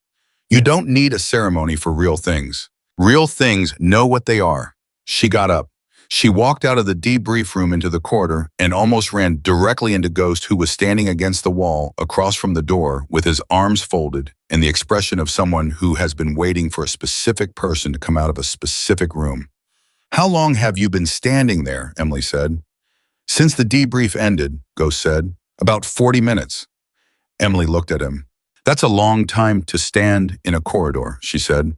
You don't need a ceremony for real things. Real things know what they are. She got up. She walked out of the debrief room into the corridor and almost ran directly into Ghost, who was standing against the wall across from the door with his arms folded and the expression of someone who has been waiting for a specific person to come out of a specific room. How long have you been standing there? Emily said. Since the debrief ended, Ghost said. About 40 minutes. Emily looked at him. That's a long time to stand in a corridor, she said.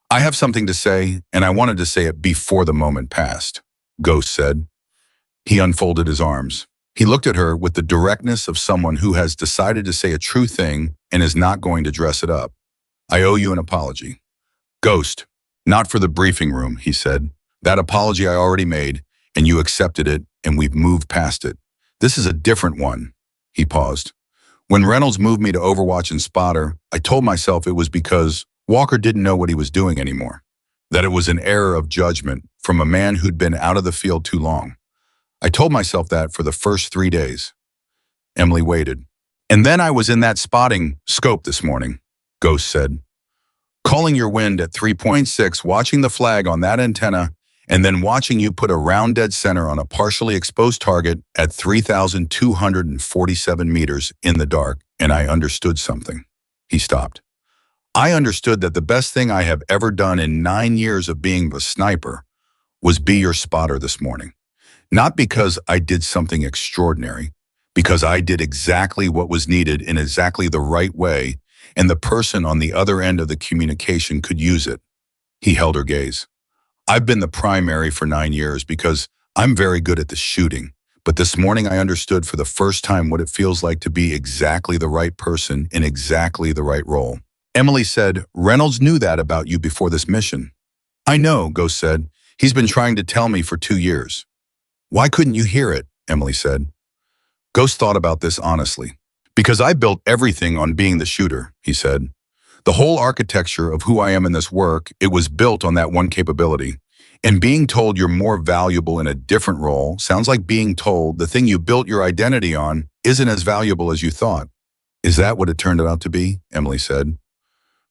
I have something to say, and I wanted to say it before the moment passed, Ghost said. He unfolded his arms. He looked at her with the directness of someone who has decided to say a true thing and is not going to dress it up. I owe you an apology. Ghost, not for the briefing room, he said. That apology I already made, and you accepted it, and we've moved past it. This is a different one. He paused. When Reynolds moved me to Overwatch and Spotter, I told myself it was because Walker didn't know what he was doing anymore, that it was an error of judgment from a man who'd been out of the field too long. I told myself that for the first 3 days. Emily waited. And then I was in that spotting scope this morning, Ghost said. Calling your wind at 3.6, watching the flag on that antenna, and then watching you put a round dead center on a partially exposed target at 3,247 meters in the dark, and I understood something. He stopped. I understood that the best thing I have ever done in 9 years of being a sniper was be your spotter this morning. Not because I did something extraordinary, because I did exactly what was needed in exactly the right way, and the person on the other end of the communication could use it. He held her gaze. I've been the primary for 9 years because I'm very good at the shooting. But this morning I understood for the first time what it feels like to be exactly the right person in exactly the right role. Emily said, Reynolds knew that about you before this mission. I know, Ghost said. He's been trying to tell me for 2 years. Why couldn't you hear it? Emily said. Ghost thought about this honestly. Because I built everything on being the shooter, he said. The whole architecture of who I am in this work, it was built on that one capability. And being told you're more valuable in a different role sounds like being told the thing you built your identity on isn't as valuable as you thought. Is that what it turned out to be? Emily said.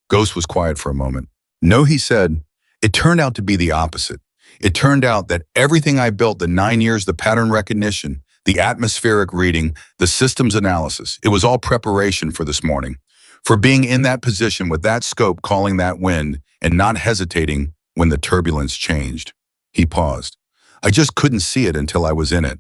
Ghost was quiet for a moment. No, he said. It turned out to be the opposite. It turned out that everything I built, the 9 years, the pattern recognition, the atmospheric reading, the systems analysis, it was all preparation for this morning. For being in that position with that scope calling that wind and not hesitating when the turbulence changed. He paused. I just couldn't see it until I was in it.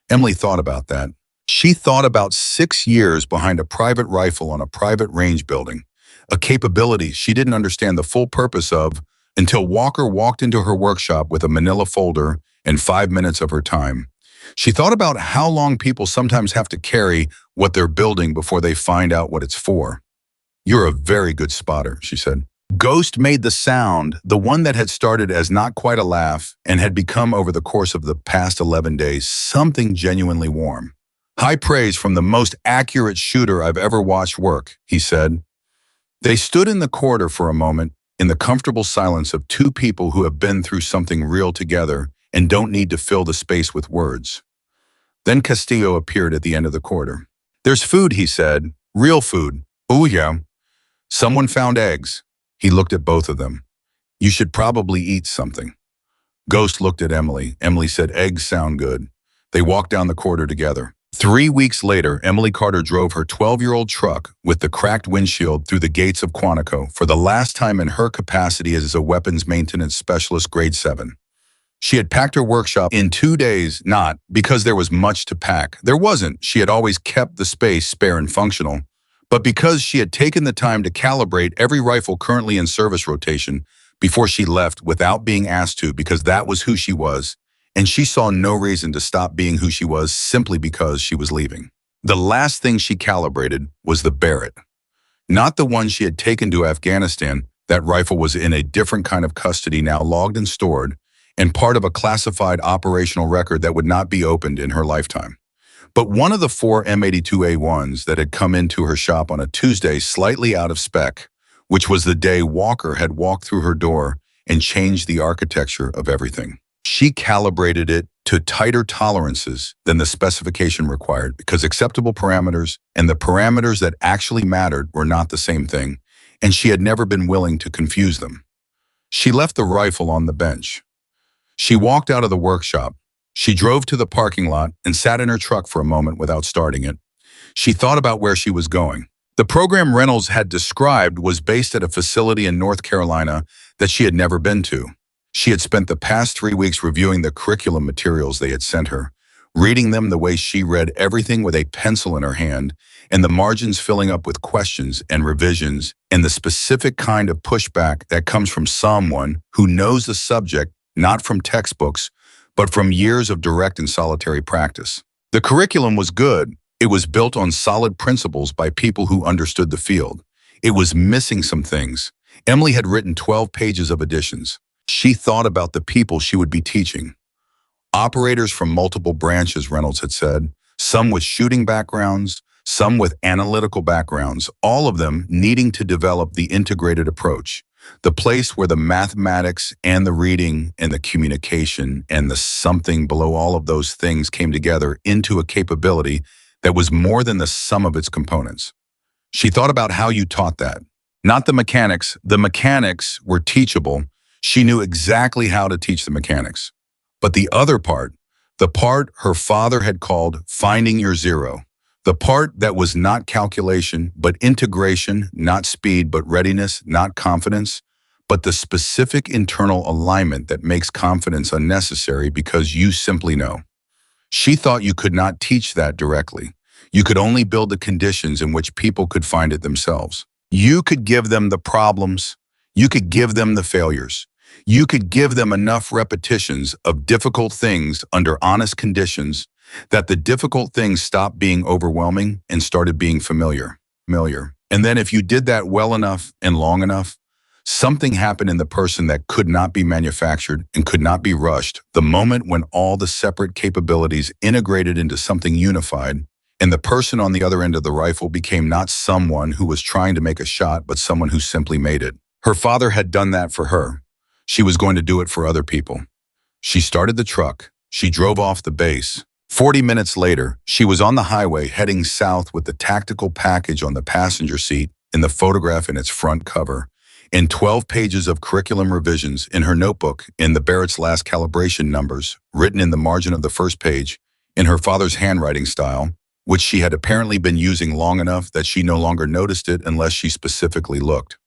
Emily thought about that. She thought about 6 years behind a private rifle on a private range building, a capability she didn't understand the full purpose of until Walker walked into her workshop with a manila folder and 5 minutes of her time. She thought about how long people sometimes have to carry what they're building before they find out what it's for. You're a very good spotter, she said. Ghost made the sound, the one that had started as not quite a laugh and had become over the course of the past 11 days something genuinely warm. High praise from the most accurate shooter I've ever watched work, he said. They stood in the corridor for a moment, in the comfortable silence of two people who have been through something real together and don't need to fill the space with words. Then Castillo appeared at the end of the corridor. There's food, he said. Real food. Oh yeah. Someone found eggs. He looked at both of them. You should probably eat something. Ghost looked at Emily. Emily said, eggs sound good. They walked down the corridor together. 3 weeks later, Emily Carter drove her 12-year-old truck with the cracked windshield through the gates of Quantico for the last time in her capacity as a weapons maintenance specialist grade 7. She had packed her workshop in 2 days, not because there was much to pack. There wasn't. She had always kept the space spare and functional. But because she had taken the time to calibrate every rifle currently in service rotation before she left without being asked to, because that was who she was, and she saw no reason to stop being who she was simply because she was leaving. The last thing she calibrated was the Barrett. Not the one she had taken to Afghanistan. That rifle was in a different kind of custody now, logged and stored, and part of a classified operational record that would not be opened in her lifetime. But one of the 4 M82A1s that had come into her shop on a Tuesday slightly out of spec, which was the day Walker had walked through her door and changed the architecture of everything. She calibrated it to tighter tolerances than the specification required because acceptable parameters and the parameters that actually mattered were not the same thing, and she had never been willing to confuse them. She left the rifle on the bench. She walked out of the workshop. She drove to the parking lot and sat in her truck for a moment without starting it. She thought about where she was going. The program Reynolds had described was based at a facility in North Carolina that she had never been to. She had spent the past 3 weeks reviewing the curriculum materials they had sent her, reading them the way she read everything with a pencil in her hand, and the margins filling up with questions and revisions, and the specific kind of pushback that comes from someone who knows the subject, not from textbooks, but from years of direct and solitary practice. The curriculum was good. It was built on solid principles by people who understood the field. It was missing some things. Emily had written 12 pages of additions. She thought about the people she would be teaching. Operators from multiple branches, Reynolds had said, some with shooting backgrounds, some with analytical backgrounds, all of them needing to develop the integrated approach. The place where the mathematics and the reading and the communication and the something below all of those things came together into a capability that was more than the sum of its components. She thought about how you taught that. Not the mechanics. The mechanics were teachable. She knew exactly how to teach the mechanics. But the other part, the part her father had called finding your zero, the part that was not calculation, but integration, not speed, but readiness, not confidence, but the specific internal alignment that makes confidence unnecessary because you simply know. She thought you could not teach that directly. You could only build the conditions in which people could find it themselves. You could give them the problems. You could give them the failures. You could give them enough repetitions of difficult things under honest conditions that the difficult things stopped being overwhelming and started being familiar. And then if you did that well enough and long enough, something happened in the person that could not be manufactured and could not be rushed. The moment when all the separate capabilities integrated into something unified, and the person on the other end of the rifle became not someone who was trying to make a shot, but someone who simply made it. Her father had done that for her. She was going to do it for other people. She started the truck. She drove off the base. 40 minutes later, she was on the highway heading south with the tactical package on the passenger seat and the photograph in its front cover, and 12 pages of curriculum revisions in her notebook in the Barrett's last calibration numbers, written in the margin of the first page, in her father's handwriting style, which she had apparently been using long enough that she no longer noticed it unless she specifically looked.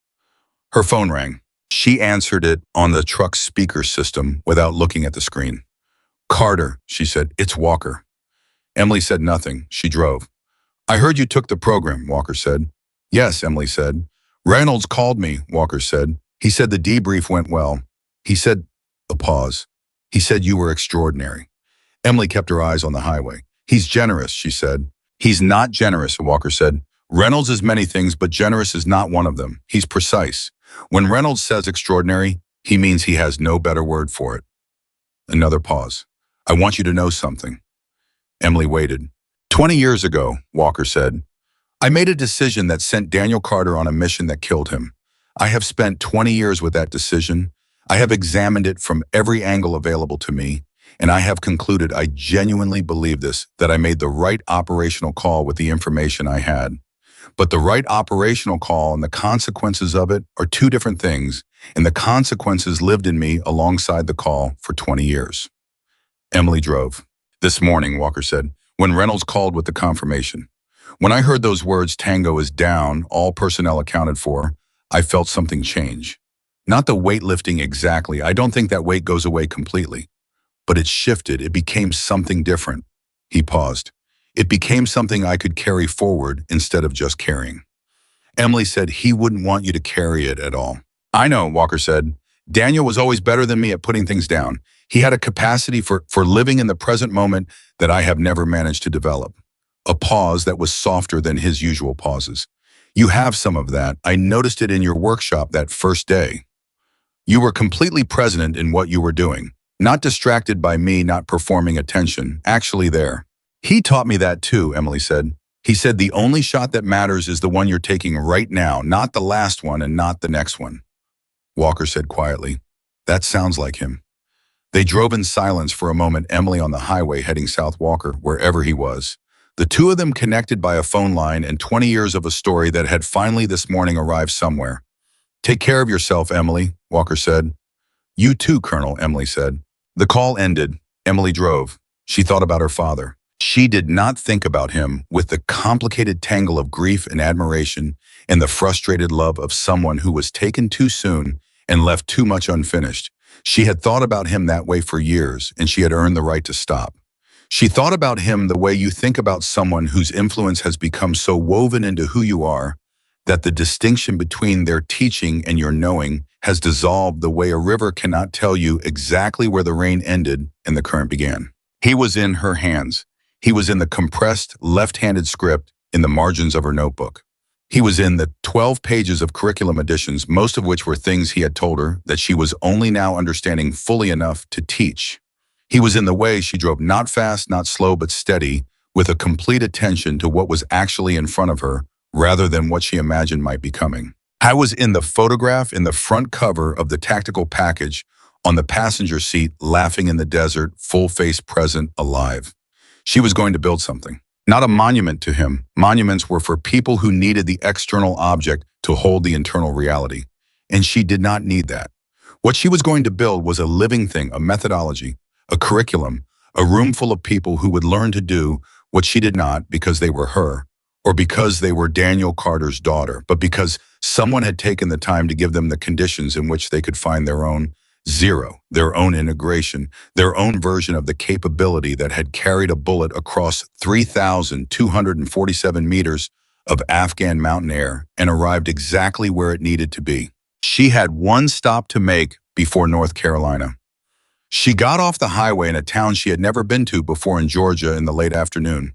Her phone rang. She answered it on the truck's speaker system without looking at the screen. "Carter," she said, "it's Walker." Emily said nothing. She drove. "I heard you took the program," Walker said. "Yes," Emily said. "Reynolds called me," Walker said. "He said the debrief went well. He said," a pause, "he said you were extraordinary." Emily kept her eyes on the highway. "He's generous," she said. "He's not generous," Walker said. "Reynolds is many things, but generous is not one of them. He's precise. When Reynolds says extraordinary, he means he has no better word for it." Another pause. "I want you to know something." Emily waited. 20 years ago," Walker said, "I made a decision that sent Daniel Carter on a mission that killed him. I have spent 20 years with that decision. I have examined it from every angle available to me, and I have concluded I genuinely believe this, that I made the right operational call with the information I had. But the right operational call and the consequences of it are two different things, and the consequences lived in me alongside the call for 20 years. Emily drove. "This morning," Walker said, "when Reynolds called with the confirmation. When I heard those words, 'Tango is down, all personnel accounted for,' I felt something change. Not the weightlifting exactly. I don't think that weight goes away completely. But it shifted. It became something different." He paused. "It became something I could carry forward instead of just carrying." Emily said, "He wouldn't want you to carry it at all." "I know," Walker said. "Daniel was always better than me at putting things down. He had a capacity for living in the present moment that I have never managed to develop." A pause that was softer than his usual pauses. "You have some of that. I noticed it in your workshop that first day. You were completely present in what you were doing, not distracted by me not performing attention, actually there." "He taught me that too," Emily said. "He said the only shot that matters is the one you're taking right now, not the last one and not the next one." Walker said quietly, "That sounds like him." They drove in silence for a moment, Emily on the highway heading south, Walker wherever he was. The two of them connected by a phone line and 20 years of a story that had finally this morning arrived somewhere. "Take care of yourself, Emily," Walker said. "You too, Colonel," Emily said. The call ended. Emily drove. She thought about her father. She did not think about him with the complicated tangle of grief and admiration and the frustrated love of someone who was taken too soon and left too much unfinished. She had thought about him that way for years, and she had earned the right to stop. She thought about him the way you think about someone whose influence has become so woven into who you are that the distinction between their teaching and your knowing has dissolved the way a river cannot tell you exactly where the rain ended and the current began. He was in her hands. He was in the compressed, left-handed script in the margins of her notebook. He was in the 12 pages of curriculum additions, most of which were things he had told her that she was only now understanding fully enough to teach. He was in the way she drove, not fast, not slow, but steady, with a complete attention to what was actually in front of her, rather than what she imagined might be coming. I was in the photograph in the front cover of the tactical package, on the passenger seat, laughing in the desert, full face present, alive. She was going to build something. Not a monument to him. Monuments were for people who needed the external object to hold the internal reality. And she did not need that. What she was going to build was a living thing, a methodology, a curriculum, a room full of people who would learn to do what she did not because they were her, or because they were Daniel Carter's daughter, but because someone had taken the time to give them the conditions in which they could find their own zero, their own integration, their own version of the capability that had carried a bullet across 3,247 meters of Afghan mountain air and arrived exactly where it needed to be. She had one stop to make before North Carolina. She got off the highway in a town she had never been to before in Georgia in the late afternoon.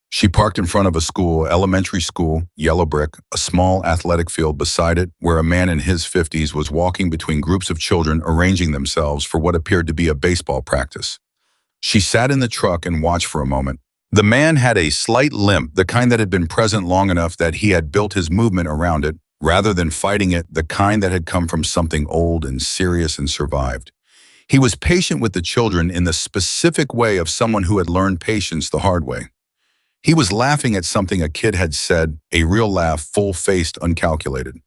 She parked in front of a school, elementary school, yellow brick, a small athletic field beside it, where a man in his 50s was walking between groups of children arranging themselves for what appeared to be a baseball practice. She sat in the truck and watched for a moment. The man had a slight limp, the kind that had been present long enough that he had built his movement around it, rather than fighting it, the kind that had come from something old and serious and survived. He was patient with the children in the specific way of someone who had learned patience the hard way. He was laughing at something a kid had said, a real laugh, full-faced, uncalculated.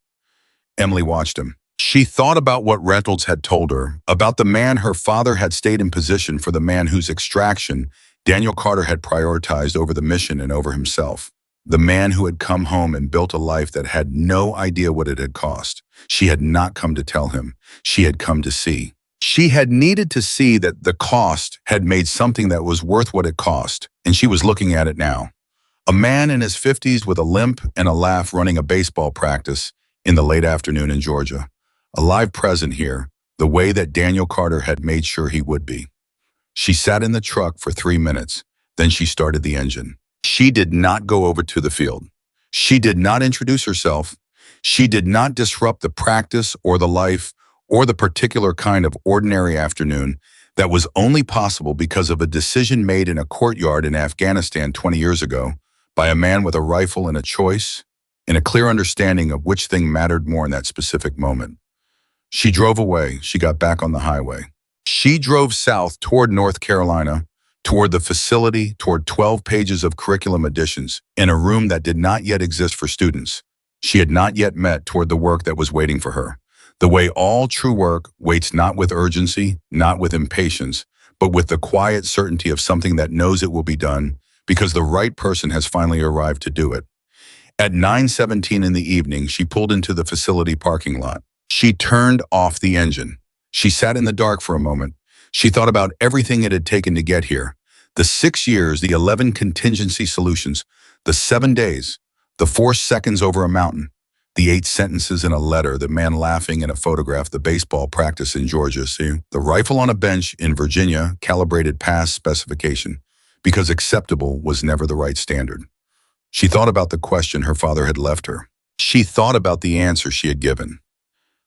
Emily watched him. She thought about what Reynolds had told her, about the man her father had stayed in position for, the man whose extraction Daniel Carter had prioritized over the mission and over himself. The man who had come home and built a life that had no idea what it had cost. She had not come to tell him. She had come to see. She had needed to see that the cost had made something that was worth what it cost, and she was looking at it now. A man in his 50s with a limp and a laugh running a baseball practice in the late afternoon in Georgia. A live present here, the way that Daniel Carter had made sure he would be. She sat in the truck for 3 minutes, then she started the engine. She did not go over to the field. She did not introduce herself. She did not disrupt the practice or the life or the particular kind of ordinary afternoon that was only possible because of a decision made in a courtyard in Afghanistan 20 years ago by a man with a rifle and a choice and a clear understanding of which thing mattered more in that specific moment. She drove away. She got back on the highway. She drove south toward North Carolina, toward the facility, toward 12 pages of curriculum additions in a room that did not yet exist for students. She had not yet met toward the work that was waiting for her. The way all true work waits, not with urgency, not with impatience, but with the quiet certainty of something that knows it will be done because the right person has finally arrived to do it. At 9:17 in the evening, she pulled into the facility parking lot. She turned off the engine. She sat in the dark for a moment. She thought about everything it had taken to get here. The 6 years, the 11 contingency solutions, the 7 days, the 4 seconds over a mountain, the 8 sentences in a letter, the man laughing in a photograph, the baseball practice in Georgia, the rifle on a bench in Virginia, calibrated past specification, because acceptable was never the right standard. She thought about the question her father had left her. She thought about the answer she had given.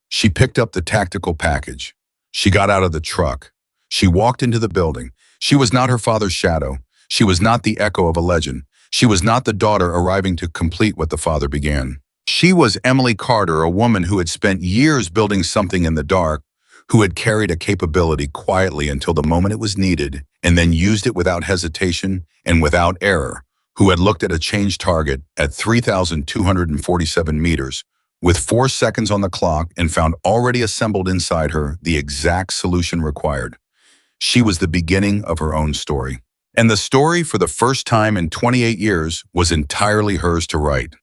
She picked up the tactical package. She got out of the truck. She walked into the building. She was not her father's shadow. She was not the echo of a legend. She was not the daughter arriving to complete what the father began. She was Emily Carter, a woman who had spent years building something in the dark, who had carried a capability quietly until the moment it was needed, and then used it without hesitation and without error, who had looked at a change target at 3,247 meters, with 4 seconds on the clock and found already assembled inside her the exact solution required. She was the beginning of her own story. And the story, for the first time in 28 years, was entirely hers to write.